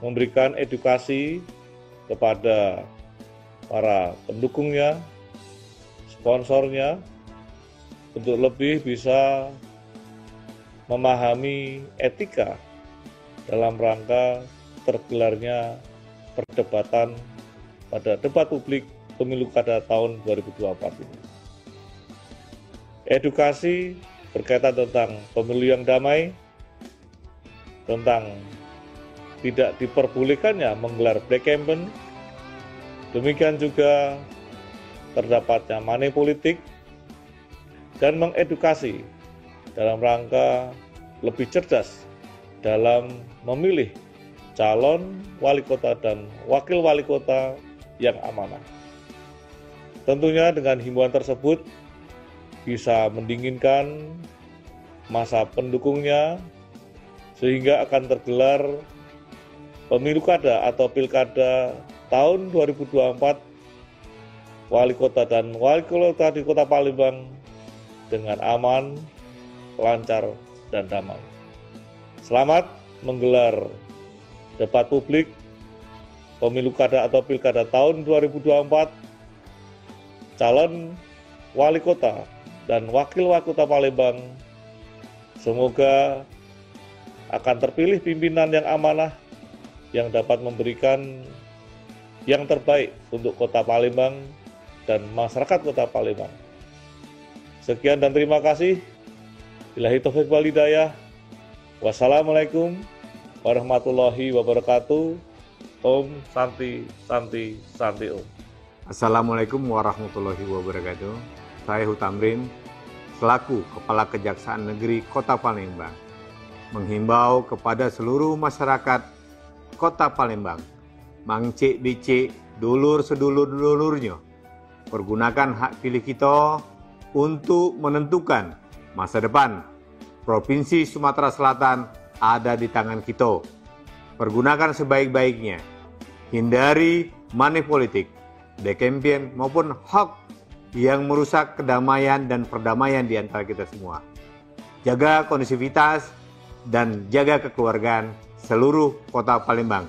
memberikan edukasi kepada para pendukungnya, sponsornya, untuk lebih bisa memahami etika dalam rangka tergelarnya perdebatan pada debat publik pemilu kada tahun 2024 ini. Edukasi berkaitan tentang pemilu yang damai, tentang tidak diperbolehkannya menggelar black campaign, demikian juga terdapatnya money politik, dan mengedukasi dalam rangka lebih cerdas dalam memilih calon wali kota dan wakil wali kota yang amanah. Tentunya dengan himbauan tersebut bisa mendinginkan masa pendukungnya sehingga akan tergelar pemilu kada atau pilkada tahun 2024 wali kota dan wakil kota di Kota Palembang dengan aman, lancar, dan damai. Selamat menggelar debat publik pemilu kada atau pilkada tahun 2024 calon wali kota dan wakil wali kota Palembang. Semoga akan terpilih pimpinan yang amanah yang dapat memberikan yang terbaik untuk Kota Palembang dan masyarakat Kota Palembang. Sekian dan terima kasih. Billahi taufiq wal hidayah. Wassalamualaikum warahmatullahi wabarakatuh. Om Santi Santi Santi Om. Assalamualaikum warahmatullahi wabarakatuh. Saya Hutamrin, selaku Kepala Kejaksaan Negeri Kota Palembang, menghimbau kepada seluruh masyarakat Kota Palembang, mangcik bicik, dulur sedulur-dulurnya, pergunakan hak pilih kita untuk menentukan masa depan. Provinsi Sumatera Selatan ada di tangan kita. Pergunakan sebaik-baiknya. Hindari money politik, black campaign maupun hoax yang merusak kedamaian dan perdamaian di antara kita semua. Jaga kondusivitas dan jaga kekeluargaan seluruh Kota Palembang.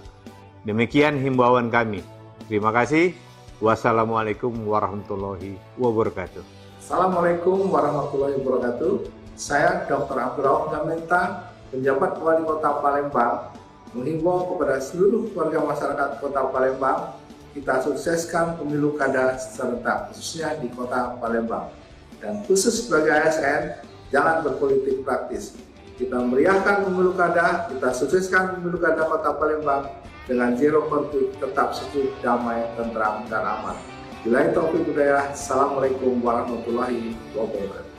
Demikian himbauan kami. Terima kasih. Wassalamualaikum warahmatullahi wabarakatuh. Assalamualaikum warahmatullahi wabarakatuh. Saya Dr. Abdurrahman Gamenta, penjabat Wali Kota Palembang, menghimbau kepada seluruh warga masyarakat Kota Palembang, kita sukseskan pemilu kada serentak, khususnya di Kota Palembang. Dan khusus sebagai ASN, jangan berpolitik praktis. Kita meriahkan pemilu kada, kita sukseskan pemilu kada Kota Palembang dengan zero konflik, tetap sejuk, damai, tentram, dan aman. Billahi taufiq wal hidayah. Assalamualaikum warahmatullahi wabarakatuh.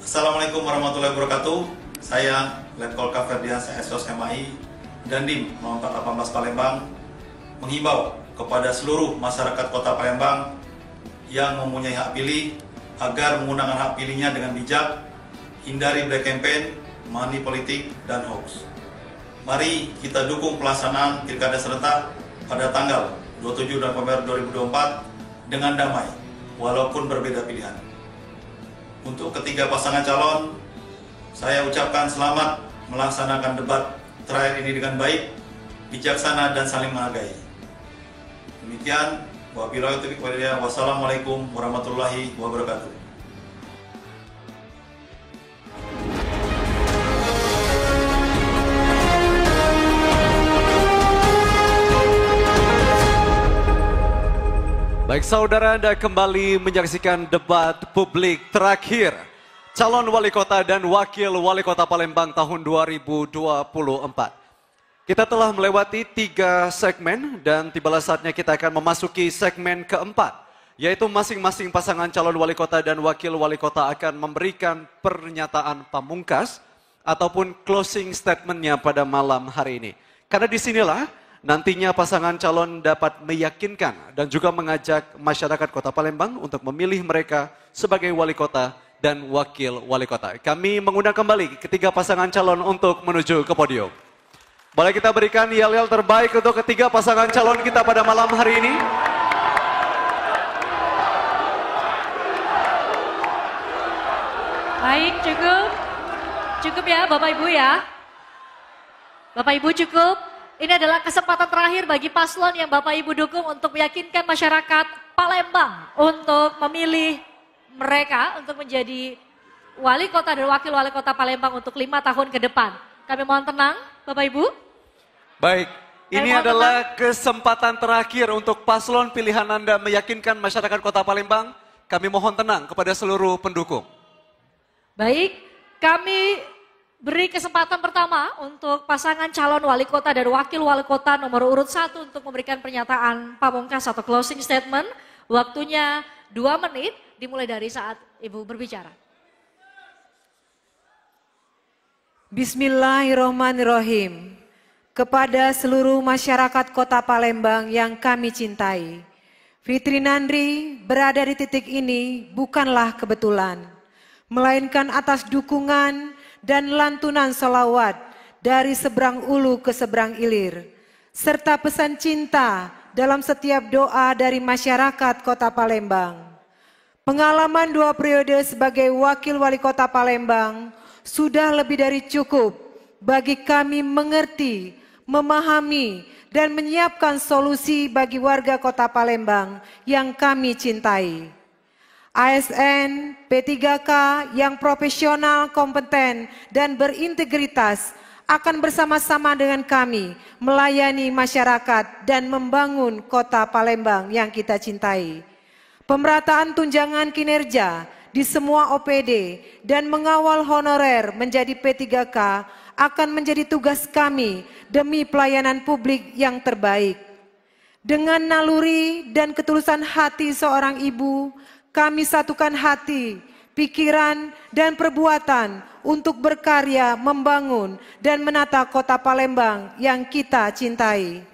Assalamualaikum warahmatullahi wabarakatuh. Saya Letkol Kaferdian, SOS MAI, Dandim 0418 Palembang, menghimbau kepada seluruh masyarakat Kota Palembang yang mempunyai hak pilih agar menggunakan hak pilihnya dengan bijak, hindari black campaign, money politik, dan hoax. Mari kita dukung pelaksanaan pilkada serentak pada tanggal 27 November 2024 dengan damai, walaupun berbeda pilihan. Untuk ketiga pasangan calon, saya ucapkan selamat melaksanakan debat terakhir ini dengan baik, bijaksana, dan saling menghargai. Demikian, wabillahi taufiq wal hidayah. Wassalamualaikum warahmatullahi wabarakatuh. Baik saudara, Anda kembali menyaksikan debat publik terakhir calon wali kota dan wakil wali kota Palembang tahun 2024. Kita telah melewati 3 segmen dan tibalah saatnya kita akan memasuki segmen keempat, yaitu masing-masing pasangan calon wali kota dan wakil wali kota akan memberikan pernyataan pamungkas ataupun closing statementnya pada malam hari ini. Karena disinilah nantinya pasangan calon dapat meyakinkan dan juga mengajak masyarakat Kota Palembang untuk memilih mereka sebagai wali kota dan wakil wali kota. Kami mengundang kembali ketiga pasangan calon untuk menuju ke podium. Boleh kita berikan yel-yel terbaik untuk ketiga pasangan calon kita pada malam hari ini. Baik, cukup. Cukup ya Bapak Ibu ya. Bapak Ibu cukup. Ini adalah kesempatan terakhir bagi paslon yang Bapak Ibu dukung untuk meyakinkan masyarakat Palembang untuk memilih mereka untuk menjadi wali kota dan wakil wali kota Palembang untuk 5 tahun ke depan. Kami mohon tenang Bapak Ibu. Baik, ini adalah kesempatan terakhir untuk paslon pilihan Anda meyakinkan masyarakat kota Palembang. Kami mohon tenang kepada seluruh pendukung. Baik, kami beri kesempatan pertama untuk pasangan calon wali kota dan wakil wali kota nomor urut 1 untuk memberikan pernyataan pamungkas atau closing statement. Waktunya 2 menit dimulai dari saat Ibu berbicara. Bismillahirrahmanirrahim. Kepada seluruh masyarakat kota Palembang yang kami cintai, Fitri Nandri berada di titik ini bukanlah kebetulan, melainkan atas dukungan dan lantunan salawat dari seberang ulu ke seberang ilir, serta pesan cinta dalam setiap doa dari masyarakat kota Palembang. Pengalaman 2 periode sebagai wakil wali kota Palembang sudah lebih dari cukup bagi kami mengerti, memahami, dan menyiapkan solusi bagi warga kota Palembang yang kami cintai. ASN P3K yang profesional, kompeten, dan berintegritas akan bersama-sama dengan kami melayani masyarakat dan membangun kota Palembang yang kita cintai. Pemerataan tunjangan kinerja di semua OPD dan mengawal honorer menjadi P3K akan menjadi tugas kami demi pelayanan publik yang terbaik. Dengan naluri dan ketulusan hati seorang ibu, kami satukan hati, pikiran, dan perbuatan untuk berkarya, membangun, dan menata kota Palembang yang kita cintai.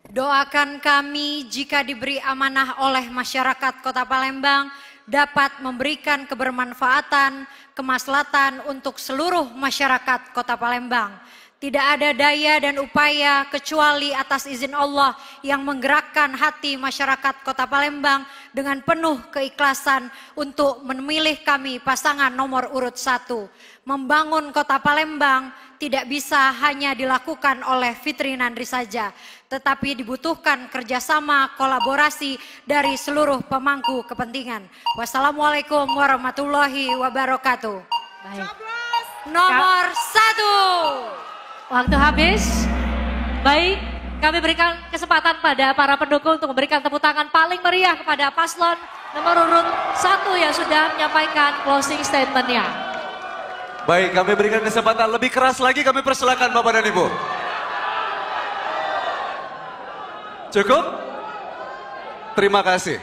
Doakan kami jika diberi amanah oleh masyarakat kota Palembang dapat memberikan kebermanfaatan, kemaslahatan untuk seluruh masyarakat kota Palembang. Tidak ada daya dan upaya kecuali atas izin Allah yang menggerakkan hati masyarakat kota Palembang dengan penuh keikhlasan untuk memilih kami pasangan nomor urut 1. Membangun kota Palembang tidak bisa hanya dilakukan oleh Fitri Nandri saja, tetapi dibutuhkan kerjasama kolaborasi dari seluruh pemangku kepentingan. Wassalamualaikum warahmatullahi wabarakatuh. Baik. Nomor 1. Waktu habis. Baik, kami berikan kesempatan pada para pendukung untuk memberikan tepuk tangan paling meriah kepada paslon nomor urut 1 yang sudah menyampaikan closing statement-nya. Baik, kami berikan kesempatan lebih keras lagi, kami persilakan Bapak dan Ibu. Cukup? Terima kasih.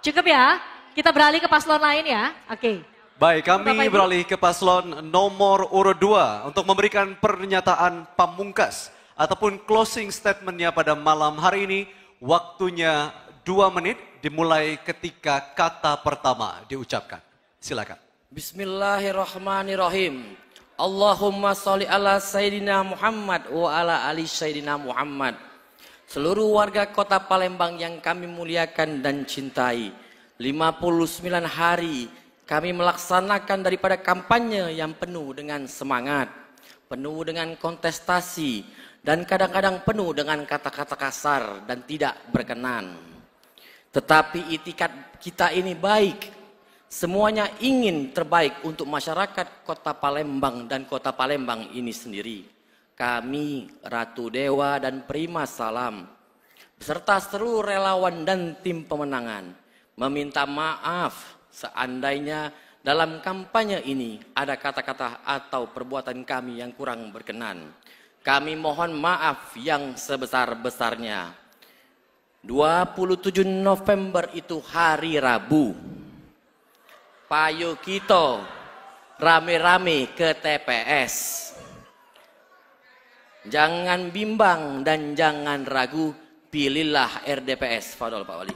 Cukup ya, kita beralih ke paslon lain ya. Oke. Baik, kami beralih ke paslon nomor urut 2 untuk memberikan pernyataan pamungkas ataupun closing statement-nya pada malam hari ini. Waktunya 2 menit dimulai ketika kata pertama diucapkan. Silakan. Bismillahirrahmanirrahim. Allahumma sholli ala Sayyidina Muhammad wa ala ali Sayyidina Muhammad. Seluruh warga kota Palembang yang kami muliakan dan cintai, 59 hari kami melaksanakan daripada kampanye yang penuh dengan semangat, penuh dengan kontestasi, dan kadang-kadang penuh dengan kata-kata kasar dan tidak berkenan. Tetapi itikat kita ini baik. Semuanya ingin terbaik untuk masyarakat kota Palembang dan kota Palembang ini sendiri. Kami, Ratu Dewa dan Prima Salam, beserta seluruh relawan dan tim pemenangan, meminta maaf seandainya dalam kampanye ini ada kata-kata atau perbuatan kami yang kurang berkenan. Kami mohon maaf yang sebesar-besarnya. 27 November itu hari Rabu. Payo kita rame-rame ke TPS. Jangan bimbang dan jangan ragu, pilihlah RDPS. Fadol Pak Wali.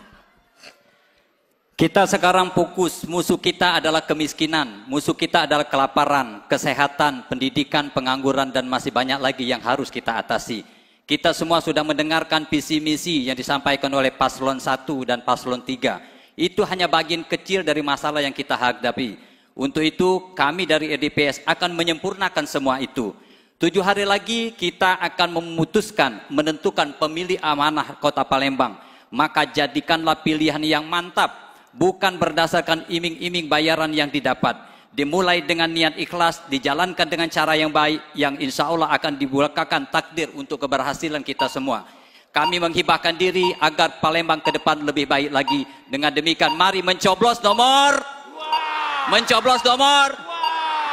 Kita sekarang fokus, musuh kita adalah kemiskinan, musuh kita adalah kelaparan, kesehatan, pendidikan, pengangguran, dan masih banyak lagi yang harus kita atasi. Kita semua sudah mendengarkan visi misi yang disampaikan oleh paslon 1 dan paslon 3. Itu hanya bagian kecil dari masalah yang kita hadapi. Untuk itu kami dari EDPS akan menyempurnakan semua itu. 7 hari lagi kita akan memutuskan, menentukan pemilih amanah Kota Palembang. Maka jadikanlah pilihan yang mantap. Bukan berdasarkan iming-iming bayaran yang didapat. Dimulai dengan niat ikhlas, dijalankan dengan cara yang baik, yang insya Allah akan dibukakan takdir untuk keberhasilan kita semua. Kami menghibahkan diri agar Palembang ke depan lebih baik lagi. Dengan demikian mari mencoblos nomor. Mencoblos nomor.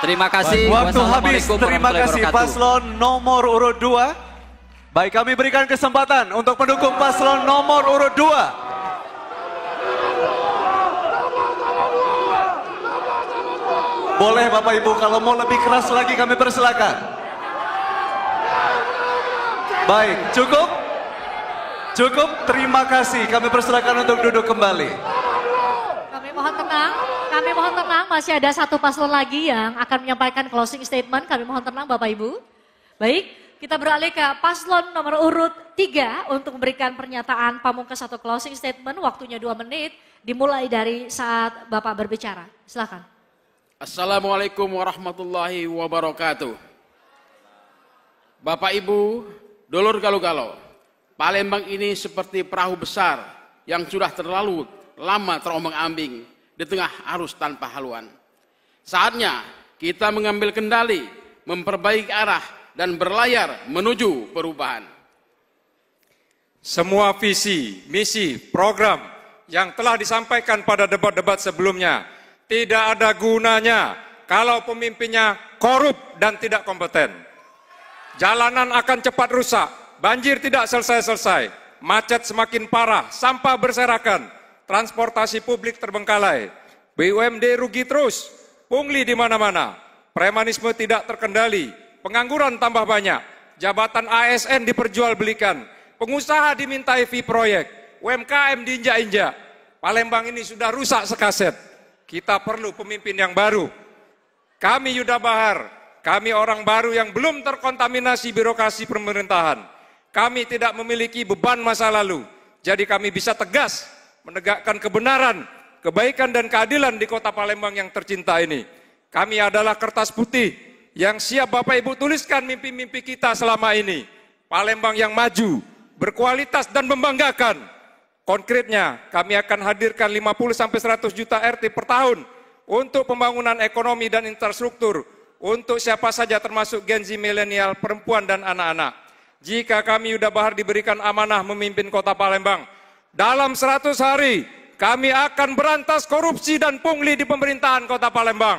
Terima kasih. Waktu habis, terima kasih paslon nomor urut 2. Baik, kami berikan kesempatan untuk pendukung paslon nomor urut 2. Boleh Bapak Ibu, kalau mau lebih keras lagi kami persilakan. Baik, cukup? Cukup, terima kasih. Kami persilakan untuk duduk kembali. Kami mohon tenang, masih ada satu paslon lagi yang akan menyampaikan closing statement. Kami mohon tenang Bapak Ibu. Baik, kita beralih ke paslon nomor urut 3 untuk memberikan pernyataan pamungkas atau closing statement. Waktunya 2 menit, dimulai dari saat Bapak berbicara. Silakan. Assalamualaikum warahmatullahi wabarakatuh. Bapak Ibu, dulur galuh-galuh, Palembang ini seperti perahu besar yang sudah terlalu lama terombang-ambing di tengah arus tanpa haluan. Saatnya kita mengambil kendali, memperbaiki arah dan berlayar menuju perubahan. Semua visi, misi, program yang telah disampaikan pada debat-debat sebelumnya tidak ada gunanya kalau pemimpinnya korup dan tidak kompeten. Jalanan akan cepat rusak, banjir tidak selesai-selesai, macet semakin parah, sampah berserakan, transportasi publik terbengkalai, BUMD rugi terus, pungli di mana-mana, premanisme tidak terkendali, pengangguran tambah banyak, jabatan ASN diperjualbelikan, pengusaha dimintai fee proyek, UMKM diinjak-injak. Palembang ini sudah rusak sekaset. Kita perlu pemimpin yang baru. Kami Yuda Bahar, kami orang baru yang belum terkontaminasi birokrasi pemerintahan. Kami tidak memiliki beban masa lalu. Jadi kami bisa tegas menegakkan kebenaran, kebaikan dan keadilan di Kota Palembang yang tercinta ini. Kami adalah kertas putih yang siap Bapak Ibu tuliskan mimpi-mimpi kita selama ini. Palembang yang maju, berkualitas dan membanggakan. Konkretnya, kami akan hadirkan 50-100 juta RT per tahun untuk pembangunan ekonomi dan infrastruktur untuk siapa saja termasuk Gen Z, milenial, perempuan dan anak-anak. Jika kami Yuda Bahar diberikan amanah memimpin Kota Palembang, dalam 100 hari kami akan berantas korupsi dan pungli di pemerintahan Kota Palembang.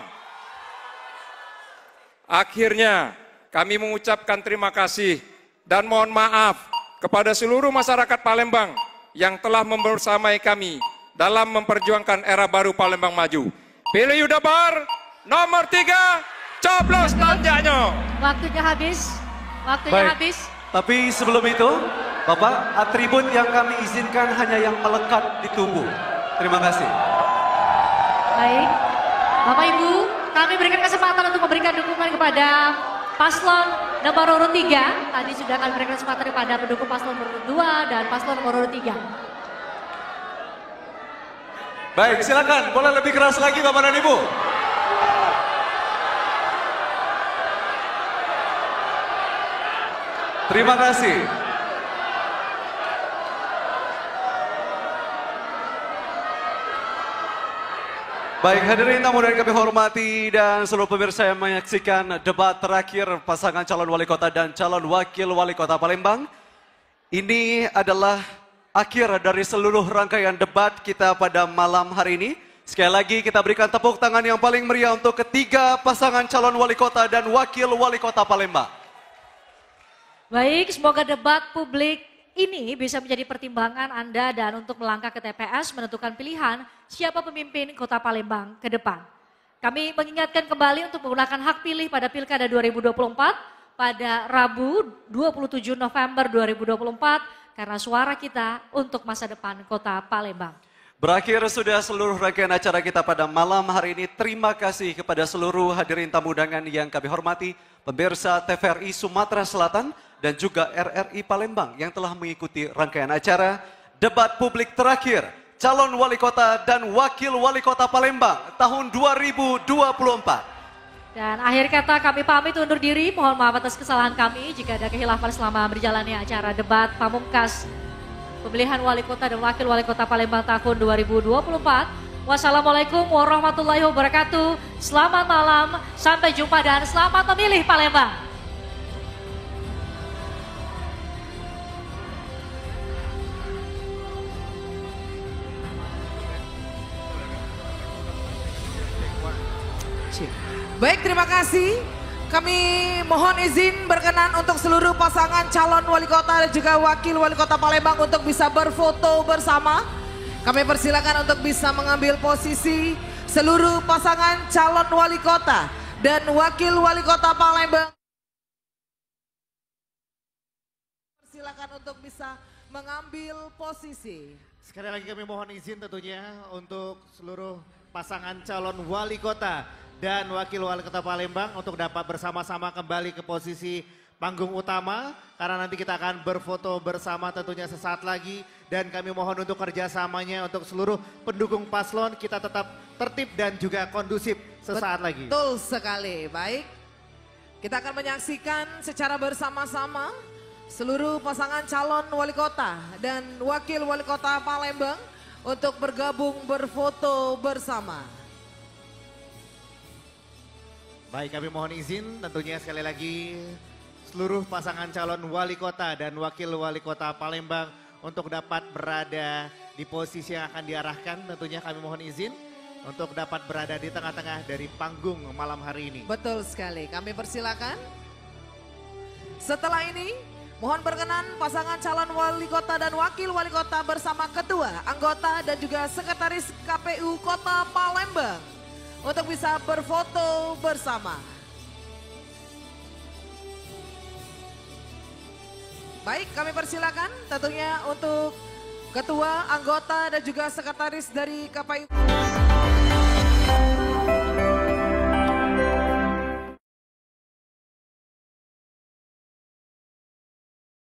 Akhirnya, kami mengucapkan terima kasih dan mohon maaf kepada seluruh masyarakat Palembang yang telah membersamai kami dalam memperjuangkan era baru Palembang maju. Pilih Yuda Bahar, nomor 3, coblos tanjanya. Waktunya habis, habis. Tapi sebelum itu, Bapak, atribut yang kami izinkan hanya yang melekat di tubuh. Terima kasih. Baik, Bapak Ibu, kami berikan kesempatan untuk memberikan dukungan kepada paslon nomor urut 3. Tadi sudah kami berikan kesempatan kepada pendukung paslon nomor urut 2 dan paslon nomor urut 3. Baik, silakan. Boleh lebih keras lagi Bapak dan Ibu. Terima kasih. Baik, hadirin tamu yang kami hormati dan seluruh pemirsa yang menyaksikan debat terakhir pasangan calon wali kota dan calon wakil wali kota Palembang. Ini adalah akhir dari seluruh rangkaian debat kita pada malam hari ini. Sekali lagi kita berikan tepuk tangan yang paling meriah untuk ketiga pasangan calon wali kota dan wakil wali kota Palembang. Baik, semoga debat publik ini bisa menjadi pertimbangan Anda dan untuk melangkah ke TPS menentukan pilihan siapa pemimpin Kota Palembang ke depan. Kami mengingatkan kembali untuk menggunakan hak pilih pada Pilkada 2024 pada Rabu 27 November 2024 karena suara kita untuk masa depan Kota Palembang. Berakhir sudah seluruh rangkaian acara kita pada malam hari ini. Terima kasih kepada seluruh hadirin tamu undangan yang kami hormati, pemirsa TVRI Sumatera Selatan dan juga RRI Palembang yang telah mengikuti rangkaian acara debat publik terakhir calon wali kota dan wakil wali kota Palembang tahun 2024. Dan akhir kata kami pamit undur diri, mohon maaf atas kesalahan kami jika ada khilafan selama berjalannya acara debat pamungkas pemilihan wali kota dan wakil wali kota Palembang tahun 2024. Wassalamualaikum warahmatullahi wabarakatuh. Selamat malam, sampai jumpa dan selamat memilih Palembang. Baik, terima kasih. Kami mohon izin berkenan untuk seluruh pasangan calon wali kota dan juga wakil wali kota Palembang untuk bisa berfoto bersama. Kami persilakan untuk bisa mengambil posisi seluruh pasangan calon wali kota dan wakil wali kota Palembang. Persilakan untuk bisa mengambil posisi. Sekali lagi kami mohon izin tentunya untuk seluruh pasangan calon wali kota dan wakil wali kota Palembang untuk dapat bersama-sama kembali ke posisi panggung utama karena nanti kita akan berfoto bersama tentunya sesaat lagi dan kami mohon untuk kerjasamanya untuk seluruh pendukung paslon kita tetap tertib dan juga kondusif sesaat lagi. Betul sekali, baik. Kita akan menyaksikan secara bersama-sama seluruh pasangan calon wali kota dan wakil wali kota Palembang untuk bergabung berfoto bersama. Baik, kami mohon izin tentunya sekali lagi seluruh pasangan calon wali kota dan wakil wali kota Palembang untuk dapat berada di posisi yang akan diarahkan. Tentunya kami mohon izin untuk dapat berada di tengah-tengah dari panggung malam hari ini. Betul sekali, kami persilakan. Setelah ini mohon berkenan pasangan calon wali kota dan wakil wali kota bersama ketua, anggota dan juga sekretaris KPU Kota Palembang untuk bisa berfoto bersama. Baik, kami persilakan tentunya untuk ketua, anggota dan juga sekretaris dari KPU.